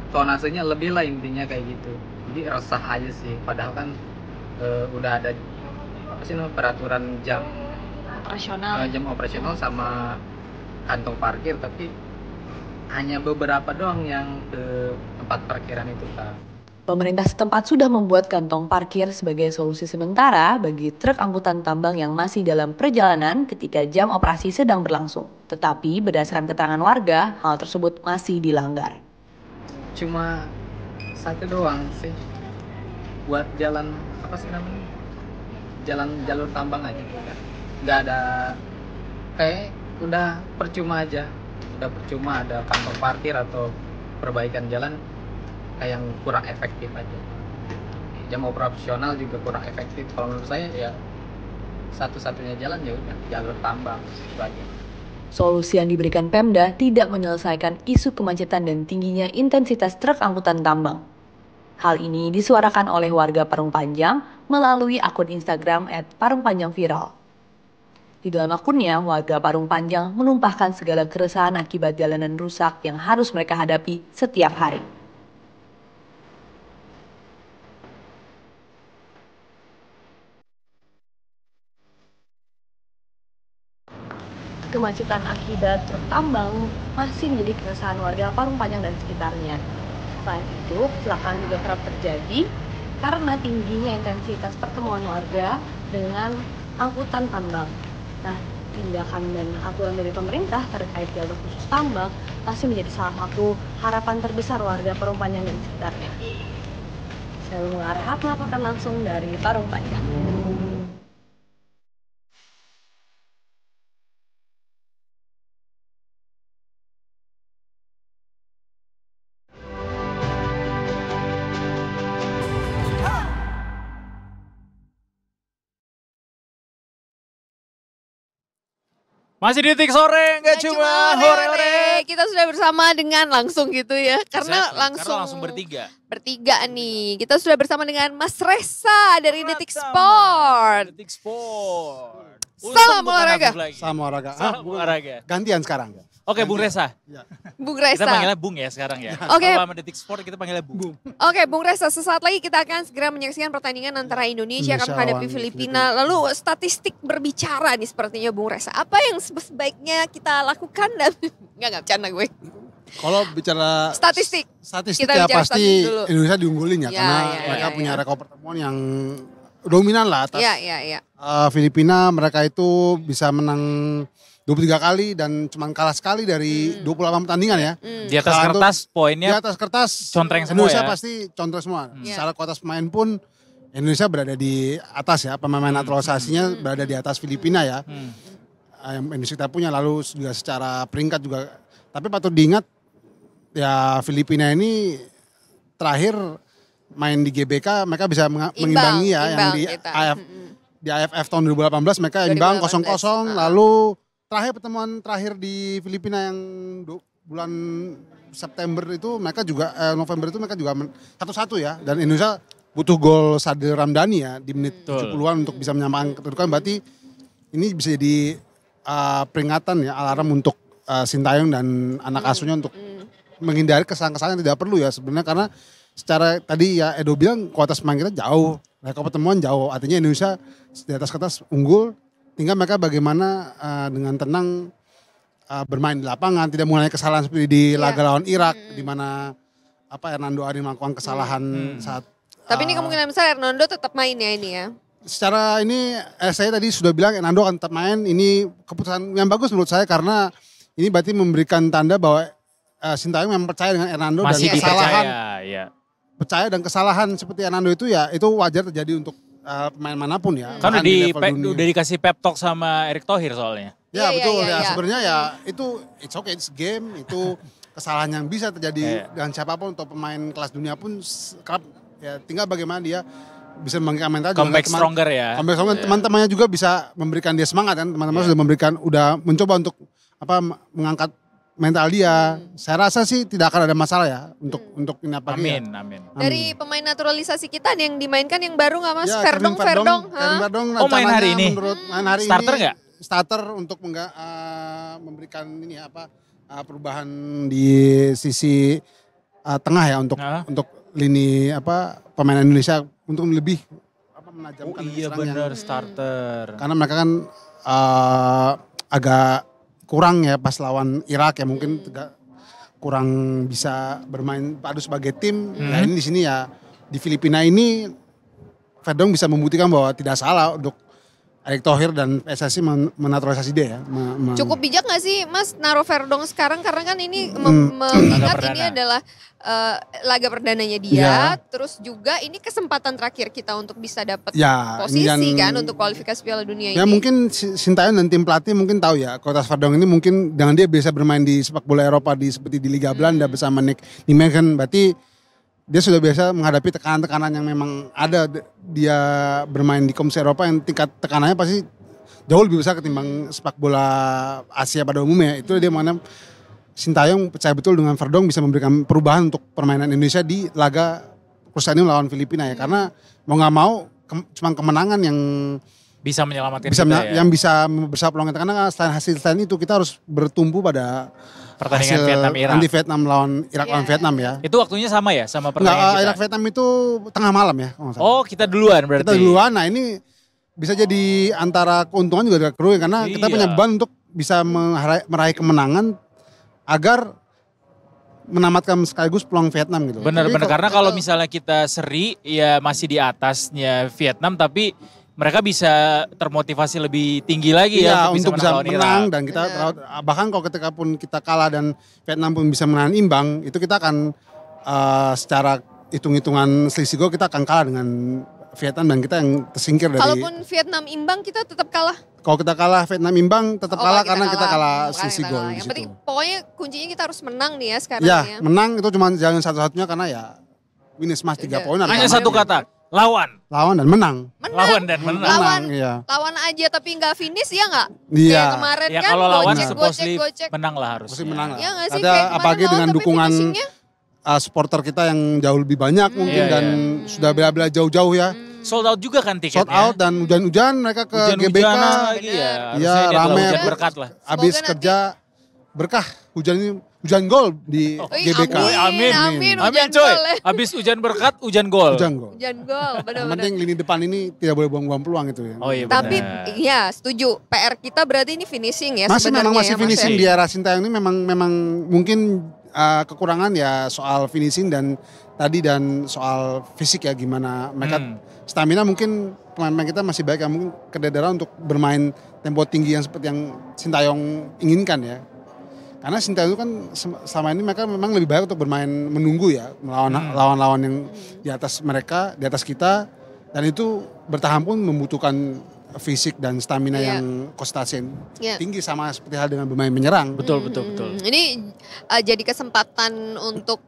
tonasenya lebih lah intinya kayak gitu. Jadi resah aja sih, padahal kan udah ada peraturan jam operasional sama kantong parkir, tapi hanya beberapa doang yang ke tempat parkiran itu kan. Pemerintah setempat sudah membuat kantong parkir sebagai solusi sementara bagi truk angkutan tambang yang masih dalam perjalanan ketika jam operasi sedang berlangsung. Tetapi berdasarkan keterangan warga, hal tersebut masih dilanggar. Cuma satu doang sih, buat jalan jalur tambang aja. Nggak ada, kayak udah percuma aja. Udah percuma ada kantong parkir atau perbaikan jalan kayak yang kurang efektif aja. Jam operasional juga kurang efektif. Kalau menurut saya ya satu-satunya jalan ya udah jalur tambang itu aja. Solusi yang diberikan Pemda tidak menyelesaikan isu kemacetan dan tingginya intensitas truk angkutan tambang. Hal ini disuarakan oleh warga Parung Panjang melalui akun Instagram @parungpanjangviral. Di dalam akunnya, warga Parung Panjang menumpahkan segala keresahan akibat jalanan rusak yang harus mereka hadapi setiap hari. Kemacetan akibat truk tambang masih menjadi keresahan warga Parung Panjang dan sekitarnya. Selain itu, kecelakaan juga kerap terjadi karena tingginya intensitas pertemuan warga dengan angkutan tambang. Nah, tindakan dan aturan dari pemerintah terkait jalur khusus tambang pasti menjadi salah satu harapan terbesar warga Parung Panjang dan sekitarnya. Saya Arhat melaporkan langsung dari Parung Panjang. Masih di Detik Sore, nggak cuma hore-hore. Kita sudah bersama dengan langsung gitu ya, karena langsung bertiga. Bertiga nih. Kita sudah bersama dengan Mas Resa dari Detik Sport. Detik Sport. Salam olahraga. Salam olahraga. Salam olahraga. Gantian sekarang. Oke, Bung Resa. Ya. Bung Resa. Kita panggilnya Bung ya sekarang ya. Oke. Kalau sama Detik Sport kita panggilnya Bung. Oke, Bung Resa, sesaat lagi kita akan segera menyaksikan pertandingan antara Indonesia akan menghadapi Filipina. Lalu statistik berbicara nih sepertinya Bung Resa. Apa yang sebaiknya kita lakukan dan enggak bercanda gue. Kalau bicara Statistik. statistik Kita ya bicara pasti statistik dulu. Indonesia diunggulin ya, Ya, karena ya, mereka ya, punya ya. rekor pertemuan yang dominan lah atas Iya. Filipina. Mereka itu bisa menang 23 kali dan cuma kalah sekali dari 28 pertandingan ya. Di atas Kalau kertas di poinnya atas kertas contreng semua Indonesia ya. pasti contreng semua. Iya. Secara kualitas pemain pun Indonesia berada di atas ya, pemain naturalisasinya berada di atas Filipina ya. Yang Indonesia kita punya, lalu juga secara peringkat juga. Tapi patut diingat ya, Filipina ini terakhir main di GBK mereka bisa mengimbangi ya, yang di kita. di AFF tahun 2018 mereka imbang 0-0, lalu terakhir pertemuan terakhir di Filipina yang bulan September itu mereka juga November itu mereka juga 1-1 ya, dan Indonesia butuh gol Sadil Ramdhani ya di menit 70-an untuk bisa menyamakan kedudukan. Berarti ini bisa jadi peringatan ya, alarm untuk Sintayong dan anak asuhnya untuk menghindari kesalahan-kesalahan yang tidak perlu ya sebenarnya, karena secara tadi ya Edo bilang kualitas pemain kita jauh, rekor pertemuan jauh, artinya Indonesia di atas kertas unggul, tinggal mereka bagaimana dengan tenang bermain di lapangan, tidak mengulangi kesalahan seperti di laga lawan Irak di mana Hernando Ari melakukan kesalahan saat. Tapi ini kemungkinan besar Hernando tetap main ya ini ya. Secara ini saya tadi sudah bilang Hernando akan tetap main. Ini keputusan yang bagus menurut saya, karena ini berarti memberikan tanda bahwa Sintayong memang percaya dengan Hernando masih dan kesalahan. ya. Percaya dan kesalahan seperti Hernando itu ya itu wajar terjadi untuk pemain manapun ya. Kan Bahkan di level dunia. udah dikasih pep talk sama Erick Thohir soalnya. Ya betul ya, sebenarnya ya itu it's okay, it's game, itu kesalahan yang bisa terjadi dengan siapapun, untuk pemain kelas dunia pun kerap ya, tinggal bagaimana dia bisa membangkitkan mental. Comeback stronger ya. Comeback stronger, teman-temannya juga bisa memberikan dia semangat kan, teman-teman udah mencoba untuk mengangkat mental dia. Saya rasa sih tidak akan ada masalah ya untuk ini apa Amin. Dari pemain naturalisasi kita nih yang dimainkan yang baru nggak Mas? Ya, Verdong. Verdong main hari ini. Main hari starter ini. nggak? Starter untuk memberikan ini perubahan di sisi tengah ya, untuk lini pemain Indonesia untuk lebih menajamkan iya benar starter. Karena mereka kan agak kurang ya pas lawan Irak ya, mungkin kurang bisa bermain padu sebagai tim. Nah ini di sini ya di Filipina ini Verdong bisa membuktikan bahwa tidak salah untuk Erick Thohir dan PSSI menaturalisasi dia ya. Cukup bijak gak sih Mas naruh Verdong sekarang, karena kan ini mengingat ini adalah laga perdananya dia, terus juga ini kesempatan terakhir kita untuk bisa dapat posisi kan untuk kualifikasi Piala Dunia ya, ini. mungkin Sintayong dan tim pelatih mungkin tahu ya, kualitas Verdong ini mungkin dengan dia biasa bermain di sepak bola Eropa seperti di Liga Belanda bersama Nick Nijmegen, berarti dia sudah biasa menghadapi tekanan-tekanan yang memang ada. Dia bermain di kompetisi Eropa yang tingkat tekanannya pasti jauh lebih besar ketimbang sepak bola Asia pada umumnya. Itu dia mana Sintayong percaya betul dengan Verdong bisa memberikan perubahan untuk permainan Indonesia di laga Krusial melawan Filipina ya. Karena mau nggak mau cuma kemenangan yang bisa menyelamatkan yang bisa besar peluang kita, karena selain itu kita harus bertumpu pada pertandingan Vietnam-Irak. Nanti Vietnam lawan Irak lawan Vietnam ya. Itu waktunya sama ya sama pertandingan kita? Irak Vietnam itu tengah malam ya. Oh kita duluan berarti. Kita duluan, nah ini bisa jadi antara keuntungan juga kerugian, karena kita punya beban untuk bisa meraih kemenangan agar menamatkan sekaligus peluang Vietnam gitu. Benar-benar, karena kalau misalnya kita seri ya masih di atasnya Vietnam, tapi mereka bisa termotivasi lebih tinggi lagi untuk bisa menang dan kita bahkan kalau ketika pun kita kalah dan Vietnam pun bisa menahan imbang, itu kita akan secara hitung-hitungan selisih gol kita akan kalah dengan Vietnam dan kita yang tersingkir dari. Kalaupun Vietnam imbang kita tetap kalah. Kalau kita kalah Vietnam imbang tetap kalah karena kita kalah selisih gol. Yang penting pokoknya kuncinya kita harus menang nih ya sekarang ya. ya. Menang itu cuma jalan satu-satunya, karena ya minus mas 3 poin. Hanya satu kata. Lawan dan menang. Lawan dan menang. Lawan aja tapi nggak finish ya nggak? Iya. Kayak kemarin ya, kan kalau lawan gocek. menang lah harus. Menang lah. Ya nggak sih? Ada apalagi dengan dukungan supporter kita yang jauh lebih banyak mungkin dan sudah bela-bela jauh-jauh ya. Sold out juga kan tiketnya. Sold out dan hujan-hujan mereka ke GBK. Lagi ya. Iya rame. Berkat lah. Habis kerja berkah hujan gol di GBK. Amin coy. Habis hujan berkat, hujan gol. Hujan gol, benar-benar. Penting lini depan ini tidak boleh buang-buang peluang itu ya. Oh iya benar. Tapi ya setuju. PR kita berarti ini finishing ya sebenarnya. Masih ya, finishing di era Sintayong ini memang mungkin kekurangan ya soal finishing dan soal fisik ya gimana mereka stamina mungkin pemain-pemain kita masih baik yang mungkin kederaan untuk bermain tempo tinggi yang seperti yang Sintayong inginkan ya. Karena Sintayong itu kan selama ini mereka memang lebih baik untuk bermain menunggu ya melawan lawan-lawan yang di atas mereka, di atas kita dan itu bertahan pun membutuhkan fisik dan stamina yang konsentrasi tinggi sama seperti hal dengan bermain menyerang. Betul. Ini jadi kesempatan untuk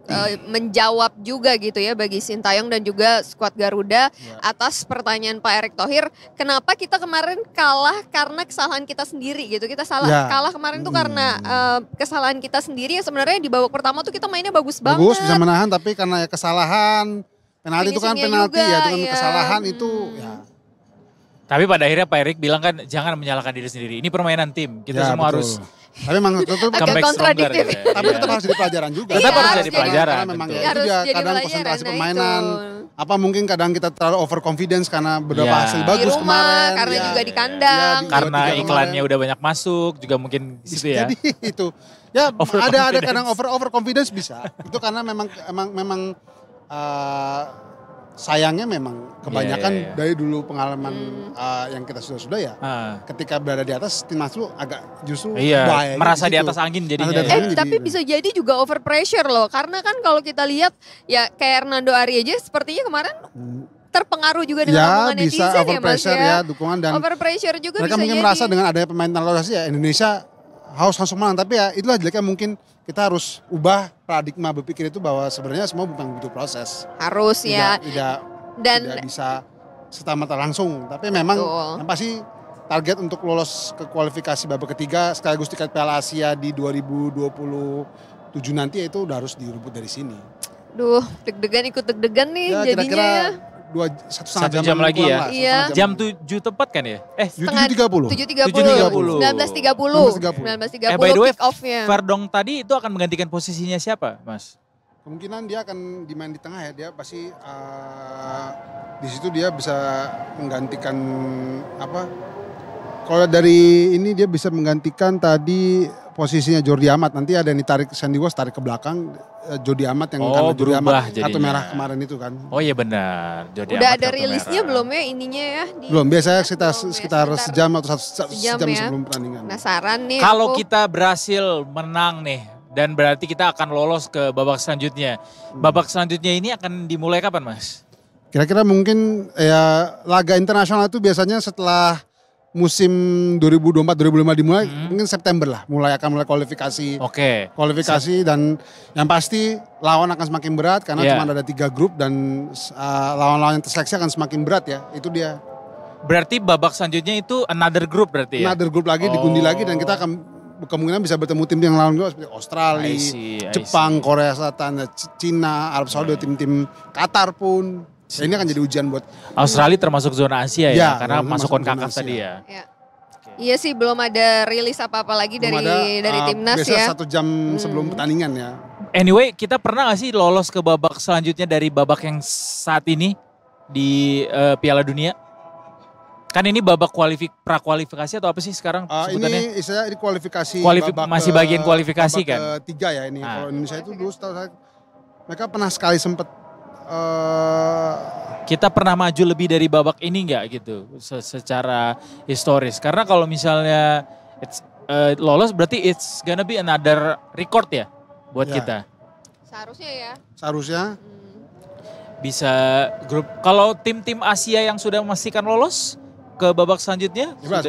menjawab juga gitu ya bagi Sintayong dan juga skuad Garuda atas pertanyaan Pak Erick Thohir, kenapa kita kemarin kalah karena kesalahan kita sendiri gitu. Kita kalah kemarin tuh karena kesalahan kita sendiri yang sebenarnya di babak pertama tuh kita mainnya bagus banget. Bagus bisa menahan tapi karena ya kesalahan penalti itu kan penalti juga, ya itu kan kesalahan itu ya. Tapi pada akhirnya Pak Erick bilang kan jangan menyalahkan diri sendiri. Ini permainan tim. Kita semua harus tapi memang tetap comeback stronger gitu. Tapi tetap harus jadi pelajaran juga. Tetap harus jadi pelajaran. Karena memang itu dia kadang konsentrasi permainan. Apa mungkin kadang kita terlalu overconfidence karena beberapa hasil bagus di rumah, kemarin. Karena juga di kandang. Karena iklannya udah banyak masuk juga mungkin di situ ya. Jadi itu. Ya ada kadang overconfidence bisa. Itu karena memang sayangnya memang kebanyakan dari dulu pengalaman yang kita sudah ya ketika berada di atas tim itu agak justru merasa di atas angin jadinya. Tapi bisa jadi juga over pressure loh karena kan kalau kita lihat ya kayak Hernando Ari aja sepertinya kemarin terpengaruh juga dengan omongan netizen ya Mas ya. Dukungan dan over pressure juga mereka bisa mungkin jadi. merasa dengan adanya pemain naturalisasi ya Indonesia harus langsung menang tapi ya itulah jeleknya mungkin kita harus ubah paradigma berpikir itu bahwa sebenarnya semua bukan butuh proses. Harus ya. Tidak bisa serta-merta langsung. Tapi memang yang pasti target untuk lolos ke kualifikasi babak ketiga sekaligus tiket Piala Asia di 2027 nanti itu udah harus direbut dari sini. Duh, deg-degan ikut deg-degan nih ya, jadinya kira-kira ya. 1 jam lagi ya. Iya. Jam 7 tepat kan ya? 7.30. 19.30. By the way, kick off-nya. Verdong tadi itu akan menggantikan posisinya siapa, Mas? Kemungkinan dia akan dimain di tengah ya. Dia pasti di situ dia bisa menggantikan apa? Kalau dari ini dia bisa menggantikan tadi posisinya Jordi Amat. Nanti ada yang ditarik Sandy Walsh tarik ke belakang. Jordi Amat yang karena Jordi Amat kartu merah kemarin itu kan. Oh iya benar. Jordi udah Amat ada rilisnya belum ya ininya ya? Belum, biasanya sekitar sejam atau satu jam ya? sebelum pertandingan. Penasaran nih. Kalau kita berhasil menang nih dan berarti kita akan lolos ke babak selanjutnya. Babak selanjutnya ini akan dimulai kapan Mas? Kira-kira mungkin ya laga internasional itu biasanya setelah musim 2024-2025 dimulai mungkin September lah akan mulai kualifikasi. Kualifikasi dan yang pasti lawan akan semakin berat karena cuma ada 3 grup dan lawan-lawan yang terseleksi akan semakin berat ya. Itu dia. Berarti babak selanjutnya itu another group berarti ya? Another group lagi digundi lagi dan kita akan kemungkinan bisa bertemu tim yang lawan juga seperti Australia, Jepang, Korea Selatan, Cina, Arab Saudi, tim-tim Qatar pun. Ini akan jadi ujian buat Australia termasuk zona Asia ya karena masuk CONCACAF tadi ya. Iya sih belum ada rilis apa-apa lagi dari timnas ya. Biasa 1 jam sebelum pertandingan ya. Anyway, kita pernah gak sih lolos ke babak selanjutnya dari babak yang saat ini di Piala Dunia? Kan ini babak prakualifikasi atau apa sih sekarang sebutannya? Ini kualifikasi. Masih bagian kualifikasi babak kan? Ketiga ya ini. Kalau Indonesia itu dulu mereka pernah sekali sempat kita pernah maju lebih dari babak ini nggak gitu secara historis karena kalau misalnya lolos berarti it's gonna be another record ya buat kita. Seharusnya bisa grup kalau tim-tim Asia yang sudah memastikan lolos ke babak selanjutnya sudah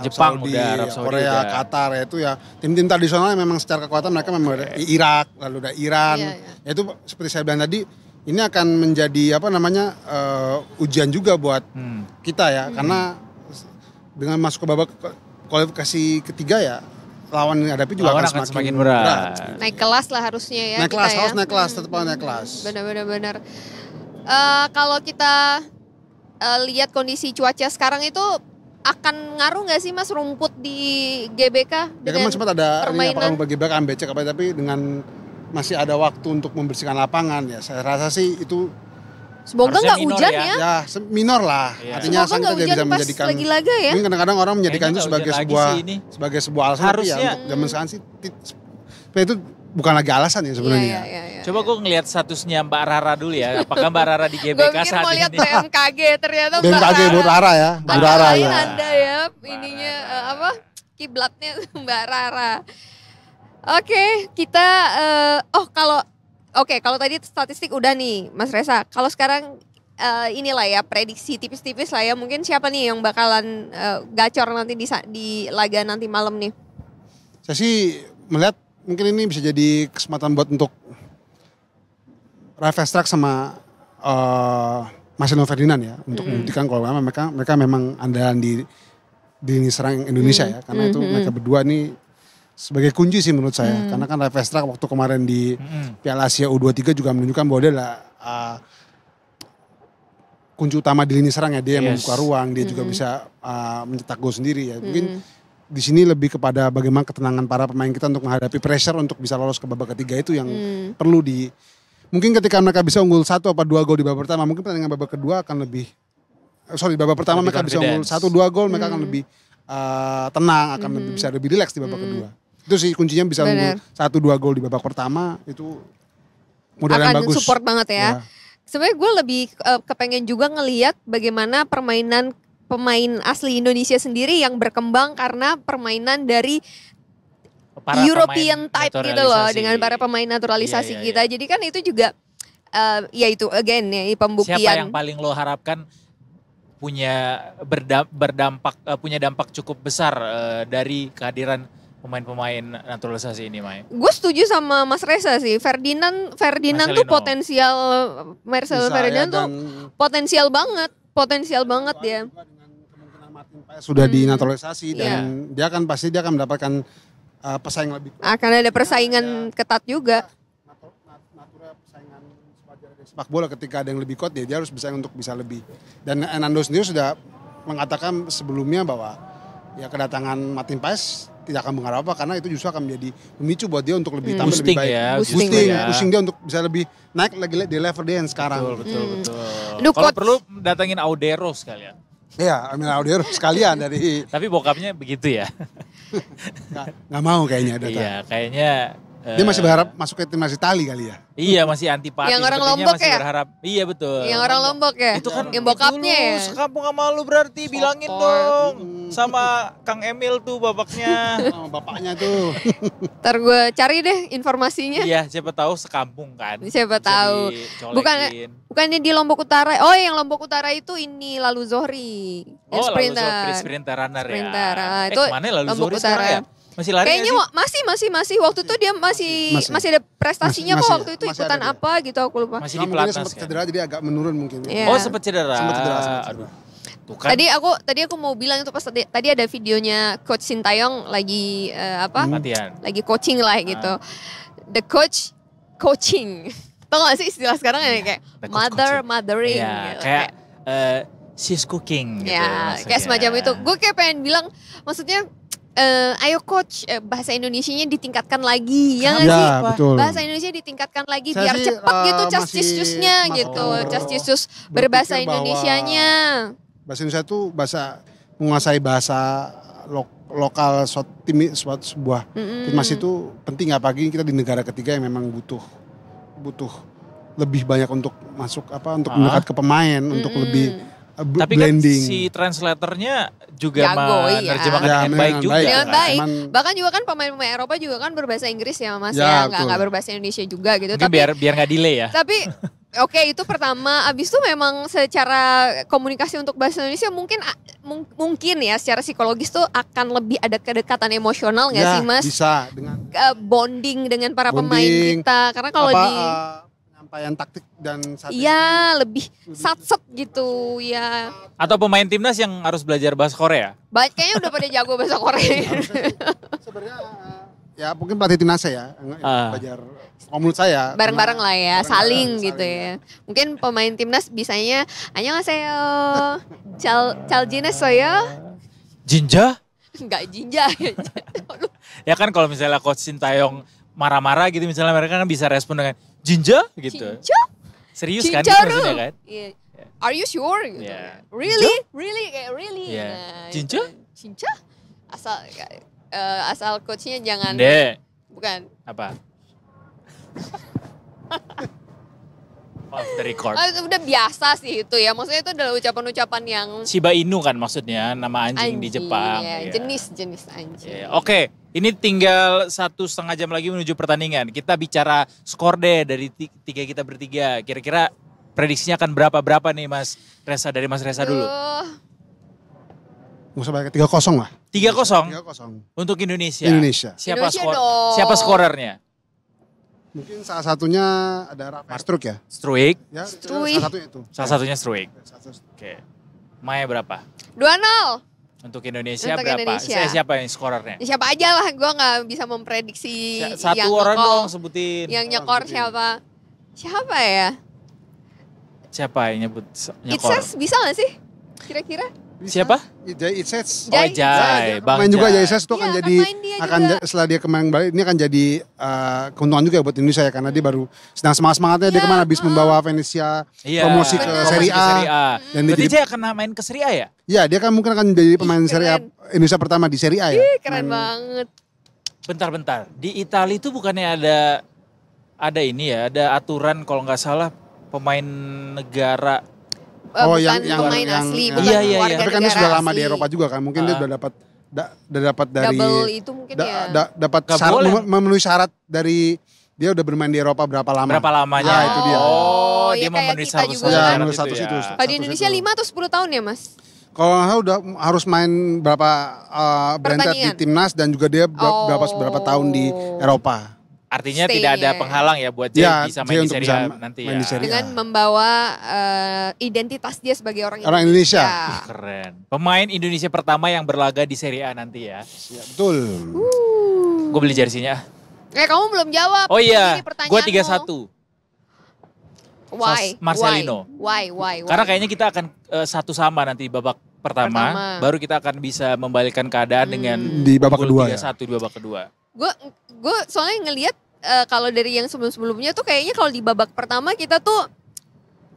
Jepang Saudi, Arab Saudi, Korea, Qatar ya itu ya tim-tim tradisional memang secara kekuatan mereka memang ada Irak lalu ada Iran ya itu seperti saya bilang tadi. Ini akan menjadi ujian juga buat kita ya karena dengan masuk ke babak kualifikasi ketiga ya lawan yang hadapi juga akan semakin berat. Naik kelas lah harusnya ya. Naik kelas harus naik kelas tetap naik kelas. Benar. Kalau kita lihat kondisi cuaca sekarang itu akan ngaruh nggak sih Mas rumput di GBK? Ya kan sempat ada permainan bagi GBK becek tapi dengan masih ada waktu untuk membersihkan lapangan ya saya rasa sih itu semoga nggak hujan ya. Ya minor lah artinya kita bisa menjadikan lagi-laga ya. Mungkin kadang-kadang orang menjadikan itu sebagai sebuah alasan tapi ya untuk zaman sekarang sih itu bukan lagi alasan ya sebenarnya. Iya. Coba gue ngelihat statusnya Mbak Rara dulu ya. Apakah Mbak Rara di Gue GBK pikir saat mau lihat ini? BMKG, ternyata Mbak BMKG Bu Rara ya, Bu Rara ya. Ada ya ininya apa kiblatnya Mbak Rara. Oke, kita kalau tadi statistik udah nih Mas Reza. Kalau sekarang inilah ya prediksi tipis-tipis lah ya. Mungkin siapa nih yang bakalan gacor nanti di laga nanti malam nih? Saya sih melihat mungkin ini bisa jadi kesempatan buat untuk Ralf Estrak sama Marcelo Ferdinand ya untuk membuktikan kalau mereka memang andalan di lini serang Indonesia ya, karena itu mereka berdua nih sebagai kunci sih menurut saya, karena kan Ralf Estrak waktu kemarin di Piala Asia U23 juga menunjukkan bahwa dia adalah kunci utama di lini serang ya, dia yang membuka ruang, dia juga bisa mencetak gol sendiri ya. Mungkin di sini lebih kepada bagaimana ketenangan para pemain kita untuk menghadapi pressure untuk bisa lolos ke babak ketiga itu yang perlu mungkin ketika mereka bisa unggul 1 atau 2 gol di babak pertama, mungkin pertandingan babak kedua akan lebih babak pertama mereka bisa unggul 1-2 gol, mereka akan lebih tenang, akan bisa lebih rileks di babak kedua. Itu sih kuncinya, bisa unggul 1-2 gol di babak pertama itu modal yang bagus. Akan support banget ya. Sebenarnya gue lebih kepengen juga ngelihat bagaimana permainan pemain asli Indonesia sendiri yang berkembang karena permainan dari para European type gitu loh, dengan para pemain naturalisasi kita. Jadi kan itu juga ya itu again ya pembuktian. Siapa yang paling lo harapkan punya punya dampak cukup besar dari kehadiran pemain-pemain naturalisasi ini, Mai? Gue setuju sama Mas Reza sih. Ferdinand tuh potensial, Marcelo Ferdinand tuh potensial banget dia. Sudah dinaturalisasi dan dia akan mendapatkan pesaing lebih. Akan ada persaingan ketat juga. Persaingan sepak bola ketika ada yang lebih kuat dia harus bersaing untuk bisa lebih. Dan Hernando sendiri sudah mengatakan sebelumnya bahwa ya kedatangan Martin Paes tidak akan mengaruh apa, karena itu justru akan menjadi memicu buat dia untuk lebih tampil lebih baik. Boosting dia untuk bisa lebih naik lagi di level dia yang sekarang. Betul. Kalau perlu datangin Audero sekalian. Iya, Amil Audero sekalian dari. Tapi bokapnya begitu ya. Nggak mau kayaknya datang. Iya, kayaknya. Dia masih berharap masuk ke timnas Italia kali ya. Iya, masih antipati. Yang orang Lombok masih ya? Berharap. Iya betul. Yang orang Lombok ya? Itu kan yang bokapnya ya? Sekampung sama lu berarti, bilangin dong. Sama Kang Emil tuh bapaknya. Sama bapaknya tuh. Ntar gue cari deh informasinya. Iya, siapa tahu sekampung kan. Siapa tahu. Bukannya di Lombok Utara. Oh, yang Lombok Utara itu ini Lalu Zohri. Sprinter runner ya. Itu kemana Lalu Lombok Zohri Utara. sekarang ya? Masih lari kayaknya masih waktu itu dia masih ada prestasinya kok waktu itu ikutan apa gitu aku lupa. Masih di pelatnas sempat cedera jadi agak menurun mungkin. Oh, sempat cedera. Aduh. Tuh kan. Tadi aku mau bilang itu pas tadi ada videonya Coach Sintayong lagi latihan. Lagi coaching lah gitu. The coaching. Tau gak sih istilah sekarang ya kayak mothering ya, gitu. Kayak she's cooking gitu. Ya, kayak semacam itu. Gue kayak pengen bilang maksudnya ayo coach bahasa Indonesianya ditingkatkan lagi ya nggak sih? Betul. Bahasa Indonesia ditingkatkan lagi biar cepat gitu cas-cisnya gitu. Cas-cisus berbahasa Indonesianya. Bahasa Indonesia tuh menguasai bahasa lokal sebuah timnas itu penting, apalagi kita di negara ketiga yang memang butuh lebih banyak untuk masuk untuk mendekat ke pemain, untuk lebih tapi blending. Kan si translatornya juga menerjemahkan dengan baik juga. Dengan baik. Bahkan juga kan pemain-pemain Eropa juga kan berbahasa Inggris ya Mas ya. Nggak berbahasa Indonesia juga gitu. Mungkin tapi biar nggak delay ya. Tapi oke, itu pertama. Abis itu memang secara komunikasi untuk bahasa Indonesia mungkin ya secara psikologis tuh akan lebih ada kedekatan emosional nggak sih Mas? Bisa dengan bonding dengan para pemain kita. Karena kalau penyampaian taktik dan iya lebih satset gitu ya. Atau pemain timnas yang harus belajar bahasa Korea? Kayaknya udah pada jago bahasa Korea. Sebenarnya ya mungkin pelatih timnas ya belajar. Menurut saya bareng-bareng lah ya, saling gitu ya. Mungkin pemain timnas bisanya annyeonghaseyo, jaljinesoyo. Jinja? Enggak jinja. Ya kan kalau misalnya Coach Sintayong marah-marah gitu, misalnya mereka kan bisa respon dengan Jinja gitu. Jinja? Serius kan itu maksudnya kan? Yeah. Are you sure? Gitu. Yeah. Really? Really? Kayak really? Yeah. Nah, Jinja? Jinja? Asal coachnya jangan. Bukan. Bukan. Apa? Off the record. Udah biasa sih itu ya. Maksudnya itu adalah ucapan-ucapan yang Shiba Inu kan maksudnya, nama anjing di Jepang. ya, Iya. jenis-jenis anjing. Iya. Oke, ini tinggal 1,5 jam lagi menuju pertandingan. Kita bicara skor deh dari tiga kita bertiga. Kira-kira prediksinya akan berapa nih Mas Reza, dari Mas Reza dulu. Nggak usah banyak, 3-0 lah. 3-0 3-0 untuk Indonesia. Indonesia. Siapa skorernya? Mungkin salah satunya ada Rafael Struik ya. Struik. Ya, Struik. salah satunya itu. Salah satunya Struik. Oke. Maya berapa? 2-0. Untuk Indonesia Untuk berapa? Indonesia. Siapa yang skorernya? Ya, siapa aja lah, gue nggak bisa memprediksi Satu yang orang ngekol. dong sebutin. Yang nyekor siapa? Siapa ya? Siapa yang nyebut It nyekor? says bisa gak sih? Kira-kira? Siapa? Jai Itzets. Oh Jai, Bang Main juga Jai. Jai Itzets itu akan jadi setelah dia kemarin balik ini akan jadi keuntungan juga buat Indonesia ya karena dia baru sedang semangatnya dia kemana habis membawa Venezia promosi ke Serie A. Dan dia Berarti jadi Jai akan main ke Serie A ya? ya dia kan mungkin akan jadi pemain Serie A Indonesia pertama di Serie A ya. Keren banget. Bentar. Di Italia itu bukannya ada ini ya, ada aturan kalau nggak salah pemain negara. Bukan pemain asli, bukan warga Tapi kan dia negara sudah lama asli. di Eropa juga kan. Mungkin dia udah dapat dari Double itu mungkin ya. dapat Gak syarat boleh. memenuhi syarat dari dia udah bermain di Eropa berapa lama. Berapa lamanya? Ya, itu dia. Oh, ya dia kayak memenuhi kita syarat juga Ya, kan. menurut status itu. Kalau di Indonesia 5 atau 10 tahun ya Mas? Kalau nggak salah udah harus main berapa berhentak di Pertandingan? timnas dan juga dia berapa tahun di Eropa. Artinya Stay, tidak ada ya. penghalang ya buat Jai Ya, bisa Jai main di untuk Serie bisa A nanti main ya. di Serie A. Dengan membawa identitas dia sebagai orang Indonesia. Ih, keren. Pemain Indonesia pertama yang berlaga di Serie A nanti ya. Ya, betul. Gue beli jersinya. Kamu belum jawab. Oh iya, Ini pertanyaanmu. gue 3-1. Why? Marcelino. Why? Karena kayaknya kita akan satu sama nanti di babak pertama. Baru kita akan bisa membalikkan keadaan dengan Di babak gol kedua ya. 3-1 di babak kedua. Gue soalnya ngelihat kalau dari yang sebelum-sebelumnya tuh kayaknya kalau di babak pertama kita tuh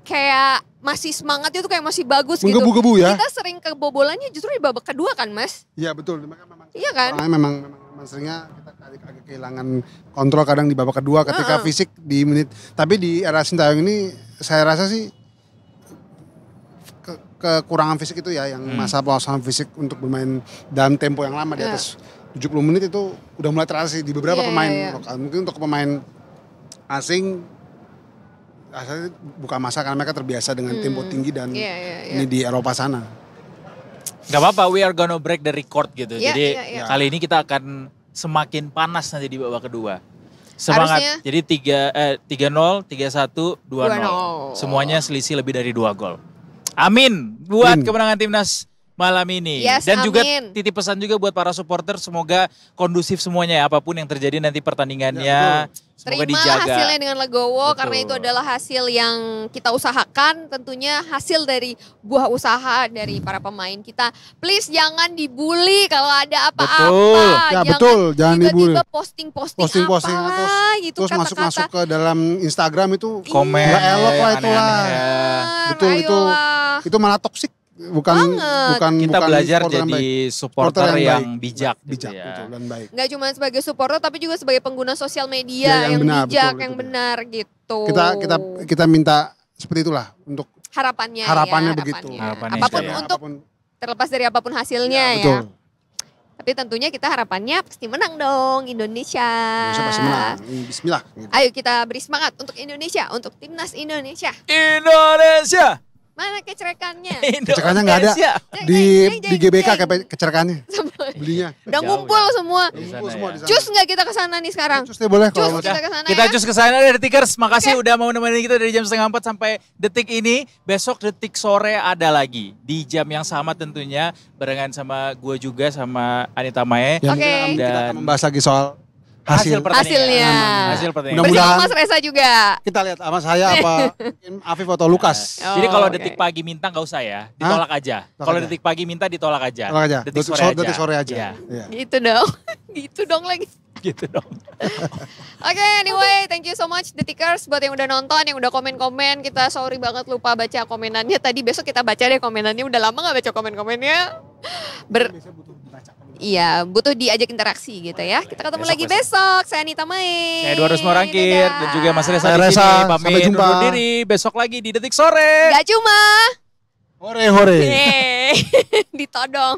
kayak masih semangatnya tuh kayak masih bagus gitu. Menggebu-gebu ya. Kita sering kebobolannya justru di babak kedua kan Mas? Iya betul. Iya kan? Orangnya memang seringnya kita agak kehilangan kontrol kadang di babak kedua ketika fisik di menit. Tapi di era Sintayong ini saya rasa sih kekurangan fisik itu ya yang masa penguasaan fisik untuk bermain dalam tempo yang lama di atas 70 menit itu udah mulai terasa sih di beberapa pemain lokal. Mungkin untuk pemain asing rasanya bukan masalah karena mereka terbiasa dengan tempo tinggi dan ini di Eropa sana. Gak apa-apa, we are gonna break the record gitu. Iya, Jadi iya. kali ini kita akan semakin panas nanti di babak kedua. Semangat. Harusnya. Jadi 3-0, 3-1, 2-0. 2-0. Semuanya selisih lebih dari 2 gol. Amin buat kemenangan timnas malam ini. Yes, Dan juga amin. titip pesan juga buat para supporter, semoga kondusif semuanya ya, apapun yang terjadi nanti pertandingannya. Semoga Terima dijaga. hasilnya dengan legowo Betul. karena itu adalah hasil yang kita usahakan, tentunya hasil dari buah usaha dari para pemain kita. Please jangan dibully kalau ada apa-apa. Betul. Ya betul, jangan dibully. Tiba-tiba posting-posting Posting-posting apalah gitu terus kata-kata. masuk ke dalam Instagram itu Komen, nggak elok lah itulah. aneh-aneh. Betul itu malah toksik. Bukan Kita belajar supporter yang jadi baik. supporter yang bijak, bijak gitu ya. betul, dan baik. Nggak cuma sebagai supporter tapi juga sebagai pengguna sosial media Ya, yang yang benar, bijak, betul, yang betul. benar gitu. Kita minta seperti itulah untuk harapannya harapannya ya, begitu. Harapannya apapun ya. untuk terlepas dari apapun hasilnya ya. Betul. Tapi tentunya kita harapannya pasti menang dong Indonesia. Indonesia pasti menang. Bismillah. Ayo kita beri semangat untuk Indonesia, untuk timnas Indonesia. Indonesia. Mana kecerekannya? Kecerakannya nggak ada di GBK kecerakannya belinya. Udah ngumpul semua. ya. Cus nggak kita ke sana nih sekarang? Cus deh boleh Cus kalau kita ke sana Kita ya. cus ke sana dari Detikers. Makasih udah mau nemenin kita dari jam 3:30 sampai detik ini. Besok detik sore ada lagi di jam yang sama tentunya barengan sama gue juga sama Anita Mae. Yang Oke. kita akan membahas lagi soal hasil pertandingan. Hasilnya. Hasil pertandingan. Mudah-mudahan Bersama Mas Reza juga. kita lihat sama saya apa mungkin Afif atau Lukas. Jadi kalau oke. detik pagi minta nggak usah ya, ditolak aja. Tolak Kalau aja. detik pagi minta ditolak aja. Tolak aja. Detik sore aja. Detik sore aja. Iya. Iya. Gitu dong. Gitu dong lagi. Gitu dong. Oke, anyway, thank you so much Detikers buat yang udah nonton, yang udah komen-komen. Kita sorry banget lupa baca komenannya. Tadi besok kita baca deh komenannya. Udah lama gak baca komen-komennya. Iya, butuh diajak interaksi gitu ya. Kita ketemu lagi besok. Saya Anita Mae. Saya Eduardo Semorangkir dan juga Mas Reza Saya di Reza, sini. sampai Pamit jumpa. undur diri. Besok lagi di Detik Sore. Gak cuma Hore hore. ditodong.